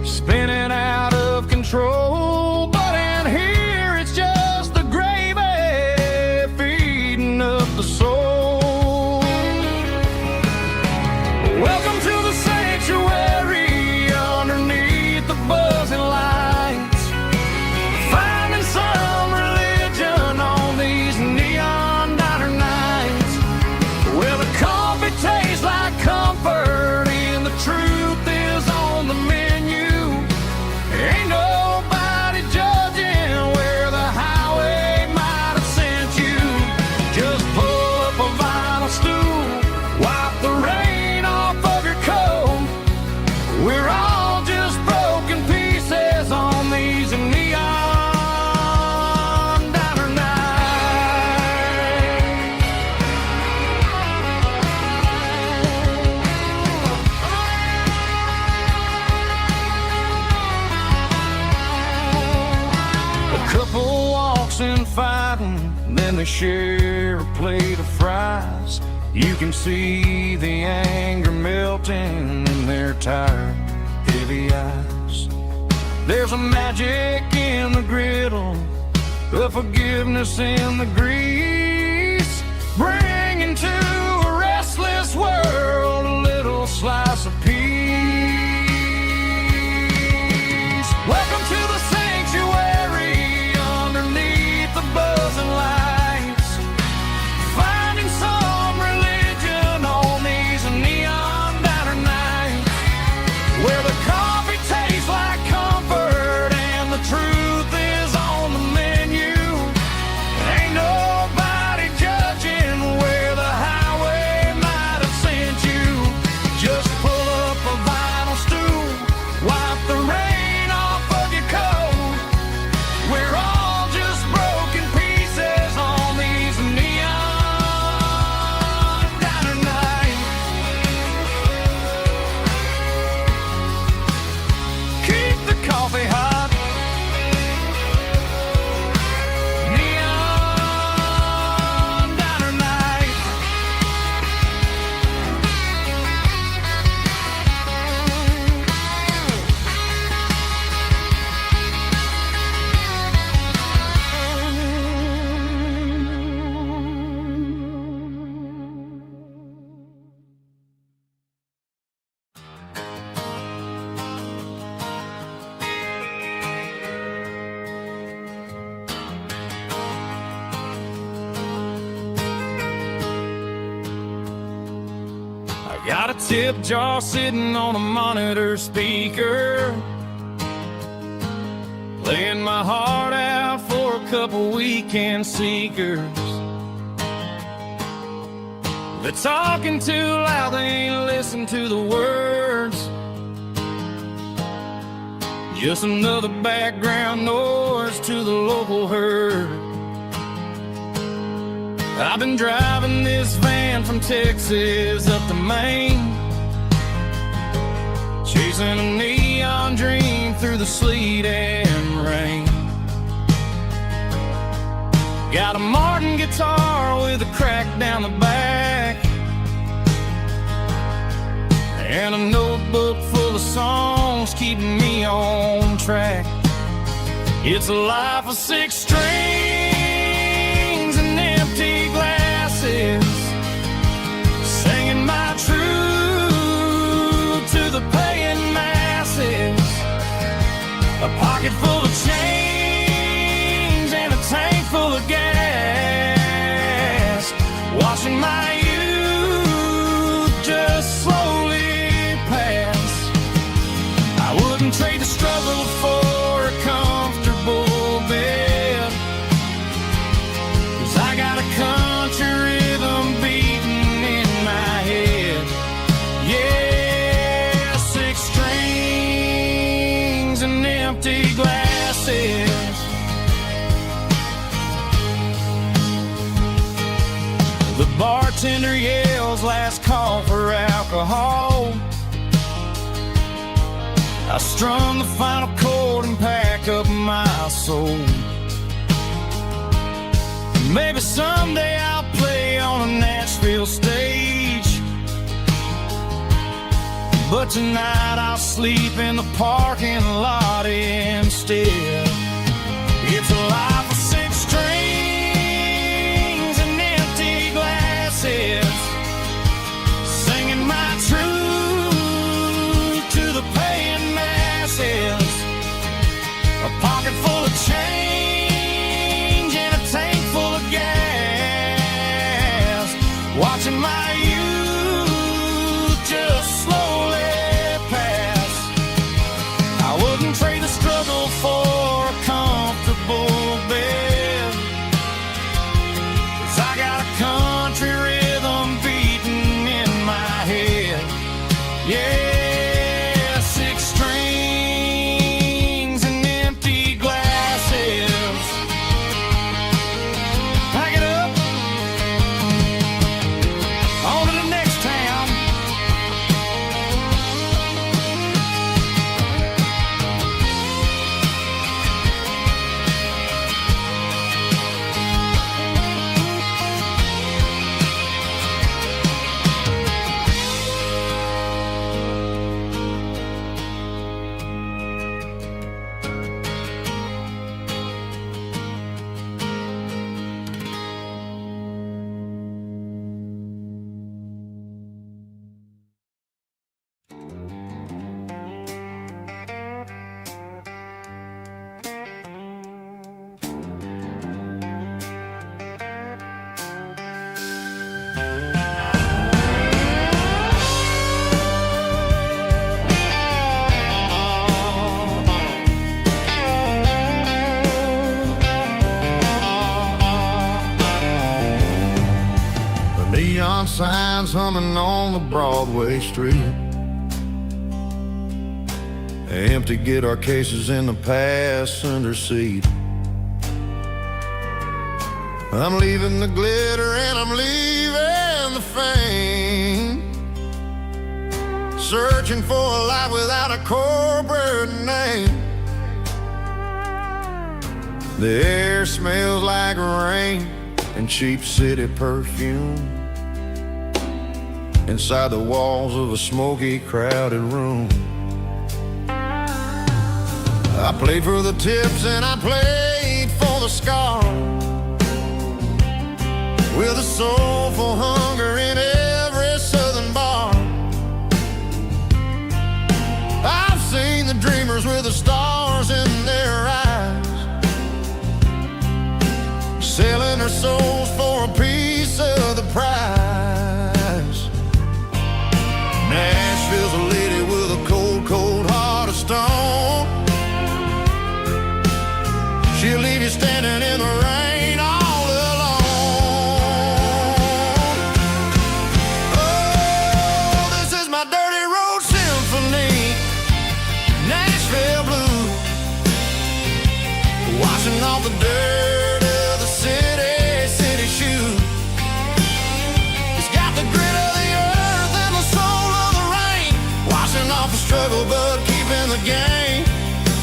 S4: spinning out of control, but in here it's just the gravy feeding up the soul. Welcome to the sanctuary underneath the buzzing lights, finding some religion on these neon diner nights, where the coffee tastes like comfort and the truth is on the menu. Ain't nobody judging where the highway might have sent you. Just pull up a vinyl stool, wipe the rain off of your coat. We're all just broken pieces on these neon diner nights. A couple walks in fighting, then they share a plate of fries. You can see the anger melting in their tired, heavy eyes. There's a magic in the griddle, a forgiveness in the grease, bringing to a restless world a little slice of peace. Welcome to the sanctuary underneath the buzzing lights, finding some religion on these neon diner nights, where the coffee tastes like comfort and the truth is on the menu. Ain't nobody judging where the highway might have sent you. Just pull up a vinyl stool, wipe the rain off of your coat. We're all just broken pieces on these neon diner nights. Keep the coffee hot. Neon diner nights. I got a tip jar sitting on a monitor speaker, playing my heart out for a couple weekend seekers. They're talking too loud, they ain't listen to the words. Just another background noise to the local herd. I've been driving this van from Texas up to Maine, chasing a neon dream through the sleet and rain. Got a Martin guitar with a crack down the back, and a notebook full of songs keeping me on track. It's a life of 6 strings and empty glasses, singing my truth to the paying masses. A pocket full of change and a tank full of gas, watching my youth just slowly pass. bartender yells last call for alcohol. I strum the final chord and pack up my soul. Maybe someday I'll play on a Nashville stage, but tonight I'll sleep in the parking lot instead. It's a life of six strings and empty glasses, singing my truth to the paying masses. A pocket full of change and a tank full of gas, watching my youth just slowly pass. I wouldn't trade the struggle for a comfortable bed, 'cause I got a country rhythm beating in my head. Yeah, six strings and empty glasses. Pack it up, on to the next town.
S3: Neon signs humming on the Broadway street, empty guitar cases in the passenger seat. I'm leaving the glitter and I'm leaving the fame, searching for a life without a corporate name. The air smells like rain and cheap city perfume inside the walls of a smoky, crowded room. I played for the tips and I played for the scars, with a soulful hunger in every southern bar. I've seen the dreamers with the stars in their eyes, selling their souls for a piece of the prize. Nashville's a lady with a cold, cold heart of stone. She'll leave you standing in the rain all alone. Oh, this is my dirty road symphony, Nashville blues, washing off the dirt of the city shoes. It's got the grit of the earth and the soul of the rain, washing off the struggle but keeping the game.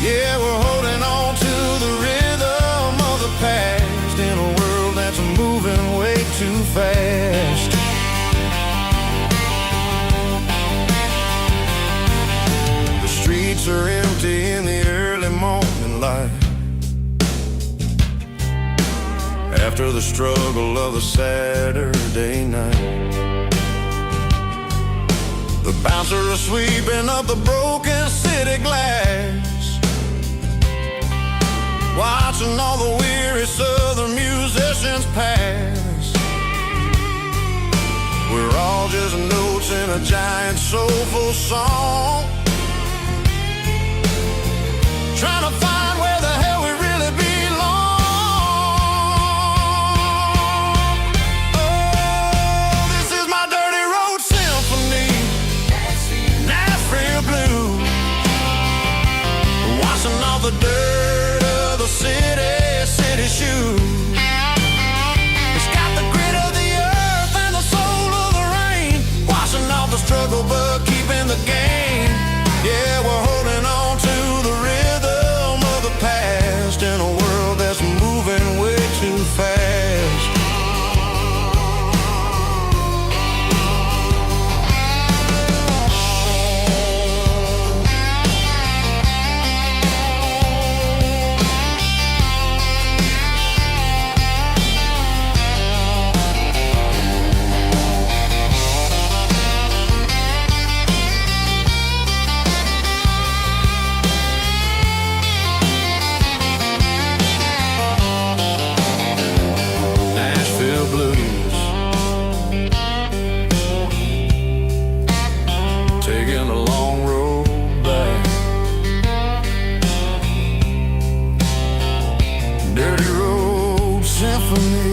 S3: Yeah, we're holding on to the rhythm of the past in a world that's moving way too fast. The streets are empty in the early morning light, after the struggle of the Saturday night. The bouncer is sweeping up the broken city glass, watching all the weary southern musicians pass. We're all just notes in a giant soulful song, trying to find where the hell we really belong. Oh, this is my dirty road symphony, Nashville blues, washing off the dirt of the city shoes. It's got the grit of the earth and the soul dirty road symphony.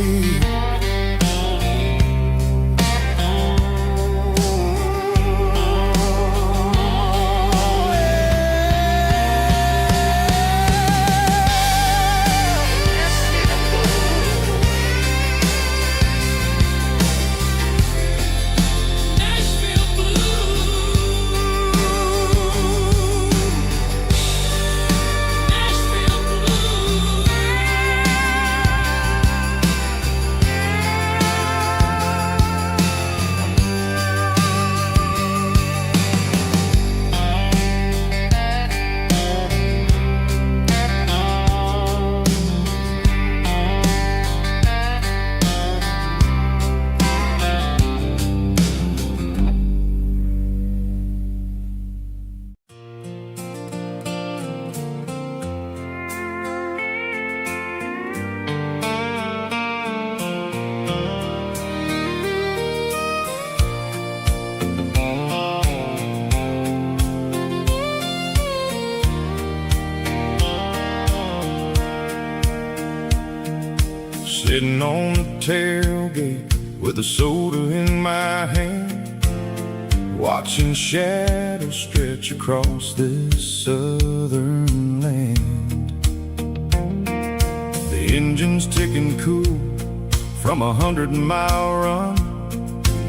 S3: Sitting on the tailgate with a soda in my hand, watching shadows stretch across this southern land. The engine's ticking cool from 100-mile run,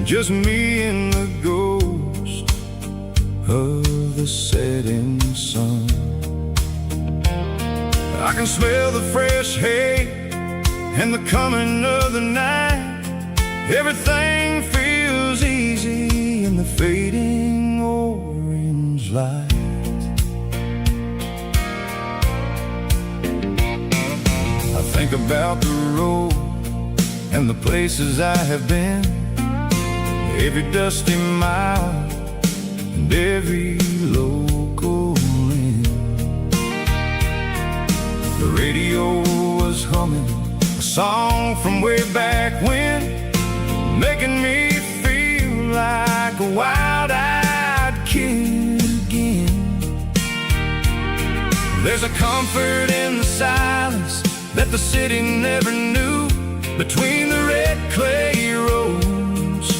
S3: just me and the ghost of the setting sun. I can smell the fresh hay and the coming of the night. Everything feels easy in the fading orange light. I think about the road and the places I have been, every dusty mile and every local inn. The radio was humming a song from way back when, making me feel like a wild-eyed kid again. There's a comfort in the silence that the city never knew, between the red clay roads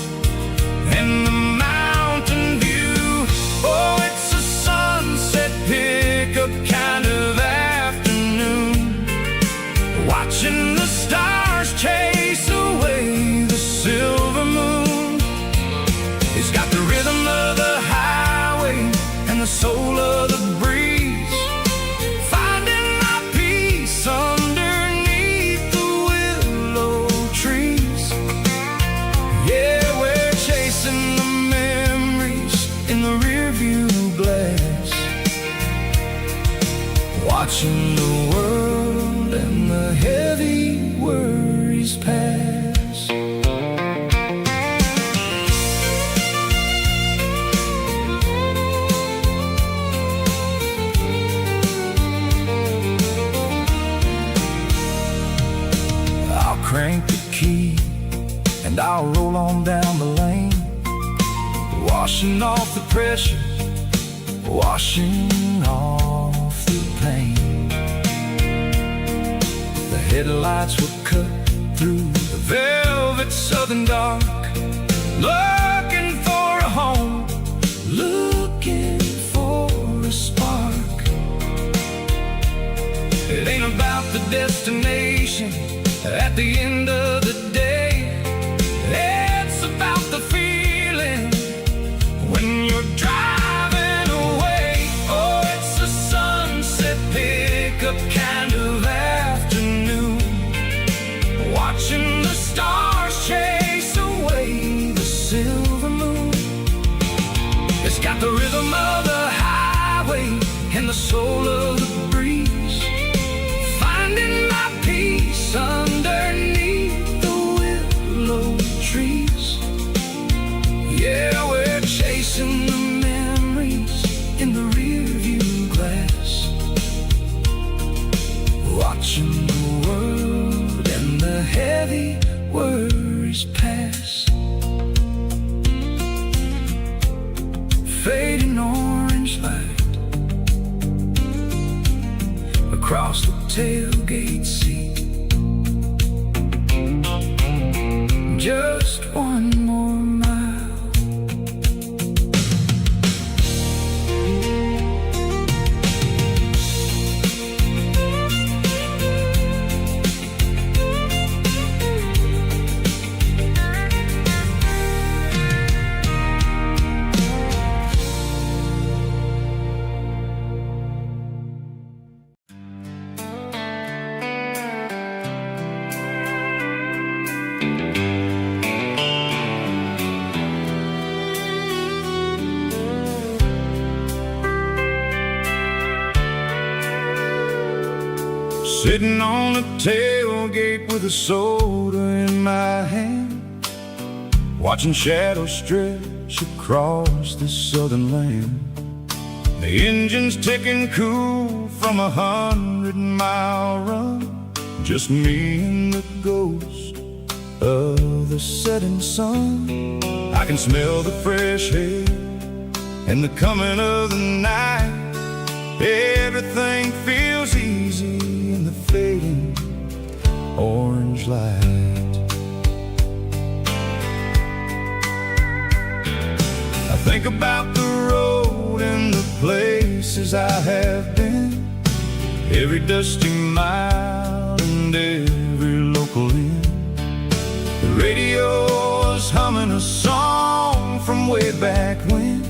S3: and the mountain view. Oh, it's a sunset pickup kind of afternoon, watching the stars chase away the silver moon. It's got the rhythm of the highway and the soul of the breeze, finding my peace underneath the willow trees. Yeah, we're chasing the memories in the rearview glass, watching the world and the heavy worries pass. I'll crank the key and I'll roll on down the lane, washing off the pressure, washing off the pain. The headlights will cut through the velvet southern dark, looking for a home, looking for a spark. It ain't about the destination at the end of the day, it's about the feeling when you're driving away. Oh, it's a sunset pickup kind of afternoon, watching the stars chase away the silver moon. It's got the rhythm of the highway and the soul of the breeze, finding my peace underneath the willow trees. Yeah, we're chasing the memories in the rearview glass, watching the world and the heavy worries pass. Fading orange light across the tailgate seat, Sitting on the tailgate with a soda in my hand, watching shadows stretch across this southern land. The engine's ticking cool from 100-mile run, just me and the ghost of the setting sun. I can smell the fresh air and the coming of the night. Everything feels easy in the fading orange light. I think about the road and the places I have been, every dusty mile and every local inn. The radio is humming a song from way back when,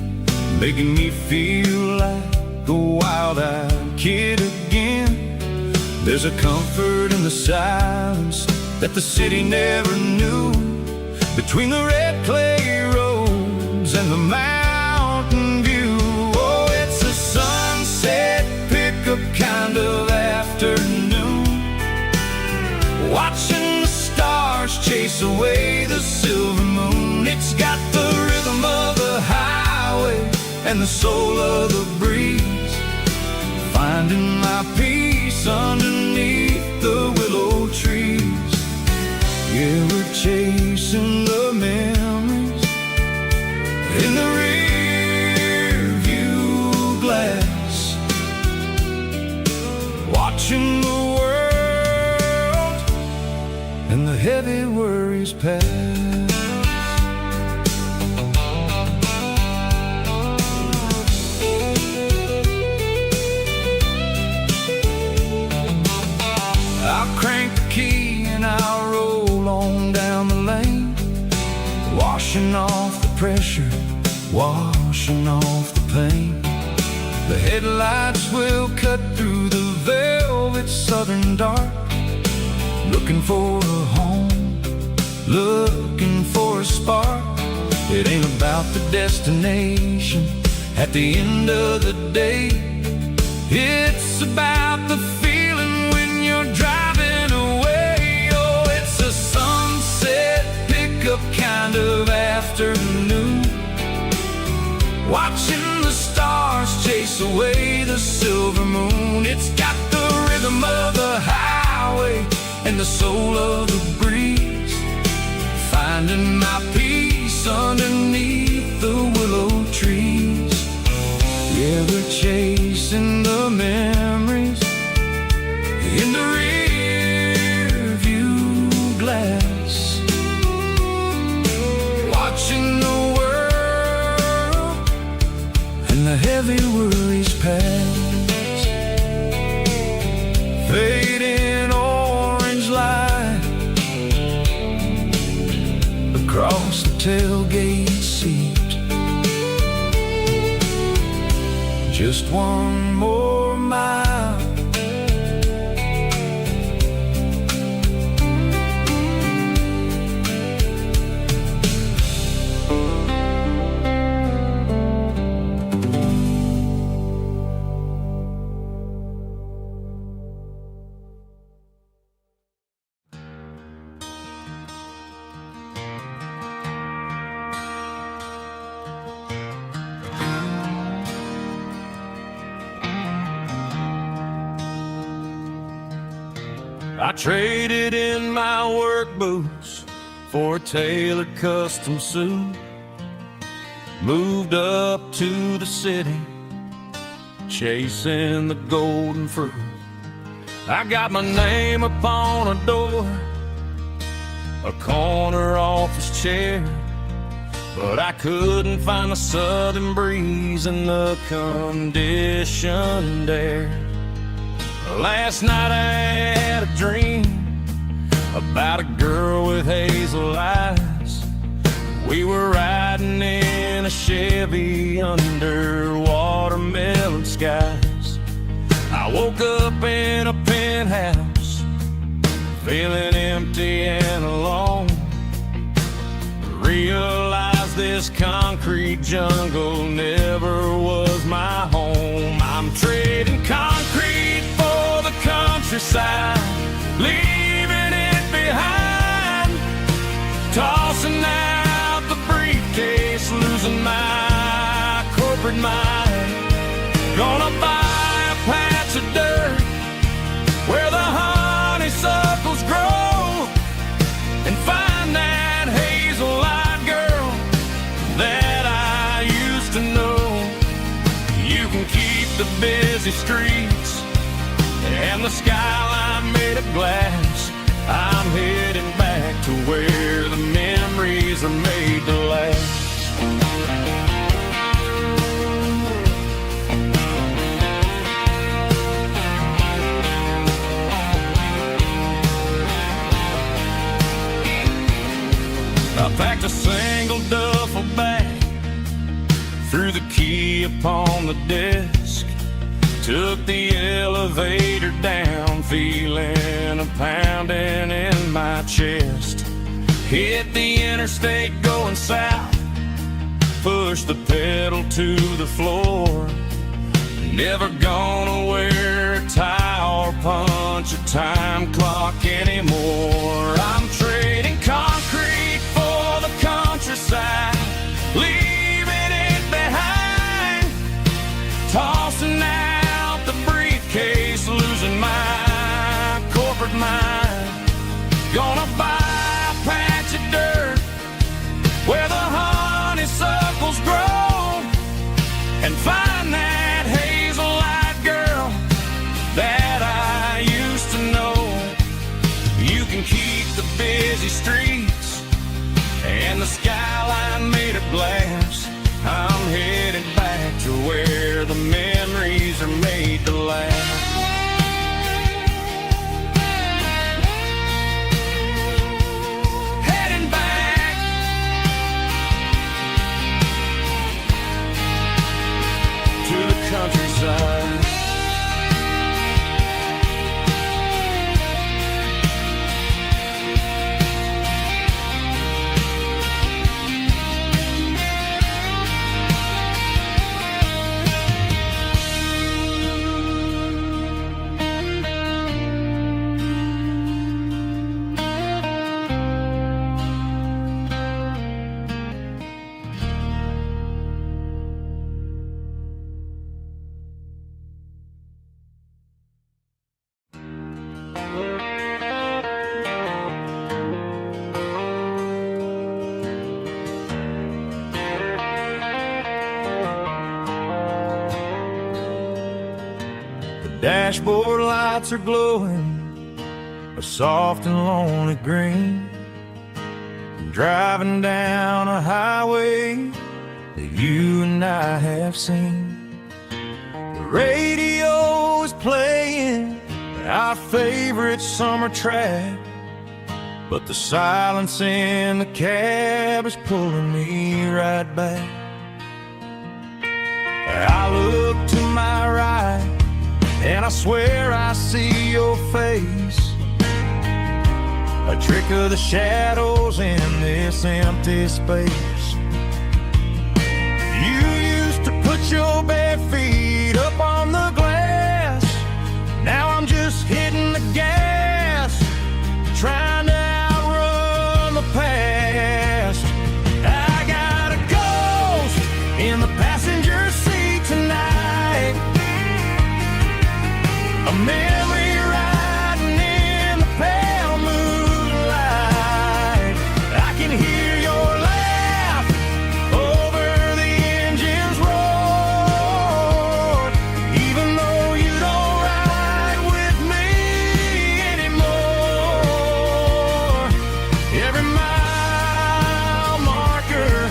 S3: making me feel like a wild-eyed kid again. There's a comfort in the silence that the city never knew, between the red clay roads and the mountain view. Oh, it's a sunset pickup kind of afternoon, watching the stars chase away the silver moon. It's got the rhythm of the highway and the soul of the breeze, finding my peace underneath the willow trees. Yeah, we're chasing the memories in the rear view glass, watching the world and the heavy worries pass. Crank the key and I'll roll on down the lane, washing off the pressure, washing off the pain. The headlights will cut through the velvet southern dark, looking for a home, looking for a spark. It ain't about the destination at the end of the day, it's about the feeling when you're driving away. Oh, it's a sunset pickup kind of afternoon, watching the stars chase away the silver moon. It's got the rhythm of the highway and the soul of the breeze, finding my peace underneath the willow trees. Yeah, we're chasing the memories in the rear view glass, watching the world and the heavy worries pass. Fading orange light across the tailgate seat, just one more mile. I traded in my work boots for a tailored custom suit, moved up to the city, chasing the golden fruit. I got my name upon a door, a corner office chair, but I couldn't find the southern breeze in the conditioned air. Last night I had a dream about a girl with hazel eyes. We were riding in a Chevy under watermelon skies. I woke up in a penthouse, feeling empty and alone. Realized this concrete jungle never was my home. I'm trading concrete for the country
S4: countryside, leaving it behind. Tossing out the briefcase, losing my corporate mind. Gonna buy a patch of dirt where the honeysuckles grow, and find that hazel-eyed girl that I used to know. You can keep the busy streets and the skyline made of glass. I'm heading back to where the memories are made to last. I packed a single duffel bag, threw the key upon the desk, took the elevator down, feeling a pounding in my chest. Hit the interstate going south, pushed the pedal to the floor. Never gonna wear a tie or punch a time clock anymore. I'm trading concrete for the countryside, leaving it behind. Tossing out the briefcase, losing my corporate mind. Gonna buy a patch of dirt where the honeysuckles grow, and find that hazel-eyed girl that I used to know. You can keep the busy streets and the skyline made of glass. I'm headed back to where the memories are made to last. Heading back to the countryside. Dashboard lights are glowing a soft and lonely green. I'm driving down a highway that you and I have seen. The radio is playing our favorite summer track, but the silence in the cab is pulling me right back. I look to my right and I swear I see your face, a trick of the shadows in this empty space. You used to put your bare feet up on the glass. Now I'm just hitting the gas, trying to outrun the past. I got a ghost in the passenger seat tonight, a memory riding in the pale moonlight. I can hear your laugh over the engine's roar, even though you don't ride with me anymore. Every mile marker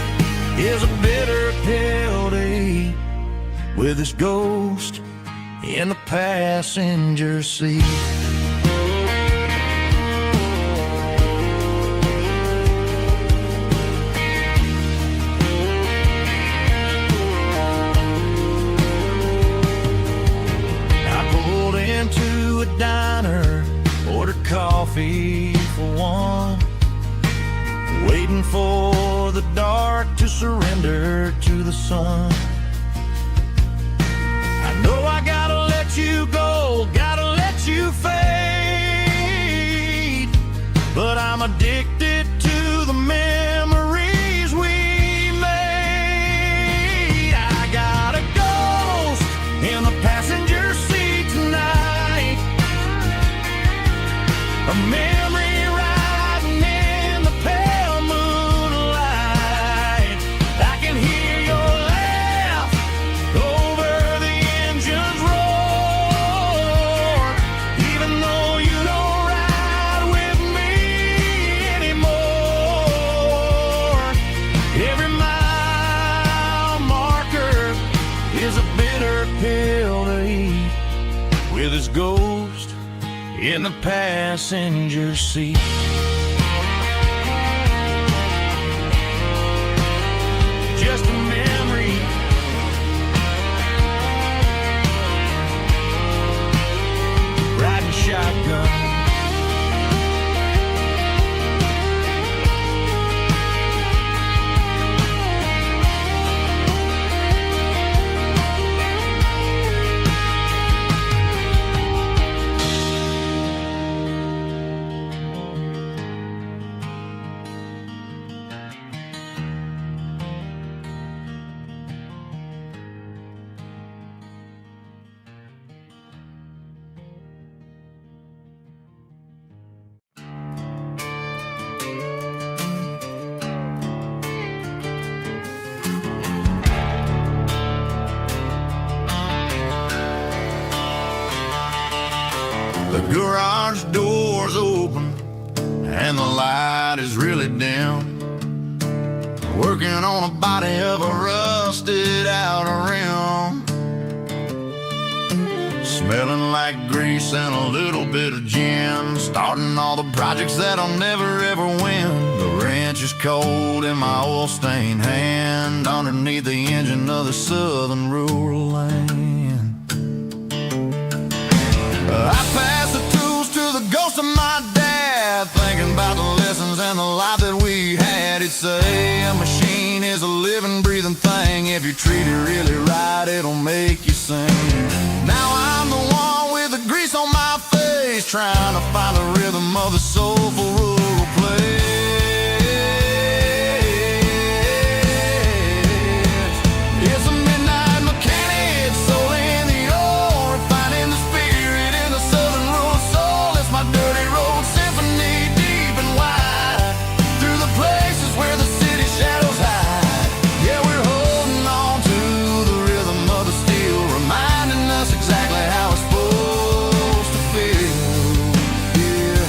S4: is a bitter pill to eat with this ghost in the passenger seat. I pulled into a diner, ordered coffee for one, waiting for the dark to surrender to the sun. I know I gotta let you go, gotta let you fade. addicted to the memories we made. I got a ghost in the passenger seat tonight, a memory riding in the pale moonlight. I can hear your laugh over the engine's roar, even though you don't ride with me anymore. Every mile marker is a bitter pill to eat, with his ghost in the passenger seat. Just a memory, riding shotgun.
S3: The garage door's open and the light is really dim. Working on a body of a rusted out rim, smelling like grease and a little bit of gin. Starting all the projects that I'll never ever win. The wrench is cold in my oil-stained hand, underneath the engine of the southern rural land. I pass the tools to the ghost of my dad, thinking about the lessons and the life that we had. He'd say a machine is a living, breathing thing. If you treat it really right, it'll make you sing. Now I'm the one with the grease on my face, trying to find the rhythm of the soulful rural place. It's a midnight mechanic, soul in the ore, finding the spirit in the southern rural soul. It's my dirty road symphony, deep and wide, through the places where the city shadows hide. Yeah, we're holding on to the rhythm of the steel, reminding us exactly how it's supposed to feel. Yeah.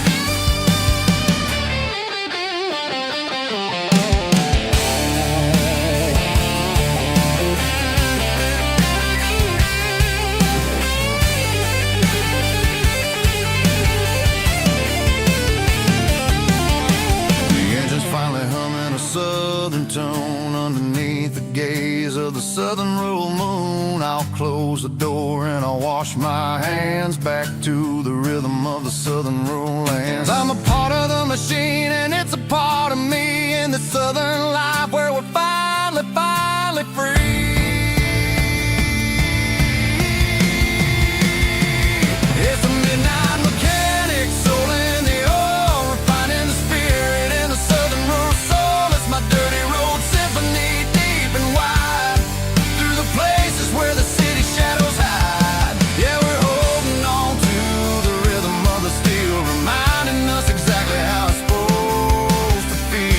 S3: The engine's finally humming a southern tone underneath the gaze of the southern rural moon. I'll close the door and I'll wash my hands, back to the rhythm of the southern rural lands. I'm a part of the machine and it's a part of me, in the southern life where we're finally free. It's a midnight mechanic, soul in the ore, refining the spirit in the southern rural soul. It's my dirty road symphony, deep and wide, through the places where the city shadows hide. Yeah, we're holding on to the rhythm of the steel, reminding us exactly how it's supposed to feel.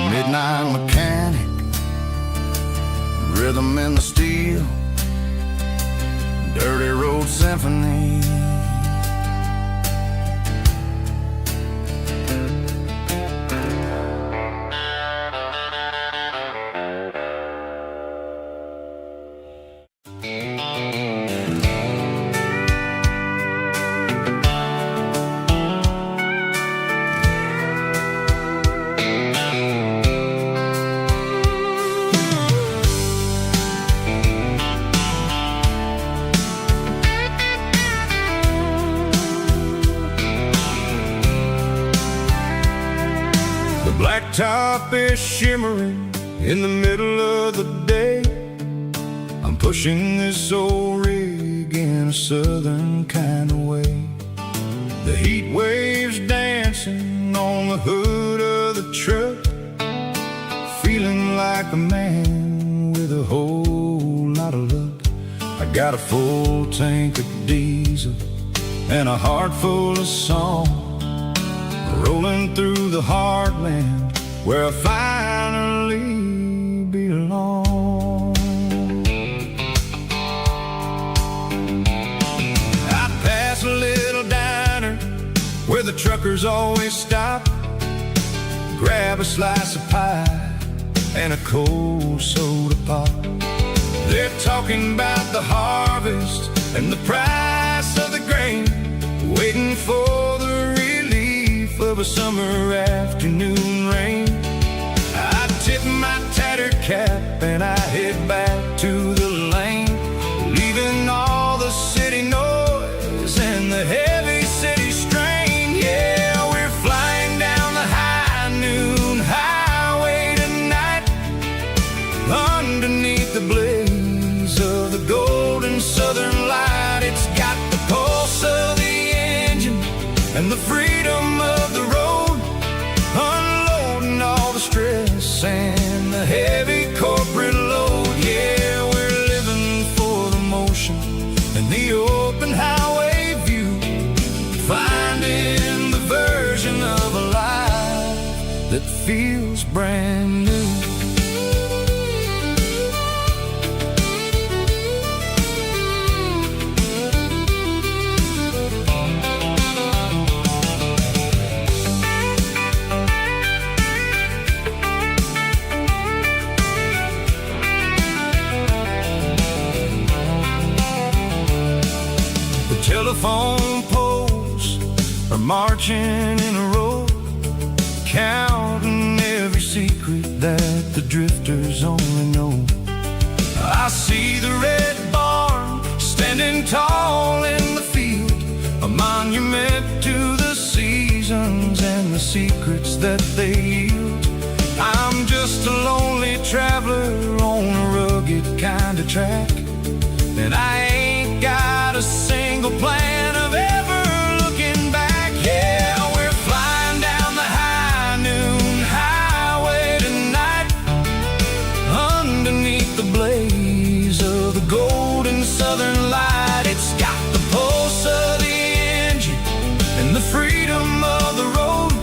S3: Midnight mechanic, rhythm in the steel, dirty road symphony.
S5: Blacktop is shimmering in the middle of the day. I'm pushing this old rig in
S3: a southern kind of way. The heat waves dancing on the hood of the truck, feeling like a man with a whole lot of luck. I got a full tank of diesel and a heart full of song, rolling through the heartland where I finally belong. I pass a little diner where the truckers always stop, grab a slice of pie and a cold soda pop. They're talking about the harvest and the price of the grain, waiting for the relief of a summer afternoon rain. I tip my tattered cap and I head back to the lane, leaving all the city noise and the heavy city strain. Yeah, we're flying down the high noon highway tonight, underneath the blaze of the golden southern light. It's got the pulse of the engine and the freedom of the road, unloading all the stress and the heavy corporate load. Yeah, we're living for the motion and the open highway view, finding the version of a life that feels brand new. Telephone poles are marching in a row, counting every secret that the drifters only know. I see the red barn standing tall in the field, a monument to the seasons and the secrets that they yield. I'm just a lonely traveler on a rugged kind of track, and I ain't got a single plan of ever looking back. Yeah, we're flying down the high noon highway tonight, underneath the blaze of the golden southern light. It's got the pulse of the engine and the freedom of the road,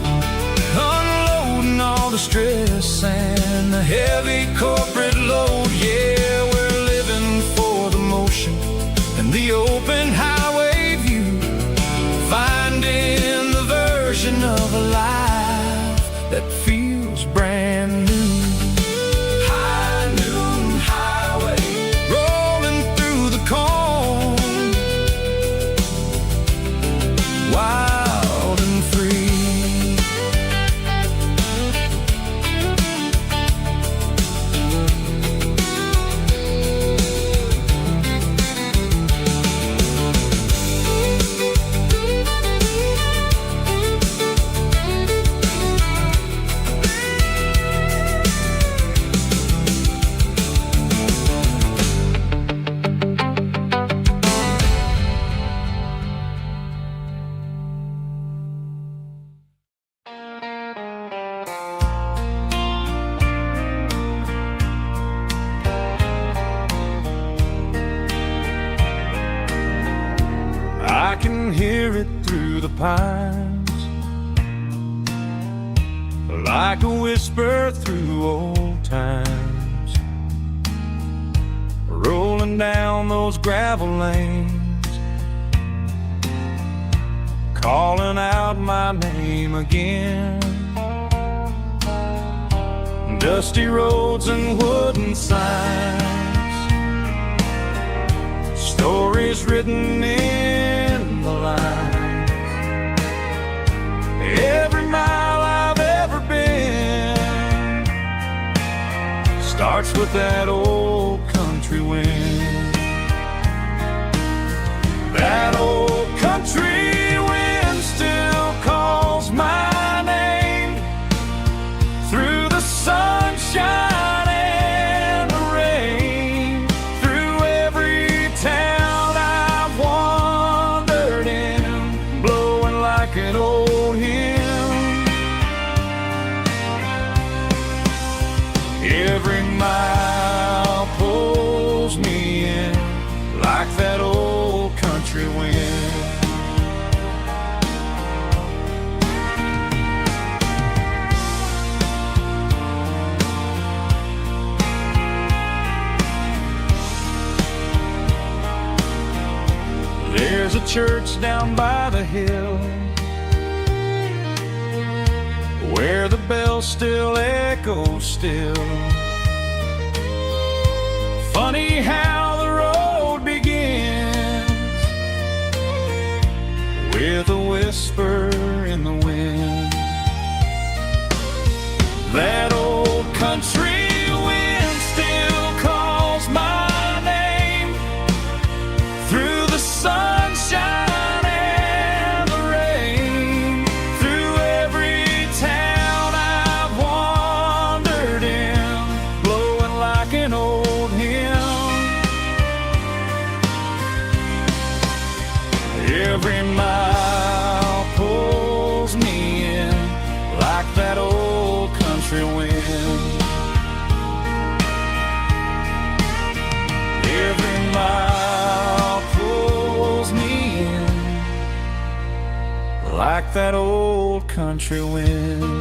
S3: unloading all the stress and the heavy corporate load. Yeah, we're living for the motion and the open highway view, finding the version of a life that feels brand new. High noon highway, rolling through the corn, wild and free. I can hear it through the pines, like a whisper through old times, rolling down those gravel lanes, calling out my name again. Dusty roads and wooden signs, stories written in the lines. Every mile I've ever been starts with that old country wind. That old country wind still calls my name through the sunshine and the rain, through every town I've wandered
S4: There's a church down by the hill where the bells still echo still. Funny how the road begins with a whisper in the wind. That old country wind still calls my name through the sunshine and the rain, through every town I've wandered in, blowing like an old hymn. Every mile pulls me in like that old country wind. Every mile pulls me in like that old country wind.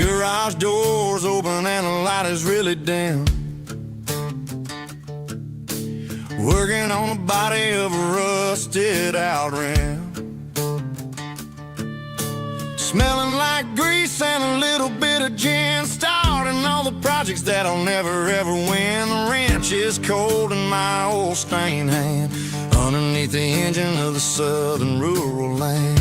S3: Garage doors open and the light is really dim. Working on the body of a rusted out rim. Smelling like grease and a little bit of gin. Starting all the projects that'll never ever win. The wrench is cold in my old stained hand underneath the engine of the southern rural land.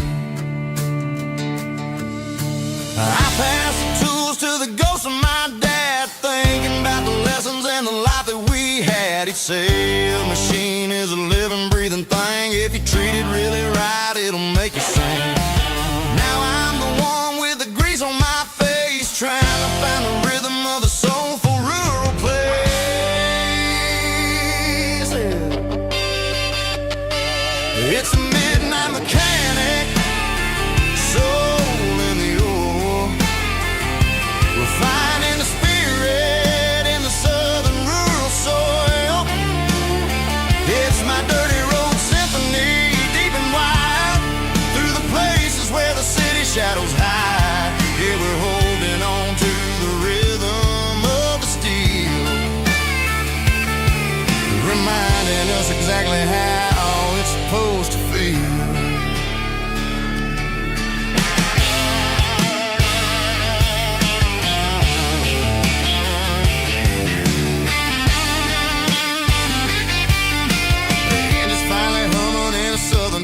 S3: I pass the tools to the ghost of my dad, thinking about the lessons and the life that we had. He'd say a machine is a living, breathing thing. If you treat it really right, it'll make you sing. Now I'm the one with the grease on my face, trying to find the rhythm of the soulful rural place. It's a midnight mechanic, soul in the oil, refining the spirit in the southern rural soil. It's my dirty road symphony, deep and wide, through the places where the city shadows hide. Yeah, we're holding on to the rhythm of the steel, reminding us exactly how it's supposed to feel.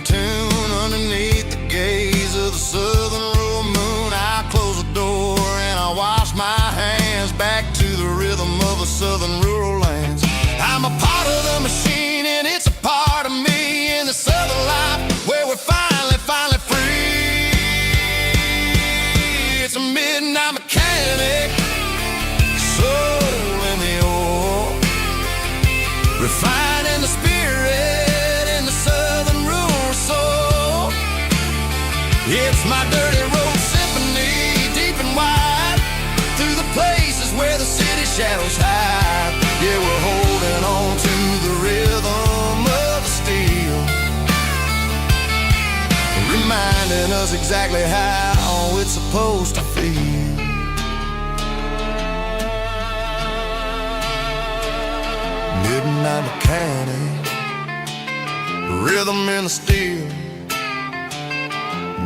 S3: Tune underneath the gaze of the southern rural moon. I close the door and I wash my hands back to the rhythm of the southern rural lands. I'm a part of the machine and it's a part of me in the southern life where we're finally free. It's a midnight mechanic, soul in the oil, refining the spirit in the southern rural soul. It's my dirty road symphony, deep and wide, through the places where the city shadows hide. Yeah, we're holding on to the rhythm of the steel, reminding us exactly how it's supposed to feel. Midnight mechanic, rhythm in the steel,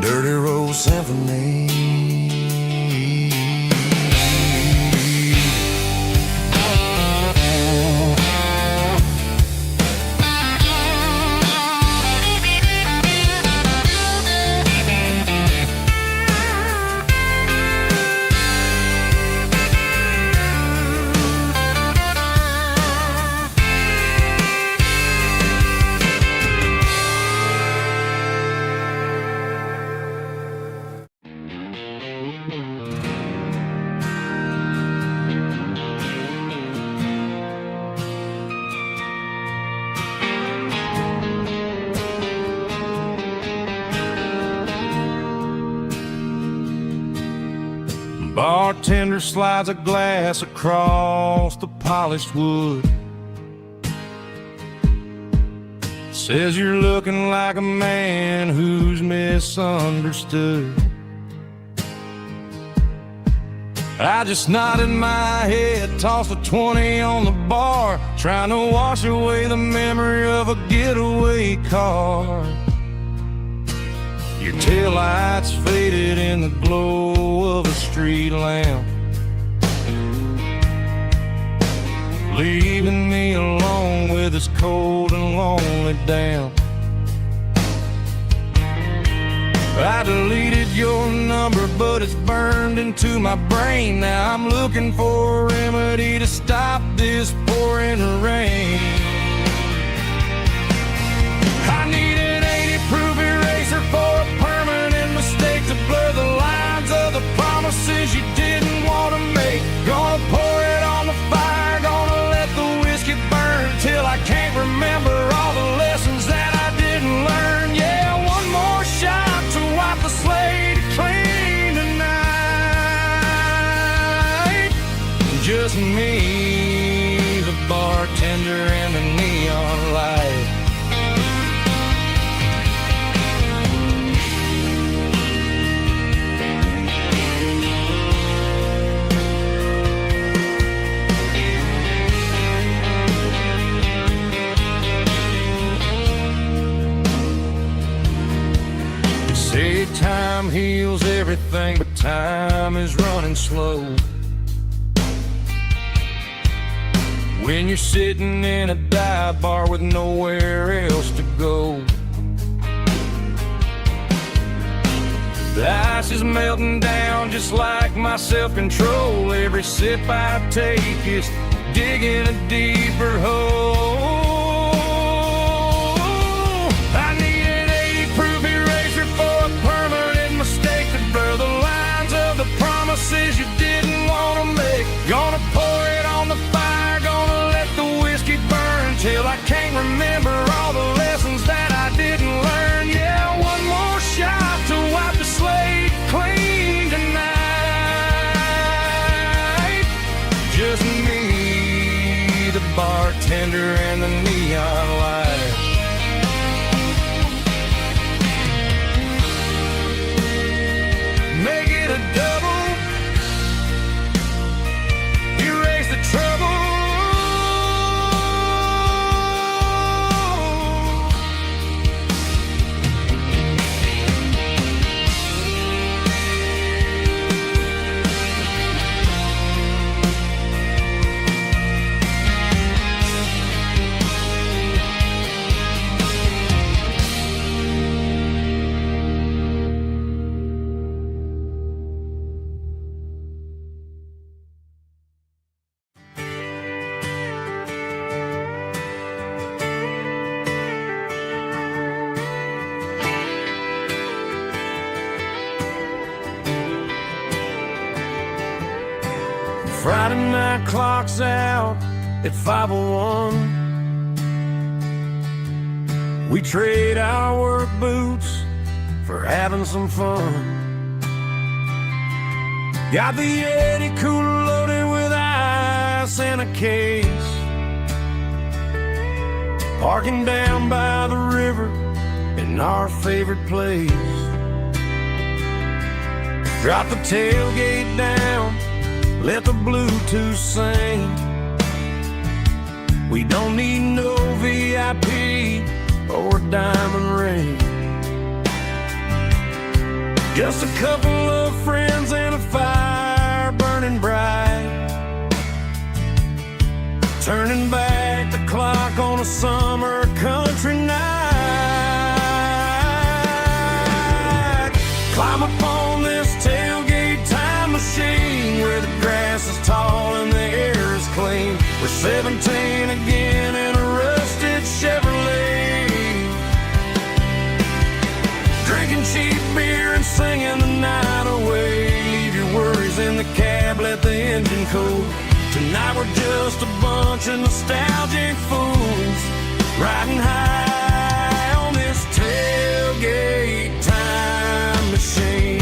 S3: dirty road symphony.
S4: bartender slides a glass across the polished wood. Says you're looking like a man who's misunderstood. I just nodded my head, tossed a 20 on the bar, trying to wash away the memory of a getaway car. Your taillights faded in the glow of a street lamp, leaving me alone with this cold and lonely damp. I deleted your number, but it's burned into my brain. Now I'm looking for a remedy to stop this pouring rain. I need an 80-proof eraser for a permanent mistake, to blur the lines of the promises you didn't want to make. Gonna pour it on the fire, gonna let the whiskey burn till I can't remember all the lessons that I didn't learn. Yeah, one more shot to wipe the slate clean tonight. Just me, the bartender, and the neon light. Say time heals everything, but time is running slow. When you're sitting in a dive bar with nowhere else to go, the ice is melting down just like my self-control. Every sip I take is digging a deeper hole. I need an 80-proof eraser for a permanent mistake, to blur the lines of the promises you didn't want to make. Gonna pour it on the fire, gonna let the whiskey burn till I can't remember all the lessons that I didn't learn. Yeah, one more shot to wipe the slate clean tonight. Just me, the bartender, and the neon light. Make it a double, erase the trouble. Friday night clock's out at 5:01. We trade our work boots for having some fun. Got the Yeti cooler loaded with ice and a case, parking down by the river in our favorite place. Drop the tailgate down, let the Bluetooth sing. We don't need no VIP or diamond ring, just a couple of friends and a fire burning bright, turning back the clock on a summer country night. Climb up on this tailgate time machine, where the grass is tall and the air is clean. We're 17 again in a rusted Chevrolet, drinking cheap beer and singing the night away. Leave your worries in the cab, let the engine cool. Tonight we're just a bunch of nostalgic fools, riding high on this tailgate time machine.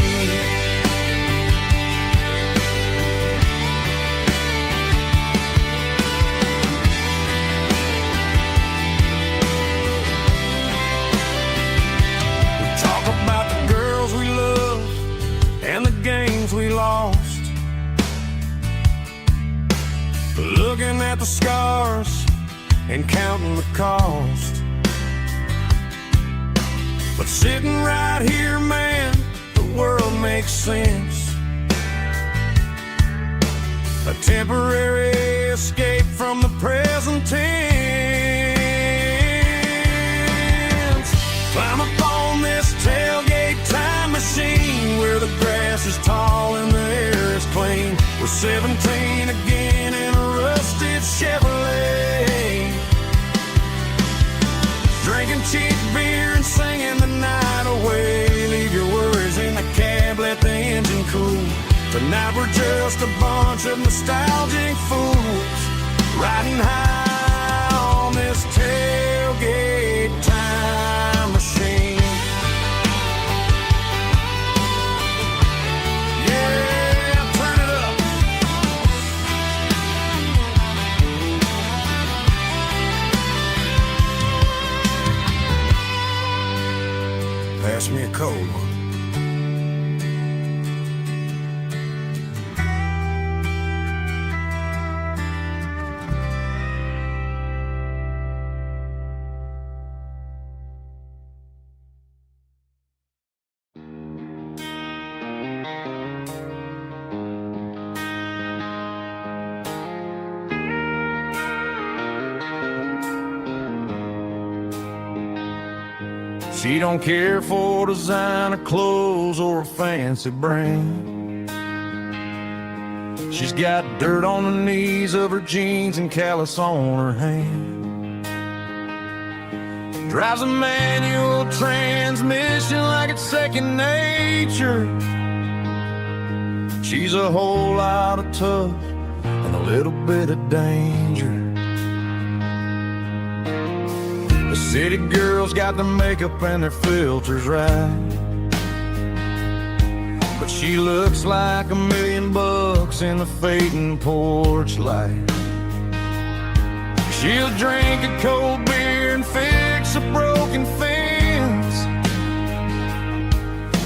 S5: at the scars and counting the cost. But sitting right here, man, the world makes sense. A temporary escape from the present tense. Climb up on this tailgate time machine where the grass is tall and the air is clean. We're 17 again in a rusted Chevrolet, drinking cheap beer and singing the night away. Leave your worries in the cab, let the engine cool. Tonight we're just a bunch of nostalgic fools riding high on this tailgate time machine. Yeah, turn it up. Pass me a cold one. She don't care for designer clothes or a fancy brand. She's got dirt on the knees of her jeans and callus on her hand. Drives a manual transmission like it's second nature. She's a whole lot of tough and a little bit of danger. The city girls got their makeup and their filters right, but she looks like $1 million in the fading porch light. She'll drink a cold beer and fix a broken fence.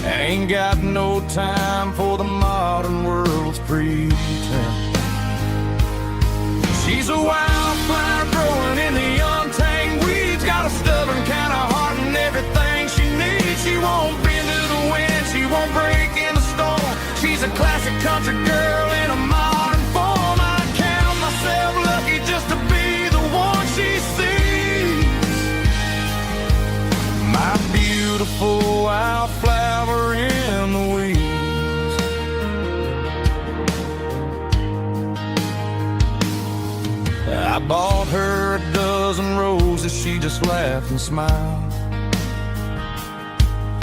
S5: Ain't got no time for the modern world's pretense. She's a wildflower growing in the untamed weeds. Got a stubborn kind of heart and everything she needs. She won't bend to the wind, she won't break in the storm. She's a classic country girl in a modern form. I count myself lucky just to be the one she sees. My beautiful wildflower in the weeds. I bought her a dozen roses, she just laughed and smiled.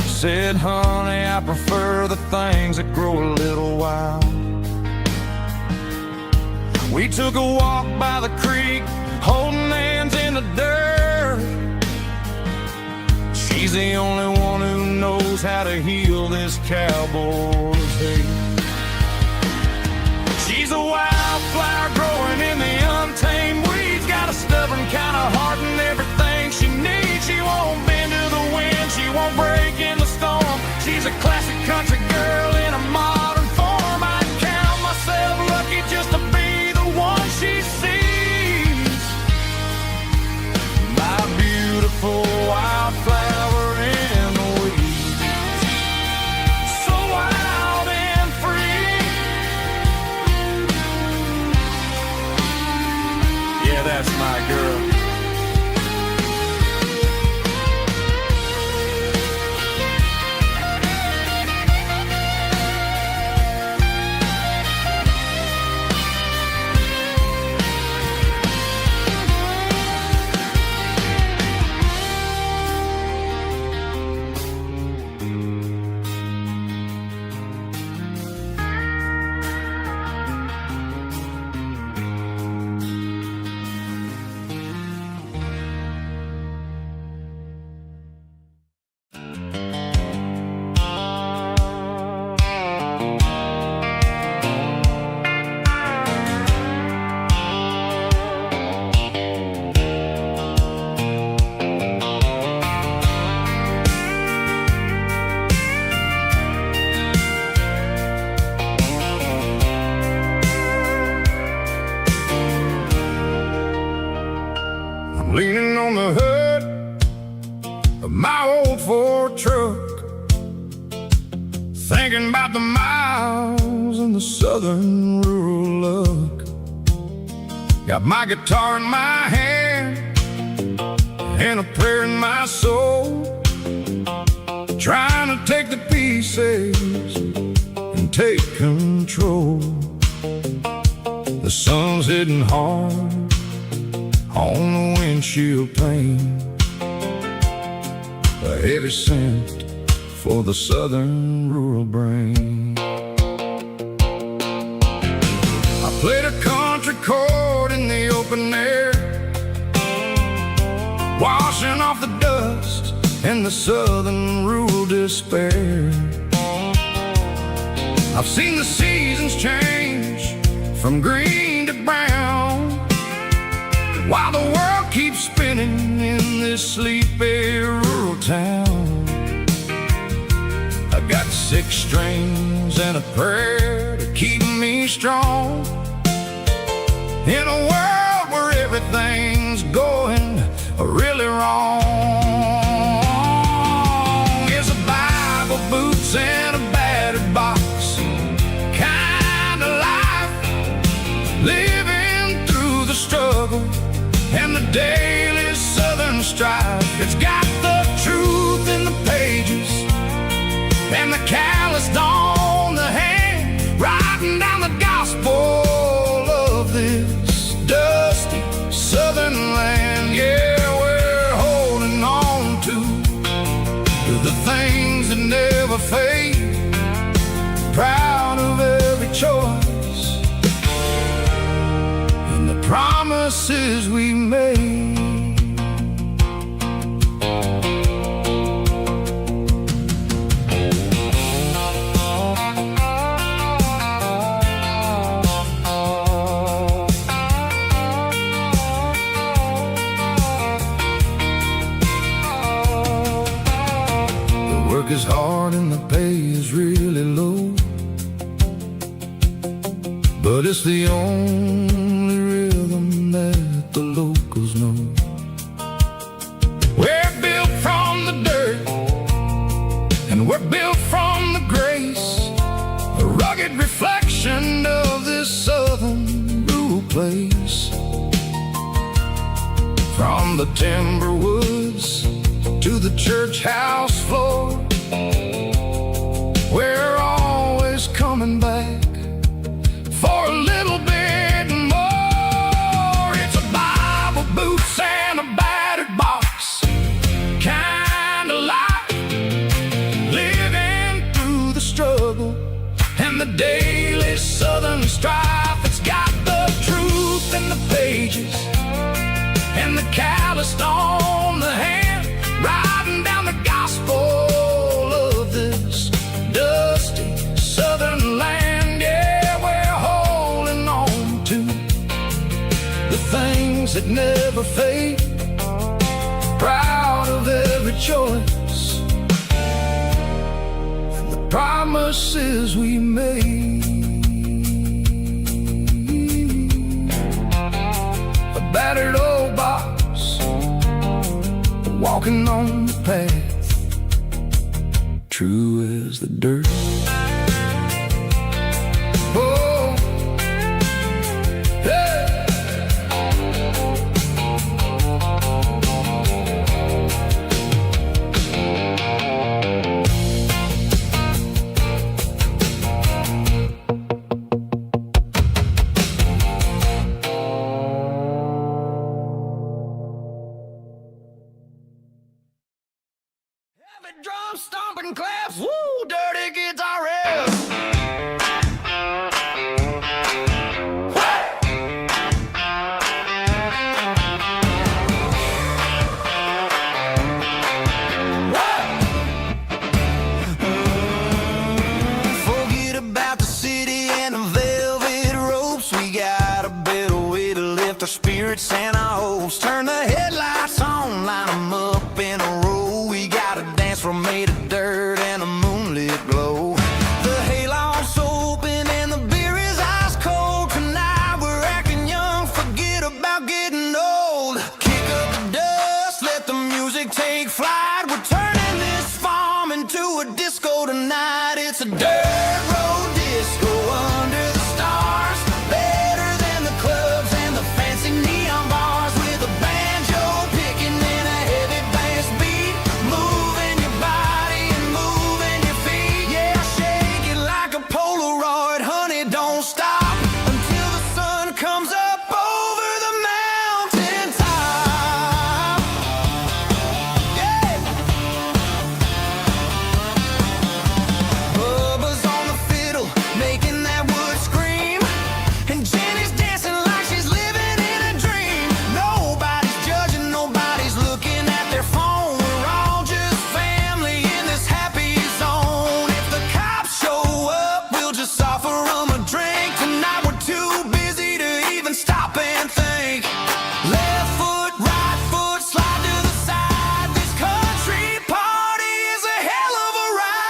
S5: She said, honey, I prefer the things that grow a little wild. We took a walk by the creek, holding hands in the dirt. She's the only one who knows how to heal this cowboy's hate. She's a wildflower growing in the untamed weeds. Got a stubborn kind of heart and everything she needs. She won't bend to the wind, she won't break in the storm. She's a classic country girl in a modern form. I count myself lucky just to be the one she sees. My beautiful wildflower in the weeds. So wild and free. Yeah, that's my girl.
S3: Thinking about the miles and the southern rural look. Got my guitar in my hand and a prayer in my soul, trying to take the pieces and take control. The sun's hitting hard on the windshield pane, a heavy scent for the southern rural brain. I played a country chord in the open air, washing off the dust and the southern rural despair. I've seen the seasons change from green to brown, while the world keeps spinning in this sleepy rural town. I got 6 strings and a prayer to keep me strong, in a world where everything's going really wrong. Is a Bible, boots, and a battered box kind of life, living through the struggle and the daily southern strife. It's got the truth in the pages and the calloused on the hand, writing down the gospel of this dusty southern land. Yeah, we're holding on to the things that never fade, proud of every choice and the promises we made. Work is hard and the pay is really low, but it's the only rhythm that the locals know. We're built from the dirt and we're built from the grace, a rugged reflection of this southern rural place. From the timber woods to the church house floor, we're always coming back for a little bit more. It's a Bible, boots, and a battered box kind of life, living through the struggle and the daily southern strife. It's got the truth in the pages and the calloused on the hand, writing down the gospel of this dusty southern land. Yeah, we're holding on to the things that never fade, proud of every choice and the promises we made. A battered old box, walking on the path, true as the dirt. Oh, hey. Heavy drum stomping claps, woo, dirty guitar riffs. Forget about the city and the velvet ropes. We got a better way to lift our spirits and our hopes. Turn the headlights on, line them up in a row. We got a dance floor made of dirt and a moonlit glow. The hayloft's open and the beer is ice cold. Tonight we're acting young, forget about getting old. Kick up the dust, let the music take flight. We're turning this farm into
S1: moving to a disco tonight. It's a dirt road disco under the stars. Better than the clubs and the fancy neon bars. With a banjo picking and a heavy bass beat. Moving your body and moving your feet. Yeah, shake it like a Polaroid, honey, don't stop until the sun comes up over the mountain top. Yeah. Bubba's on the fiddle, making that wood scream. And Jenny's dancing like she's living in a dream. Nobody's judging, nobody's looking at their phone. We're all just family in this happy zone. If the cops show up, we'll just offer them a drink. Tonight we're too busy to even stop and think. Left foot, right foot, slide to the side. This country party is a hell of a ride.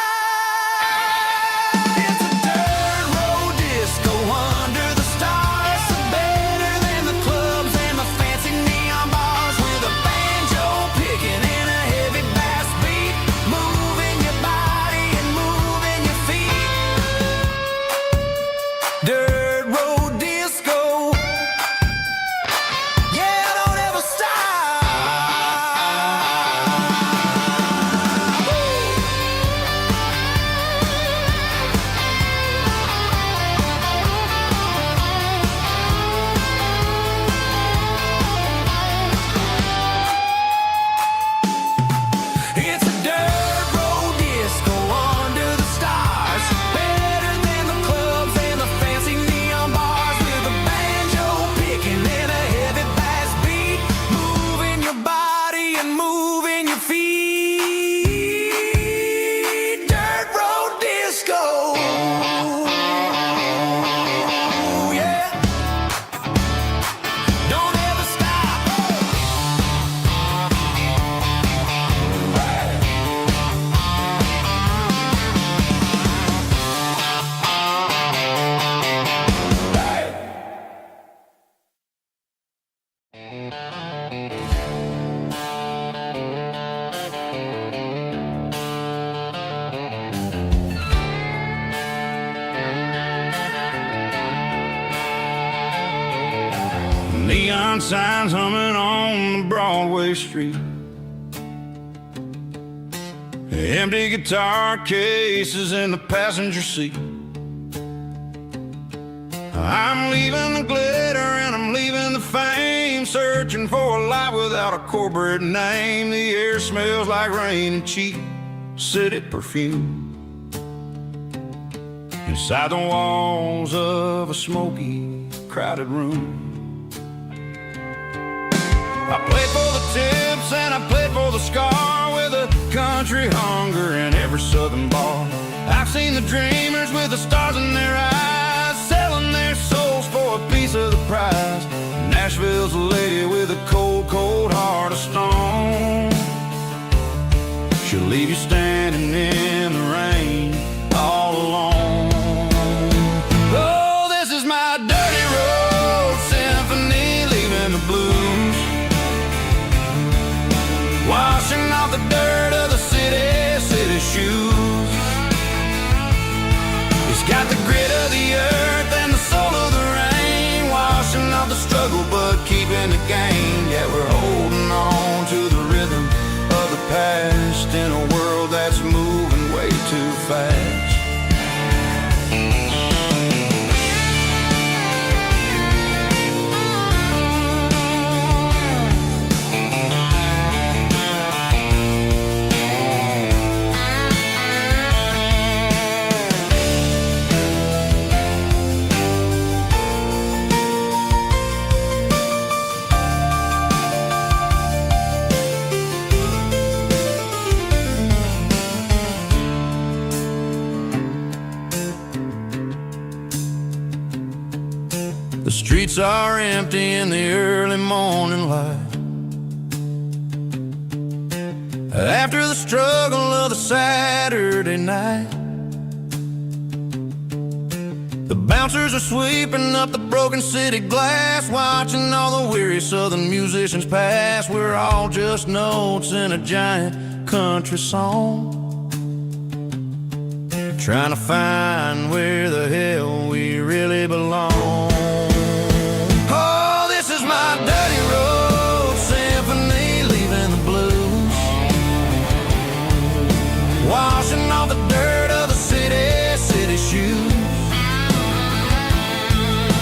S1: It's a dirt road disco under the stars. Better than the clubs and the fancy neon bars. With a banjo picking and a heavy bass beat. Moving your body and moving your feet. Dirt road disco. Yeah, don't ever stop. It's a dirt road disco under the stars. Better than the clubs and the fancy neon bars. With a banjo picking and a heavy bass beat. Moving your body and moving your feet. Dirt road disco. Yeah. Don't ever stop.
S4: Neon signs humming on the Broadway street. Empty guitar cases in the passenger seat. I'm leaving the glitter and I'm leaving the fame. Searching for a life without a corporate name. The air smells like rain and cheap city perfume. Inside the walls of a smoky, crowded room. I played for the tips and I played for the scar. With a country hunger in every southern bar. I've seen the dreamers with the stars in their eyes, selling their souls for a piece of the prize. Nashville's a lady with a cold, cold heart of stone. She'll leave you standing in the rain all alone. Oh, this is my dirty road symphony, leaving the blues. Washing off the dirt of the city shoes. It's got the grit of the earth and the soul of the rain. Washing off the struggle but keeping the gain. Yeah, we're holding on to the rhythm of the past in a world that's moving way too fast. The streets are empty in the early morning light. After the struggle of the Saturday night, the bouncers are sweeping up the broken city glass, watching all the weary southern musicians pass. We're all just notes in a giant country song. trying to find where the hell we really belong.
S1: Oh, this is my dirty road symphony, leaving the blues, washing off the dirt of the city shoes.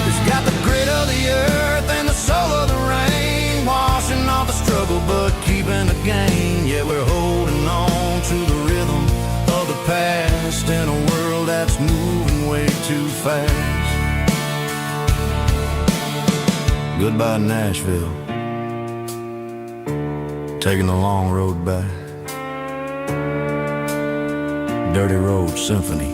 S1: It's got the grit of the earth and the soul of the rain, washing off the struggle but keeping the gain. Yeah, we're holding on to the rhythm of the past in a world that's moving way too fast. Goodbye Nashville, taking the long road back. Dirty Road Symphony.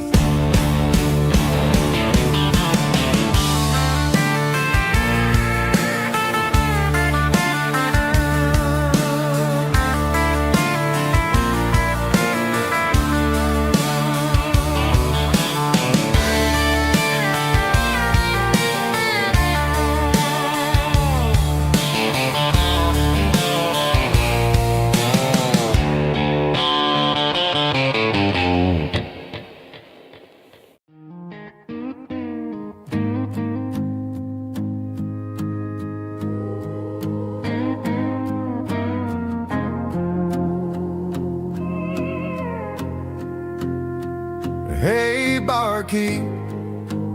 S5: Hey, barkeep,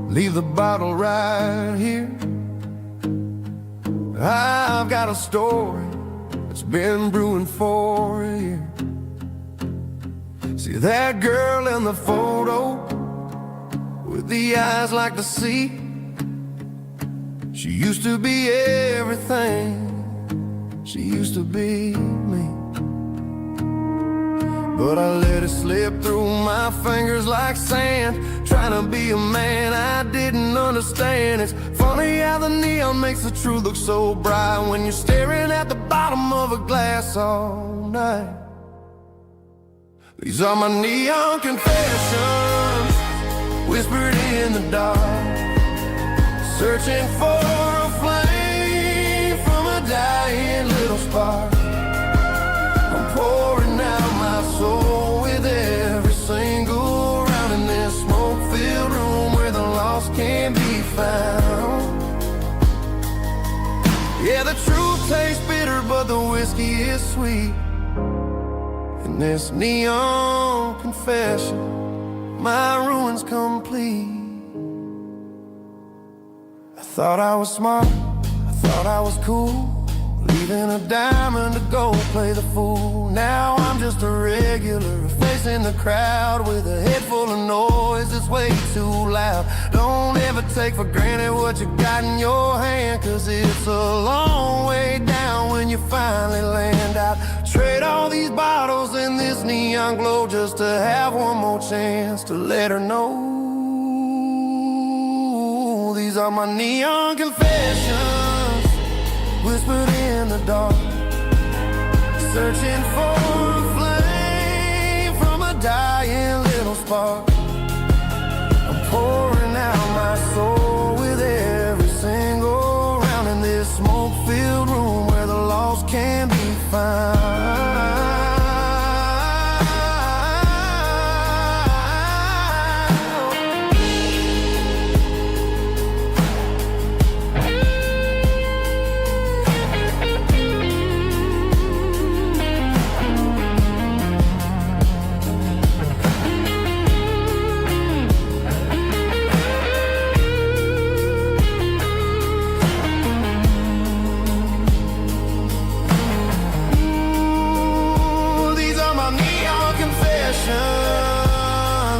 S5: leave the bottle right here. I've got a story that's been brewing for a year. See that girl in the photo with the eyes like the sea? She used to be everything, she used to be me. But I let it slip through my fingers like sand, trying to be a man I didn't understand. It's funny how the neon makes the truth look so bright when you're staring at the bottom of a glass all night. These are my neon confessions, whispered in the dark, searching for a flame from a dying little spark. I'm pouring out my soul with every single round in this smoke-filled room where the lost can be found. Yeah, the truth tastes bitter, but the whiskey is sweet. In this neon confession, my ruin's complete. I thought I was smart, I thought I was cool, leaving a diamond to go play the fool. Now I'm just a regular, facing the crowd with a head full of noise that's way too loud. Don't ever take for granted what you got in your hand, cause it's a long way down when you finally land out. Trade all these bottles and this neon glow just to have one more chance to let her know. These are my neon confessions, whispered in the dark, searching for a flame from a dying little spark. I'm pouring out my soul with every single round in this smoke-filled room where the lost can be found.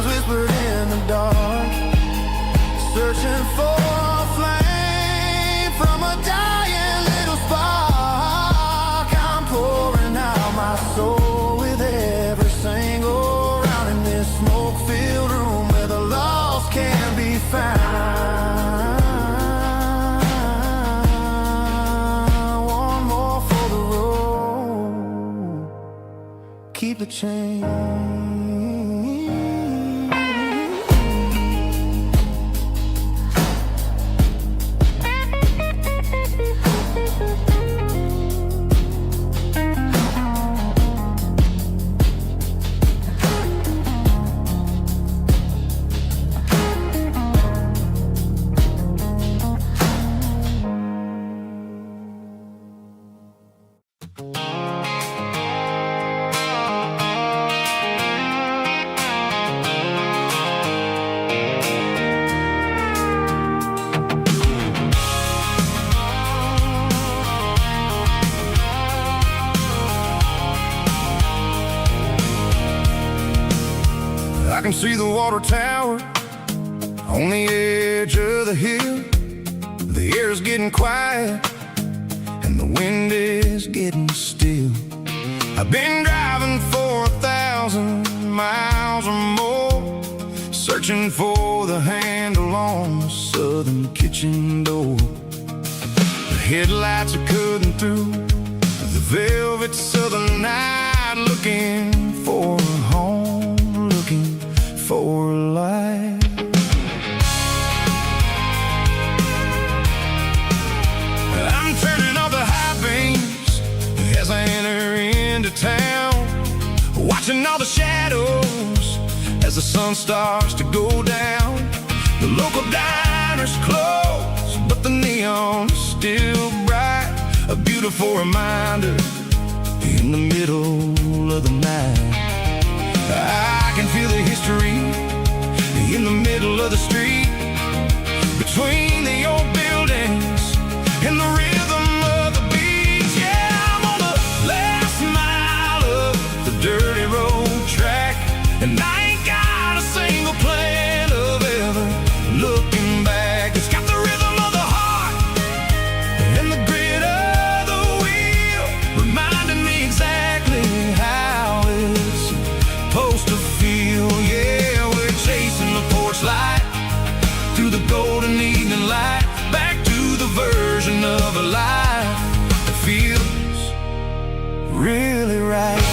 S5: Whispered in the dark, searching for a flame from a dying little spark. I'm pouring out my soul with every single round in this smoke-filled room where the lost can be found. One more for the road, keep the change.
S3: see the water tower on the edge of the hill. The air's getting quiet and the wind is getting still. I've been driving for 1,000 miles or more, searching for the handle on the southern kitchen door. The headlights are cutting through the velvet southern night, looking for a home, looking for a life. I'm turning off the high beams as I enter into town, watching all the shadows as the sun starts to go down. The local diner's closed, but the neon is still bright, a beautiful reminder in the middle of the night. I can feel the history in the middle of the street, between the old buildings and the rhythm of the beats. Yeah, I'm on the last mile of the dirty road track, and I ain't got a single plan of ever looking back. It's got the rhythm of the heart and the grit of the wheel, reminding me exactly how it's supposed to feel. Yeah, we're chasing the porch light through the golden evening light, back to the version of a life that feels really right.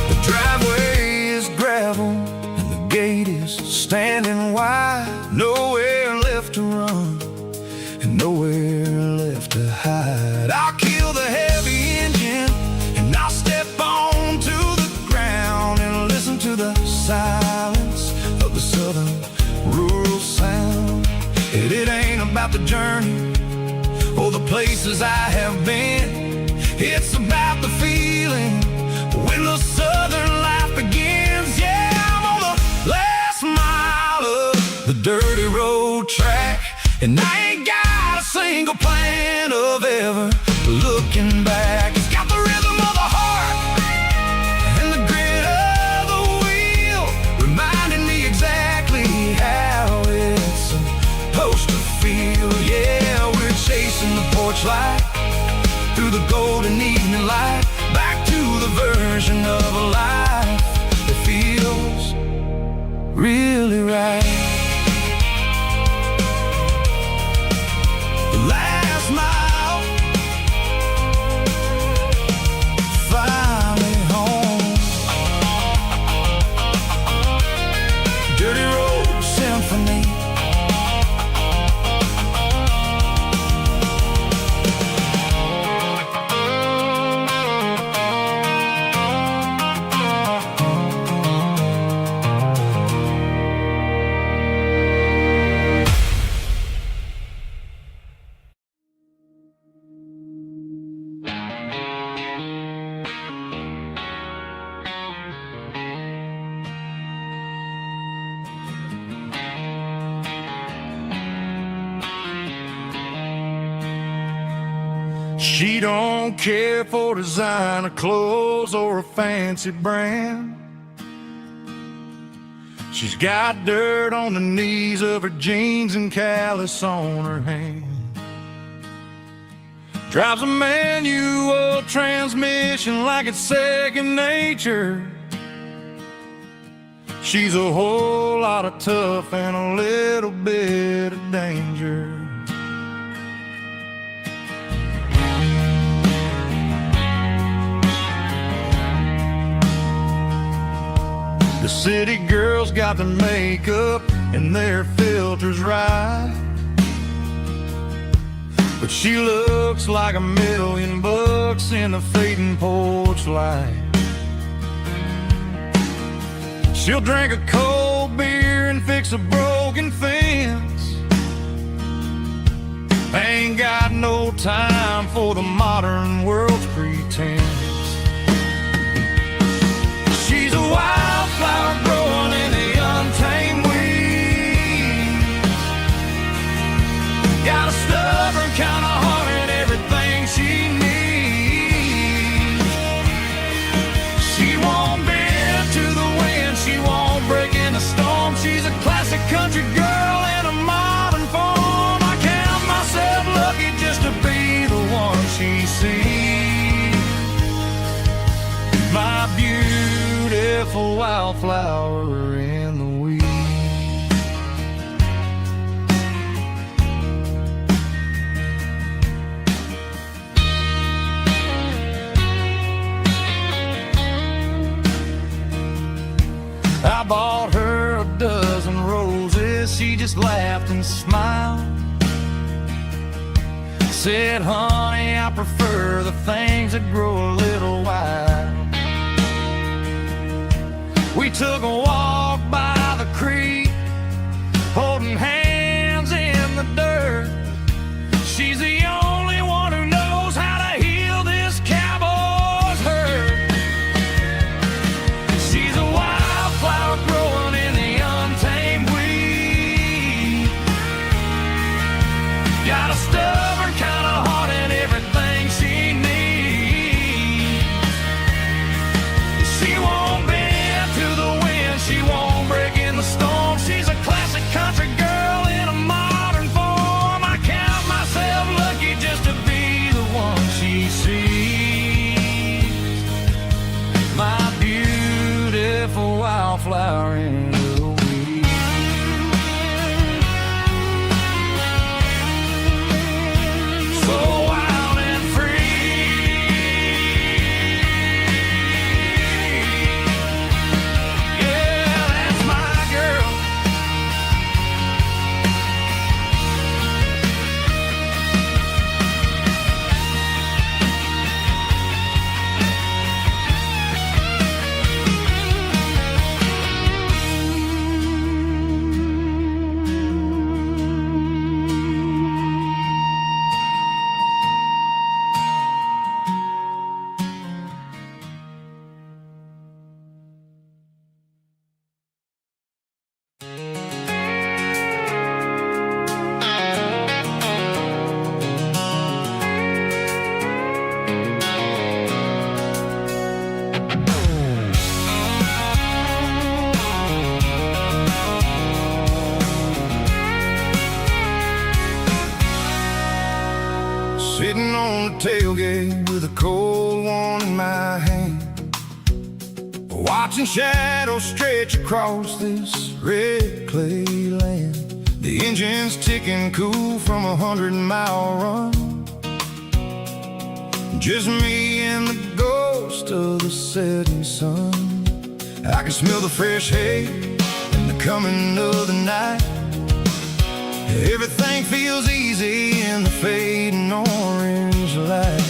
S3: The driveway is gravel and the gate is standing wide. Nowhere left to run and nowhere left to hide. I'll kill the heavy engine and I'll step onto the ground and listen to the silence of the southern rural sound. It ain't about the journey or the places I have been, it's about the feeling when the southern life begins. Yeah, I'm on the last mile of the dirty road track, and I ain't got a single plan of ever looking back. It's got the rhythm of the heart and the grit of the wheel, reminding me exactly how it's supposed to feel. Yeah, we're chasing the porch light through the golden evening light, back to the version of a life that feels really right. The last mile, finally home. Dirty road symphony. She don't care for designer clothes or a fancy brand. She's got dirt on the knees of her jeans and callus on her hand. Drives a manual transmission like it's second nature. She's a whole lot of tough and a little bit of danger. The city girls got their makeup and their filters right, but she looks like $1,000,000 in a fading porch light. She'll drink a cold beer and fix a broken fence. Ain't got no time for the modern world's pretense.
S1: She won't bend to the wind, she won't break in a storm. She's a classic country girl in a modern form. I count myself lucky just to be the one she sees. My beautiful wildflower in the weeds. I bought her a dozen roses, she just laughed and smiled. Said, honey, I prefer the things that grow a little wild. We took a walk by the creek, holding hands in the dirt. She's the only one who knows how to heal this cowboy's hurt. She's a wildflower growing in the untamed weed. Got a stubborn kind of heart and everything she needs. She won't bend to the wind, she won't break in the storm. She's a classic country girl in a modern form. I count myself lucky just to be the one she sees. My beautiful wildflower in the weeds. So wild and free. Yeah, that's my girl.
S3: Sitting on the tailgate with a cold one in my hand, watching shadows stretch across this red clay land. The engine's ticking cool from 100-mile run. Just me and the ghost of the setting sun. I can smell the fresh hay and the coming of the night. Everything feels easy in the fading orange light.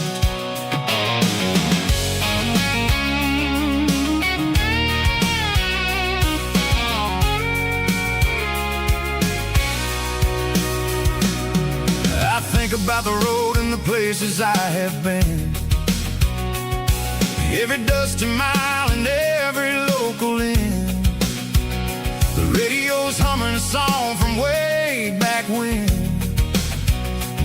S3: I think about the road and the places I have been, every dusty mile and every local inn. The radio's humming a song from way back when,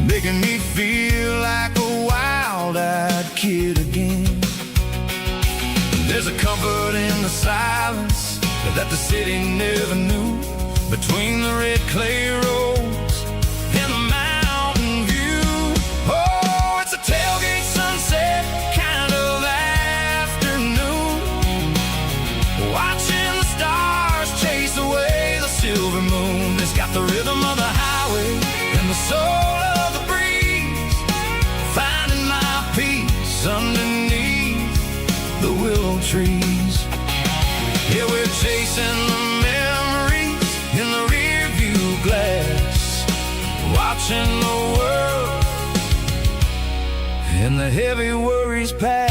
S3: making me feel like a wild-eyed kid again. There's a comfort in the silence that the city never knew, between the red clay roads and the mountain view. Oh, it's a tailgate sunset kind of afternoon, watching the stars chase away the silver moon. It's got the rhythm of the highway and the soul of the breeze, finding my peace underneath the willow trees. Yeah, we're chasing the memories in the rear view glass, watching the world and the heavy worries pass.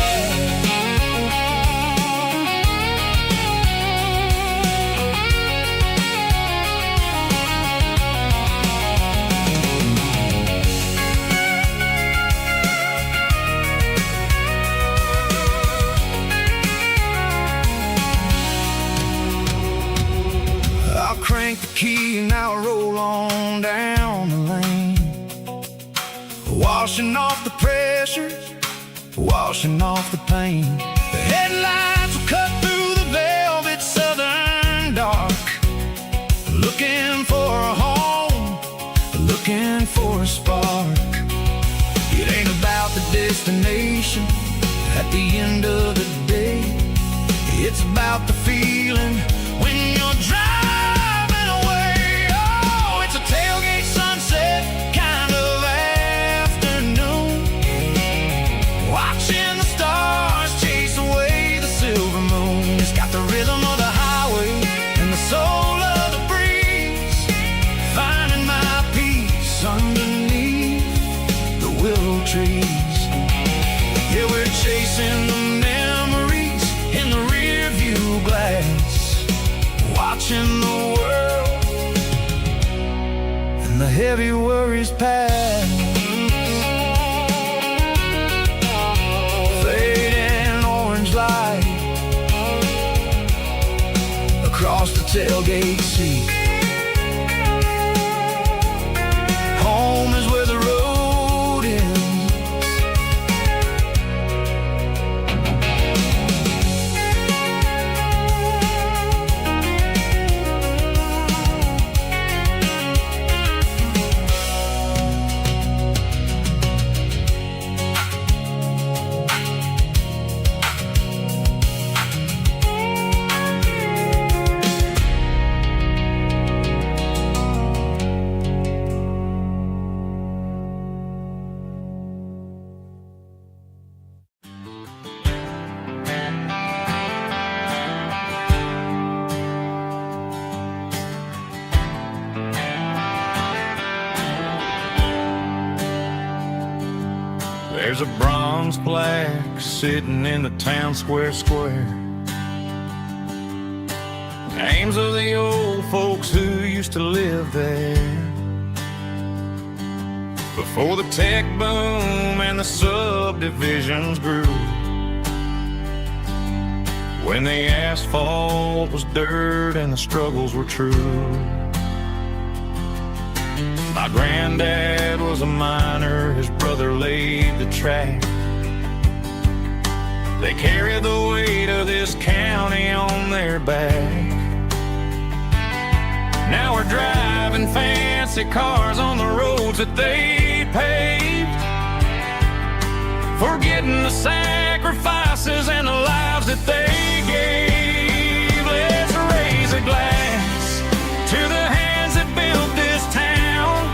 S3: Crank the key and I'll roll on down the lane, washing off the pressure, washing off the pain. The headlights will
S1: end of the day. It's about the feeling when you're driving away. Oh, it's a tailgate sunset kind of afternoon, watching the stars chase away the silver moon. It's got the rhythm of the highway and the soul of the breeze, finding my peace underneath the willow trees. Yeah, we're chasing the memories in the rear view glass, watching the world and the heavy worries pass. Fading orange light across the tailgate seat. Home is where the road ends.
S4: There's a bronze plaque sitting in the town square. Names of the old folks who used to live there before the tech boom and the subdivisions grew, when the asphalt was dirt and the struggles were true. My granddad was a miner, his brother laid the track. They carried the weight of this county on their back. Now we're driving fancy cars on the roads that they paved, forgetting the sacrifices and the lives that they gave. Let's raise a glass to the hands that built this town,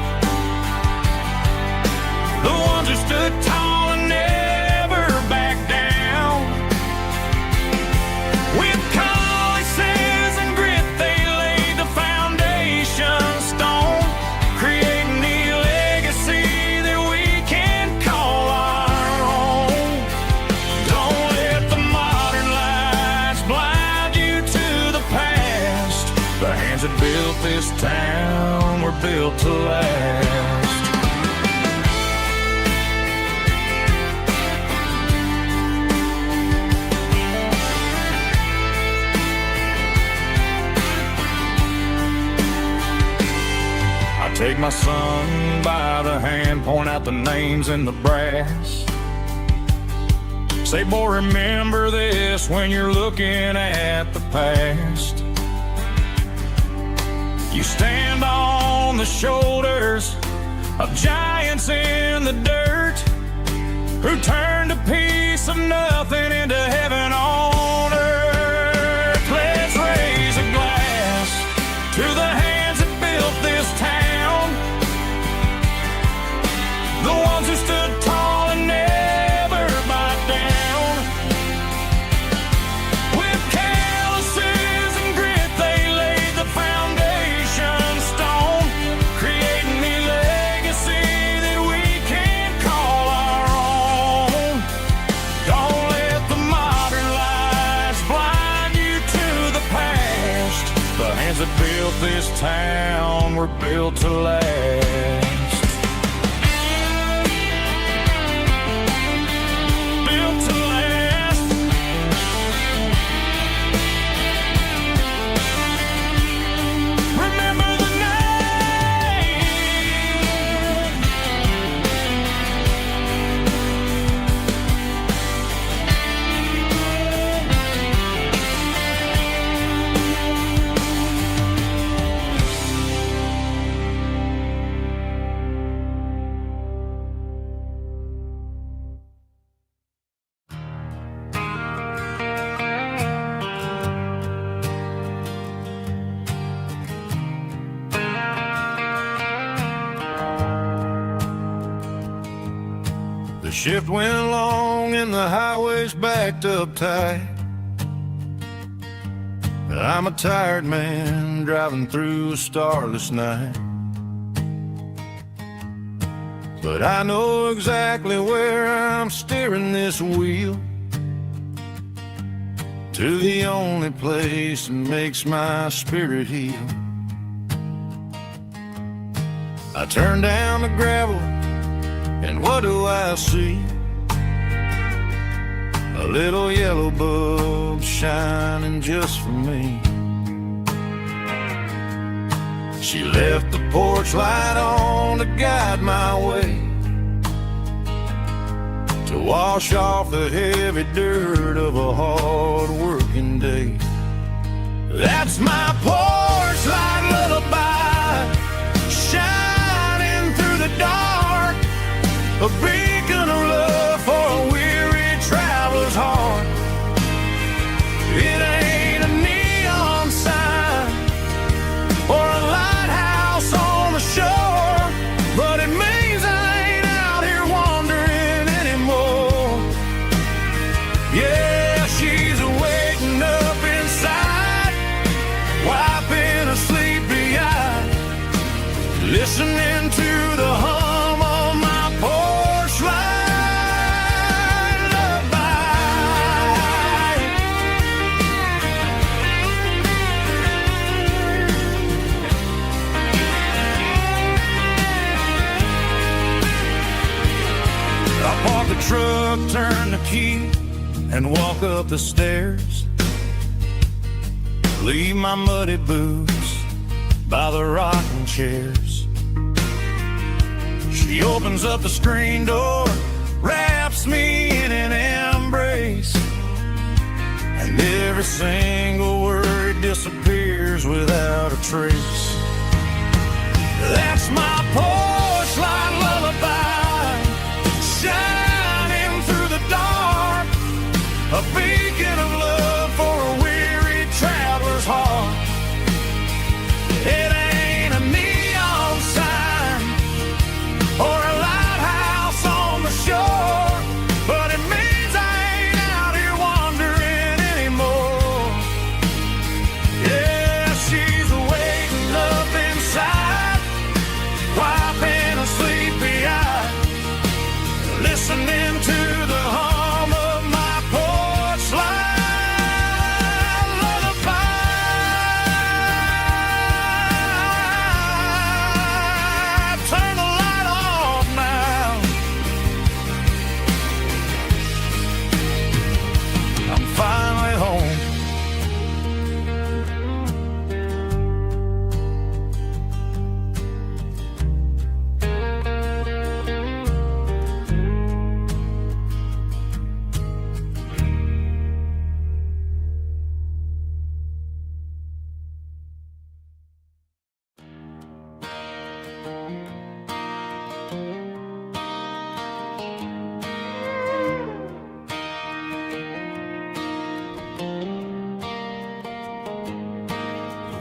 S4: the ones who stood tall and never backed down. With calluses and grit, they laid the foundation stone, creating the legacy that we can call our own. Don't let the modern lights blind you to the past. The hands that built this town were built to last. Take my son by the hand, point out the names in the brass. Say, boy, remember this when you're looking at the past. You stand on the shoulders of giants in the dirt, who turned a piece of nothing into heaven on earth. Let's raise a glass to the hands that built this town, the ones who stood tall and never backed down. With calluses and grit, they laid the foundation stone, creating the legacy that we can call our own. Don't let the modern lights blind you to the past. The hands that built this town were built to last.
S3: shift went long and the highway's backed up tight. I'm a tired man driving through a starless night, but I know exactly where I'm steering this wheel, to the only place that makes my spirit heal. I turn down the gravel, and what do I see? A little yellow bulb shining just for me. She left the porch light on to guide my way, to wash off the heavy dirt of a hard working day. That's my porch light lullaby, shining through the dark, a beacon of love for a weary traveler's heart. It ain't a neon sign or a lighthouse on the shore, but it means I ain't out here wandering anymore. Yeah, she's waiting up inside, wiping a sleepy eye, listening to the hum of my porch light lullaby. I park the truck, turn the key, and walk up the stairs. Leave my muddy boots by the rocking chairs. She opens up the screen door, wraps me in an embrace, and every single word disappears without a trace. That's my porch light lullaby, shining through the dark, a beacon of love for a weary traveler's heart. It ain't a neon sign or a lighthouse on the shore, but it means I ain't out here wandering anymore. Yeah, she's waiting up inside, wiping a sleepy eye, listening to the hum of my porch light lullaby. Turn the light off now. I'm finally home.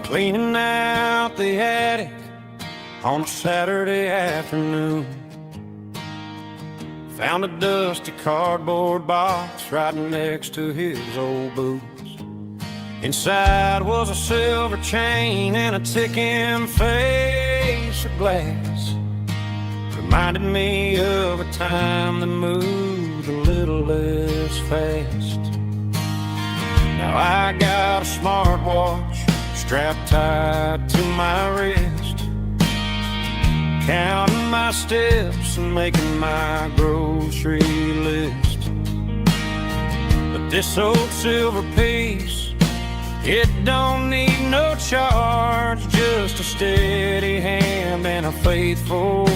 S3: Cleaning out the attic on a Saturday afternoon. Found a dusty cardboard box right next to his old boots. Inside was a silver chain and a ticking face of glass. Reminded me of a time that moved a little less fast. Now I got a smartwatch strapped tight to my wrist, counting my steps and making my grocery list. But this old silver piece, it don't need no charge, just a steady hand and a faithful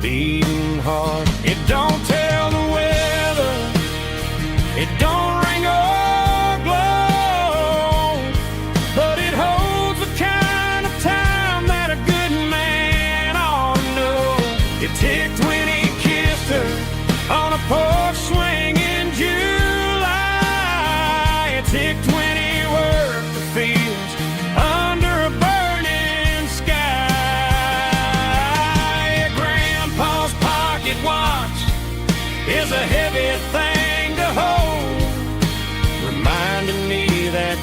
S3: beating heart. It don't tell the weather, it don't ring or glow, but it holds the kind of time that a good man ought to know. It ticked when he kissed her on a porch swing in July. It ticked when he worked the fields under a burning sky. Grandpa's pocket watch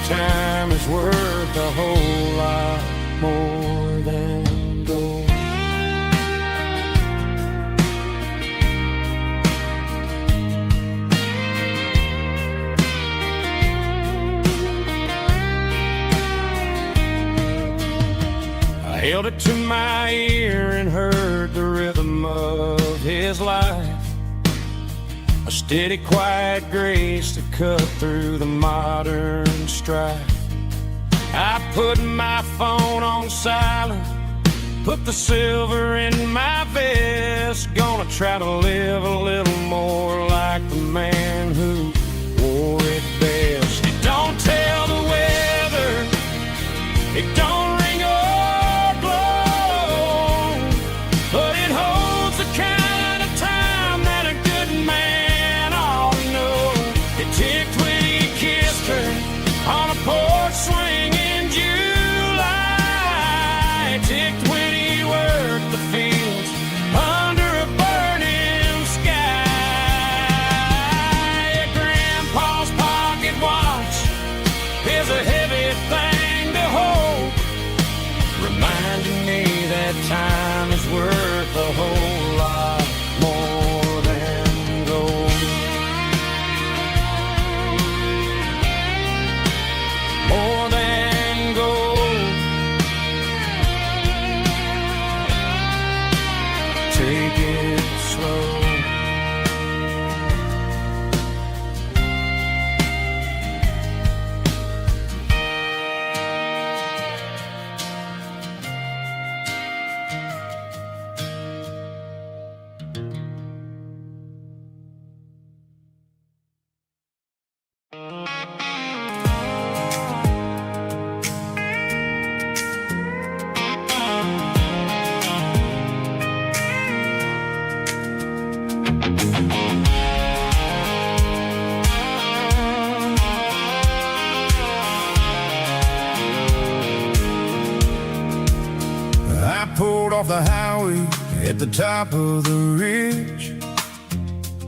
S4: time is worth a whole lot more than gold. I held it to my ear and heard the rhythm of his life, a steady, quiet grace to cut through the modern strife. I put my phone on silent, put the silver in my vest. Gonna try to live a little more like the man who wore it best. It don't tell the weather, it don't ring or blow, but it holds the kind of time that a good man ought to know. It ticked when he kissed her on a porch swing in July. It ticked when he worked the fields under a burning sky. Grandpa's pocket watch is a heavy thing to hold, reminding me that time is worth a whole lot more than gold. More than gold. Take it slow.
S3: I pulled off the highway at the top of the ridge,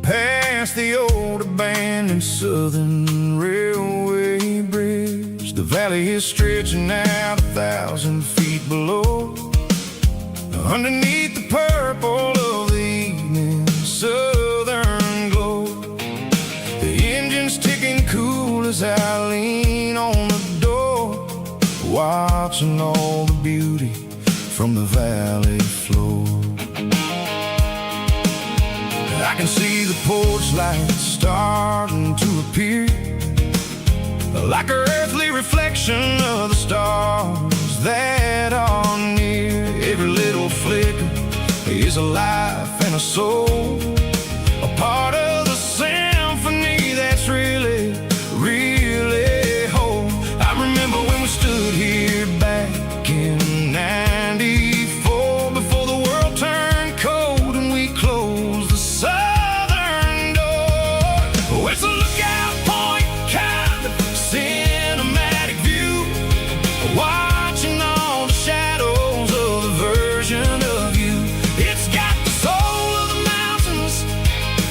S3: past the old abandoned Southern Railway bridge. The valley is stretching out 1,000 feet below, underneath the purple of the evening southern glow. The engine's ticking cool as I lean on the door, watching all the beauty from the valley floor. I can see the porch lights starting to appear, like an earthly reflection of the stars that are near. Every little flicker is a life and a soul, a part of the symphony that's really, really whole. I remember when we stood here back in '94, before the world turned cold and we closed the southern door. Oh, it's a lookout point, kind of cinematic view, watching all the shadows of the version of you. It's got the soul of the mountains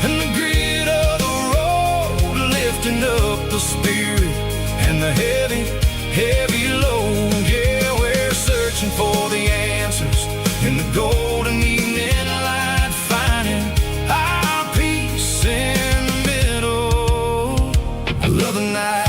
S3: and the grit of the road, lifting up the spirit and the heavy, heavy load. Yeah, we're searching for the answers in the golden evening light, finding our peace in the middle of the night.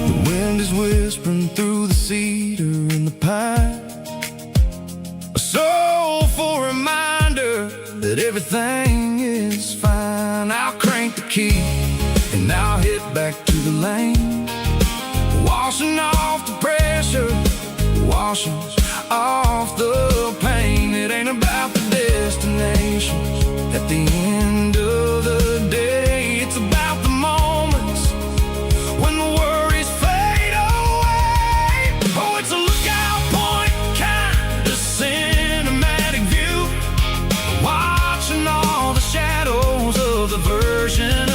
S3: The wind is whispering through the cedar and the pine, a soulful reminder that everything is fine. I'll crank the key and I'll hit back to the lane, washing off the pressure, washing off the pain. It ain't about the destinations at the end of the day, it's about the moments when the worries fade away. Oh, it's a lookout point, kind of cinematic view, watching all the shadows of the version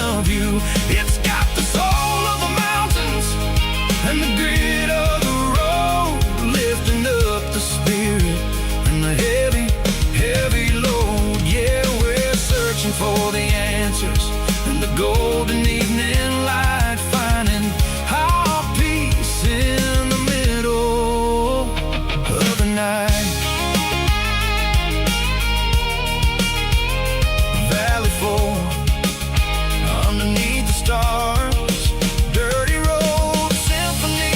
S3: answers in the golden evening light, finding our peace in the middle of the night. Valley floor underneath the stars, dirty road symphony.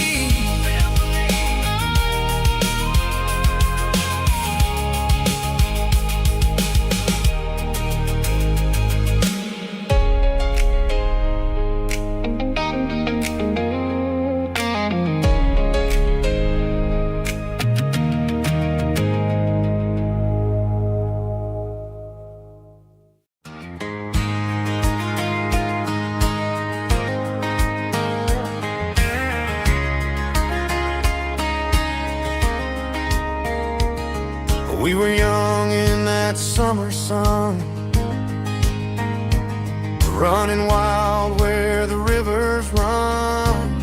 S3: We were young in that summer sun, running wild where the rivers run,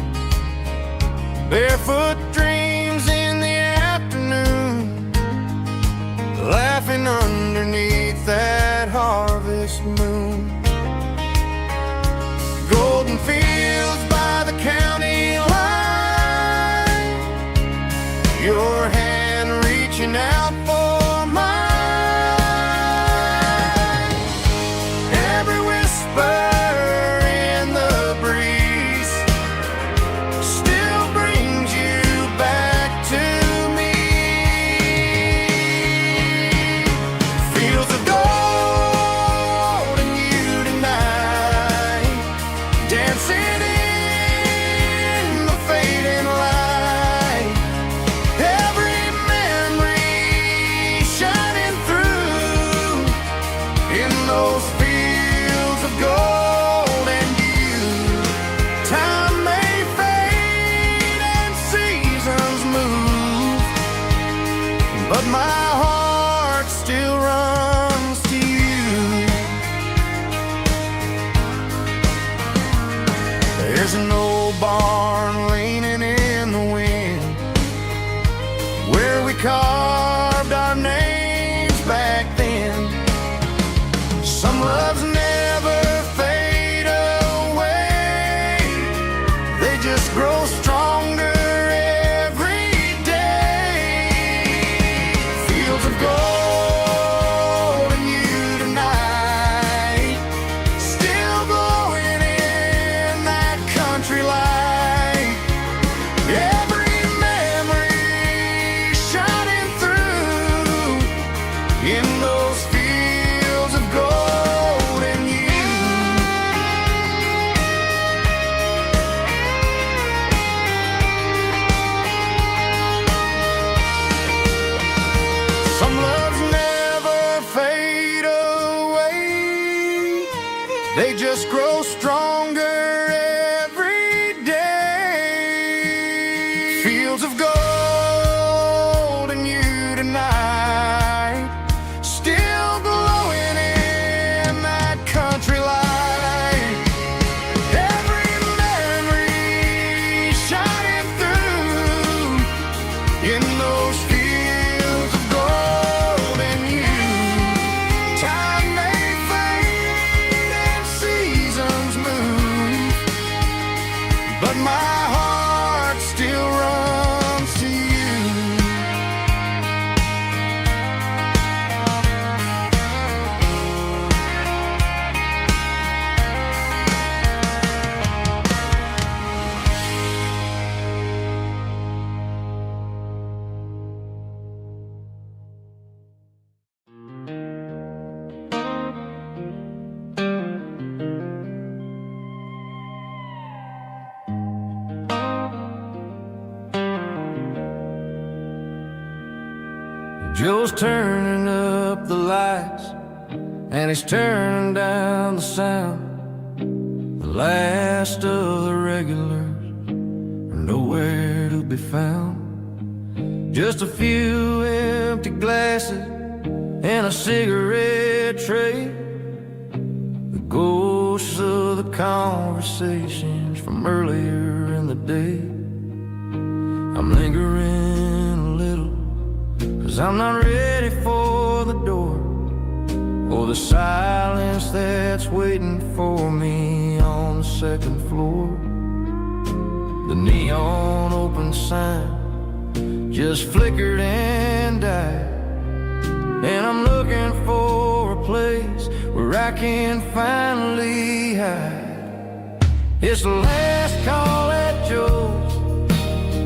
S3: barefoot dreams in the afternoon, laughing underneath that harvest moon. Golden fields by the county line, your hand reaching out for mine. Every whisper in the breeze still brings you back to me. Fields of gold and you tonight, dancing in the fading light. Every memory shining through in those fields of gold and you. Time may fade and seasons move, but my heart still runs to you. There's an old barn leaning in the wind where we carved our names back then. Some loves never fade away, they just grow stronger every day. Fields of gold and you tonight, still glowing in that country light. Every memory shining through in those fields of gold and you. Some loves never fade away, they just grow stronger every day. Fields of gold and you tonight, still glowing in that country light. Every memory shining through in those fields of gold and you. Time may fade and seasons move, but my heart still runs to you. Joe's turning up the lights and he's turning down the sound. The last of the regulars are nowhere to be found. Just a few empty glasses and a cigarette tray, the ghosts of the conversations from earlier in the day. I'm lingering a little, 'cause I'm not ready for the door.
S1: or the silence that's waiting for me on the second floor. The neon open sign just flickered and died, and I'm looking for a place where I can finally hide. It's the last call at Joe's,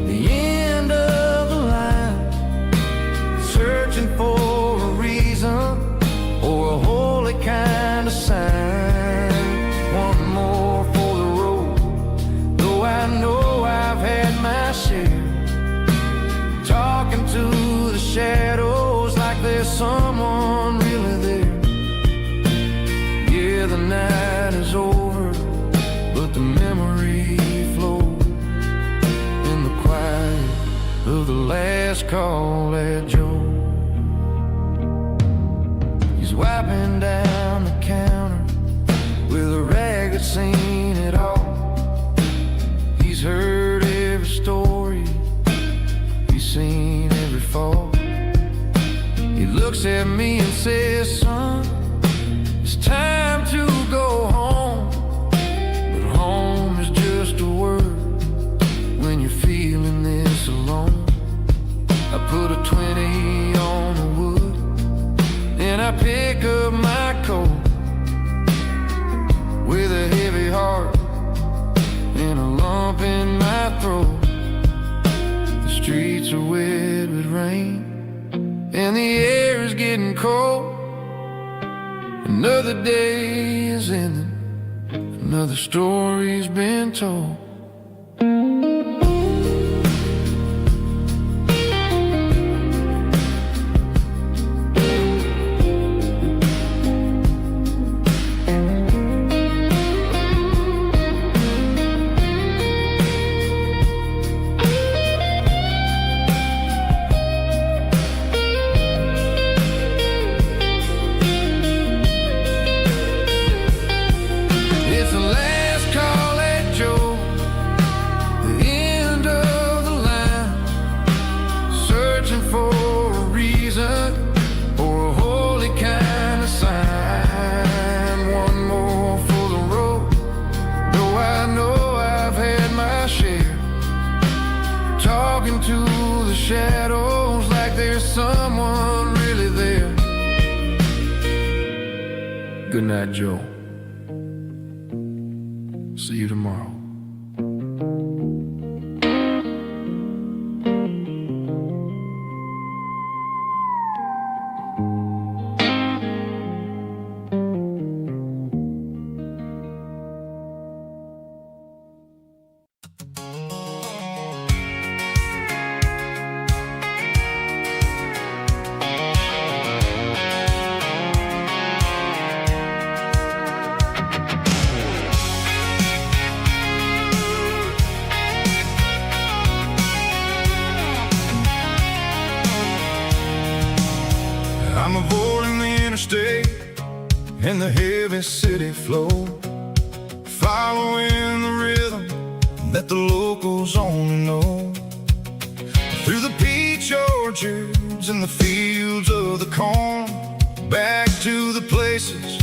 S1: the end of the line, searching for a reason or a holy kind of sign. One more for the road, though I know I've had my share, talking to the shadows like there's someone really there. Yeah, the night is over, but the memory flows in the quiet of the last call at Joe. He's wiping down the counter with a rag that's seen it all. He's heard every story, he's seen every fall. He looks at me and says, son, it's time to go home. But home is just a word when you're feeling this alone. I put a 20 on the wood, and I pick up my coat with a heavy heart and a lump in my throat. The streets are wet with rain, and the air is getting cold. Another day is ending, another story's been told. To the shadows like there's someone really there. Good night, Joe. See you tomorrow.
S3: I'm avoiding the interstate and the heavy city flow, following the rhythm that the locals only know. Through the peach orchards and the fields of the corn, back to the places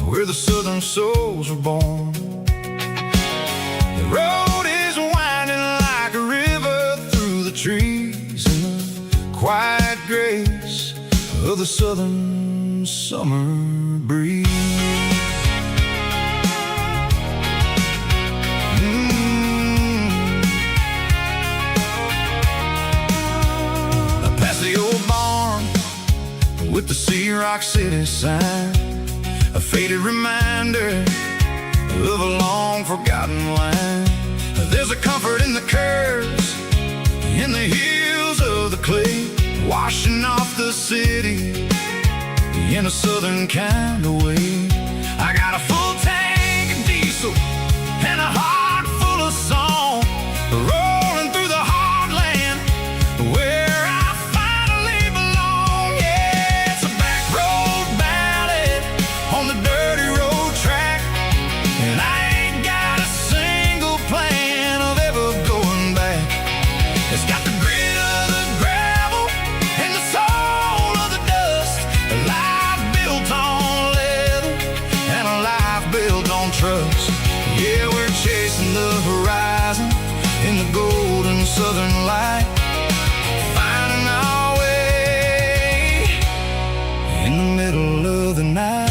S3: where the southern souls were born. The road is winding like a river through the trees in the quiet grace of the southern summer breeze. I pass the old barn with the Sea Rock City sign, a faded reminder of a long forgotten line. There's a comfort in the curves, in the hills of the clay, washing off the city in a southern kind of way. I got a full tank of diesel and a heart full of song, rolling through the heartland where I finally belong. Yeah, it's a back road ballad on the dirty road track, and I ain't got a single plan of ever going back. It's got the grit of the gravel and the soul of the dust, a life built on on trust. Yeah, we're chasing the horizon in the golden southern light, finding our way in the middle of the night.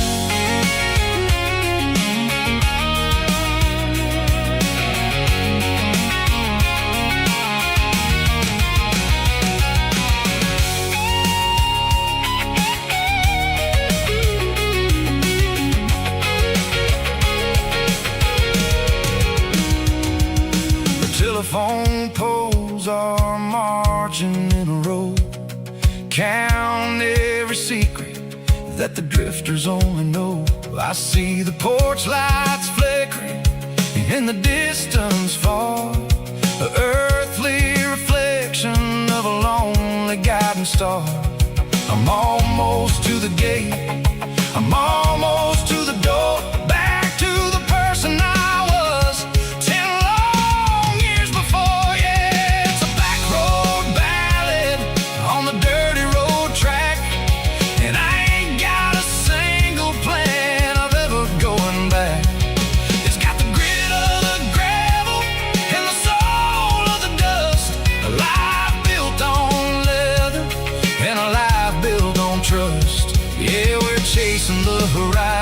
S3: Telephone poles are marching in a row, count every secret that the drifters only know. I see the porch lights flickering in the distance far, an earthly reflection of a lonely guiding star. I'm almost to the gate, I'm almost to the door, back to the person I was 10 long years before. Yeah, it's a back road ballad on the dirty road track, and I ain't got a single plan of ever going back. It's got the grit of the gravel and the soul of the dust, a life built on leather and a life built on trust. Yeah, we're chasing the horizon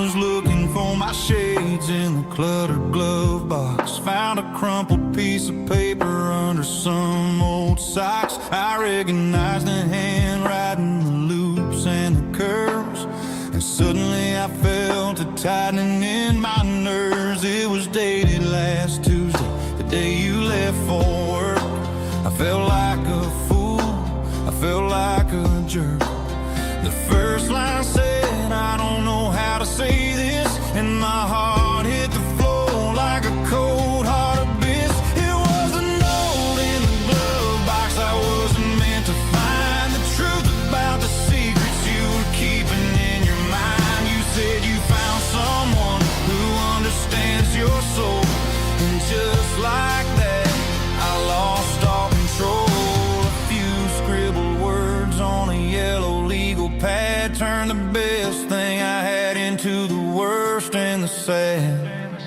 S4: was looking for my shades in the cluttered glove box. Found a crumpled piece of paper under some old socks. I recognized the handwriting, the loops and the curves, and suddenly I felt a tightening in my nerves. It was dated last Tuesday, the day you left for work. I felt like a fool, I felt like a jerk. The first line said, I don't know how to say this, and my heart hit the floor like a cold heart abyss. It was a note in the glove box I wasn't meant to find. The truth about the secrets you were keeping in your mind. You said you found someone who understands your soul, and just like that, I lost all control. A few scribbled words on a yellow legal pad turned the best thing I had into the worst and the sad.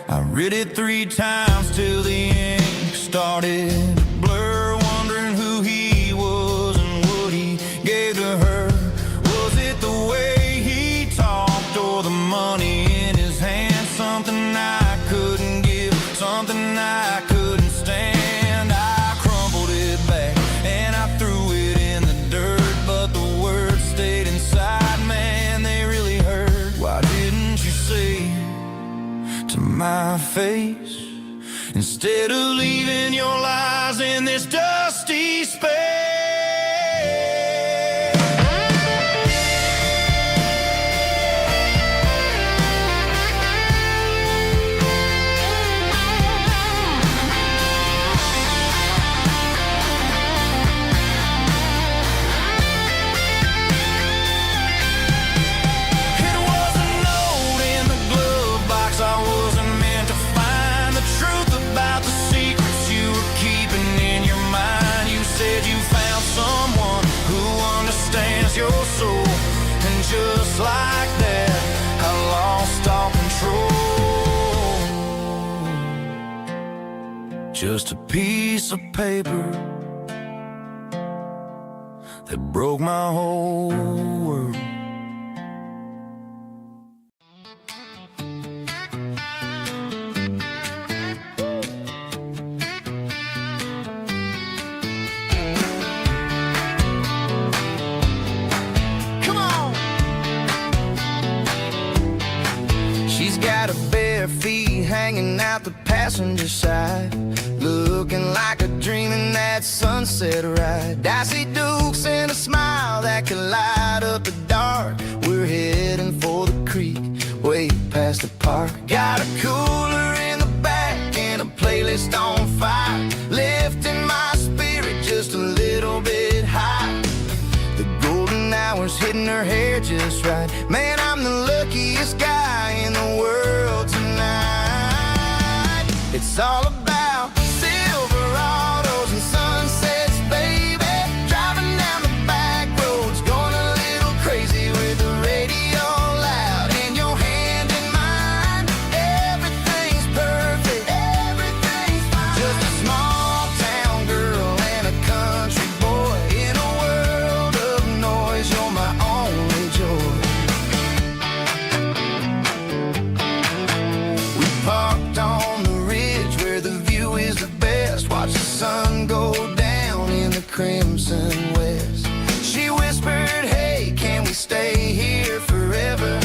S4: I read it 3 times till the ink started to blur, wondering who he was and what he gave to her. Was it the way he talked or the money in his hand? Something I couldn't give, something I couldn't stand. I crumpled it back and I threw it in the dirt, but the words stayed inside, man, they really hurt. Why didn't you say to my face, instead of leaving your lies in this dusty space? Your soul, and just like that, I lost all control. Just a piece of paper that broke my whole world. Feet hanging out the passenger side, looking like a dream in that sunset ride. I see Dukes and a smile that can light up the dark. We're heading for the creek, way past the park. Got a cooler in the back and a playlist on fire, lifting my spirit just a little bit high. The golden hours hitting her hair just right. Man, I'm the luckiest guy in the world tonight. It's all about Silverados and sunsets, baby. Driving down the back roads, going a little crazy with the radio loud and your hand in mine. Everything's perfect, everything's fine. Just a small town girl and a country boy in a world of noise. You're my only joy. We parked on the ridge where the view is the best. Watch the sun go down in the crimson west. She whispered, hey, can we stay here forever?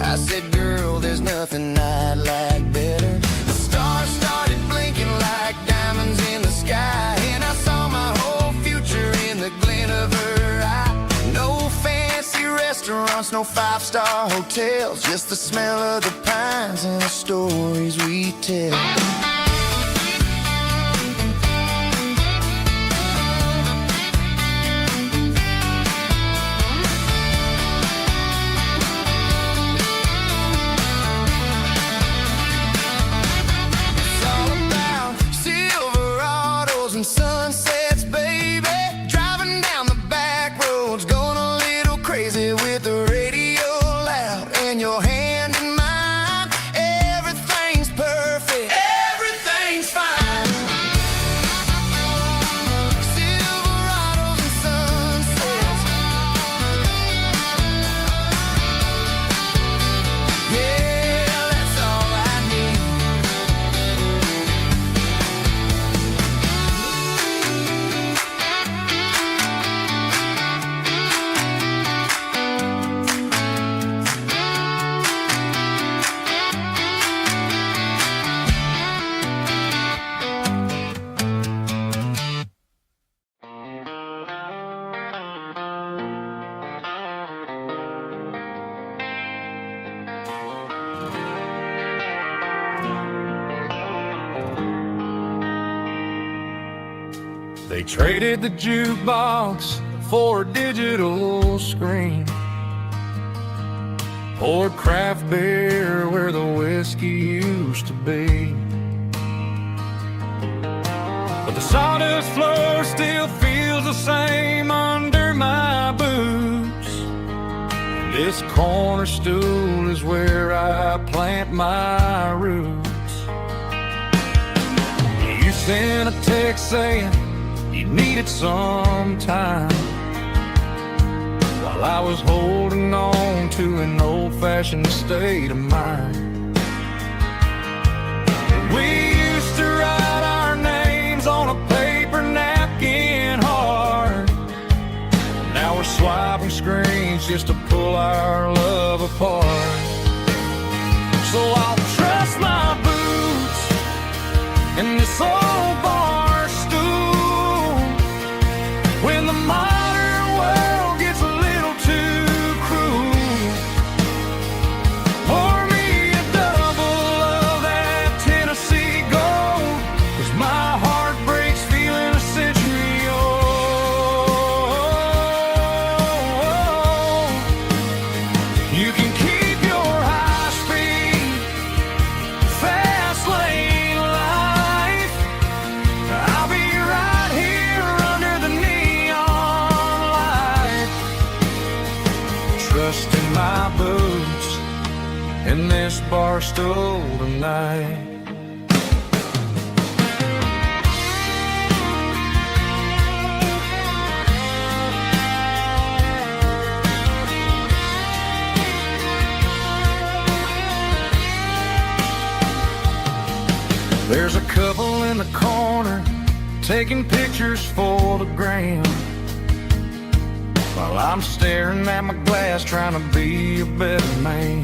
S4: I said, girl, there's nothing I'd like better. The stars started blinking like diamonds in the sky, and I saw my whole future in the glint of her eye. No fancy restaurants, no 5-star hotels, just the smell of the pines and the stories we tell. It's all about Silverados and sunsets, baby. Driving down the back roads, going a little crazy with the radio loud and your hand in mine. Everything's perfect. They traded the jukebox for a digital screen, poured craft beer where the whiskey used to be. But the sawdust floor still feels the same under my boots. This corner stool is where I plant my roots. You sent a text saying you needed some time, while I was holding on to an old-fashioned state of mind. We used to write our names on a paper napkin hard. Now we're swiping screens just to pull our love apart. So I'll trust my boots in this old bar stool when the modern world gets a little too cruel. Pour me a double of that Tennessee Gold, 'cause my heart breaks feeling a century old. You can keep your high-speed, fast lane life. I'll be right here under the neon light, trusting my boots in this bar stool tonight. There's a couple in the corner taking pictures for the gram, while I'm staring at my glass trying to be a better man.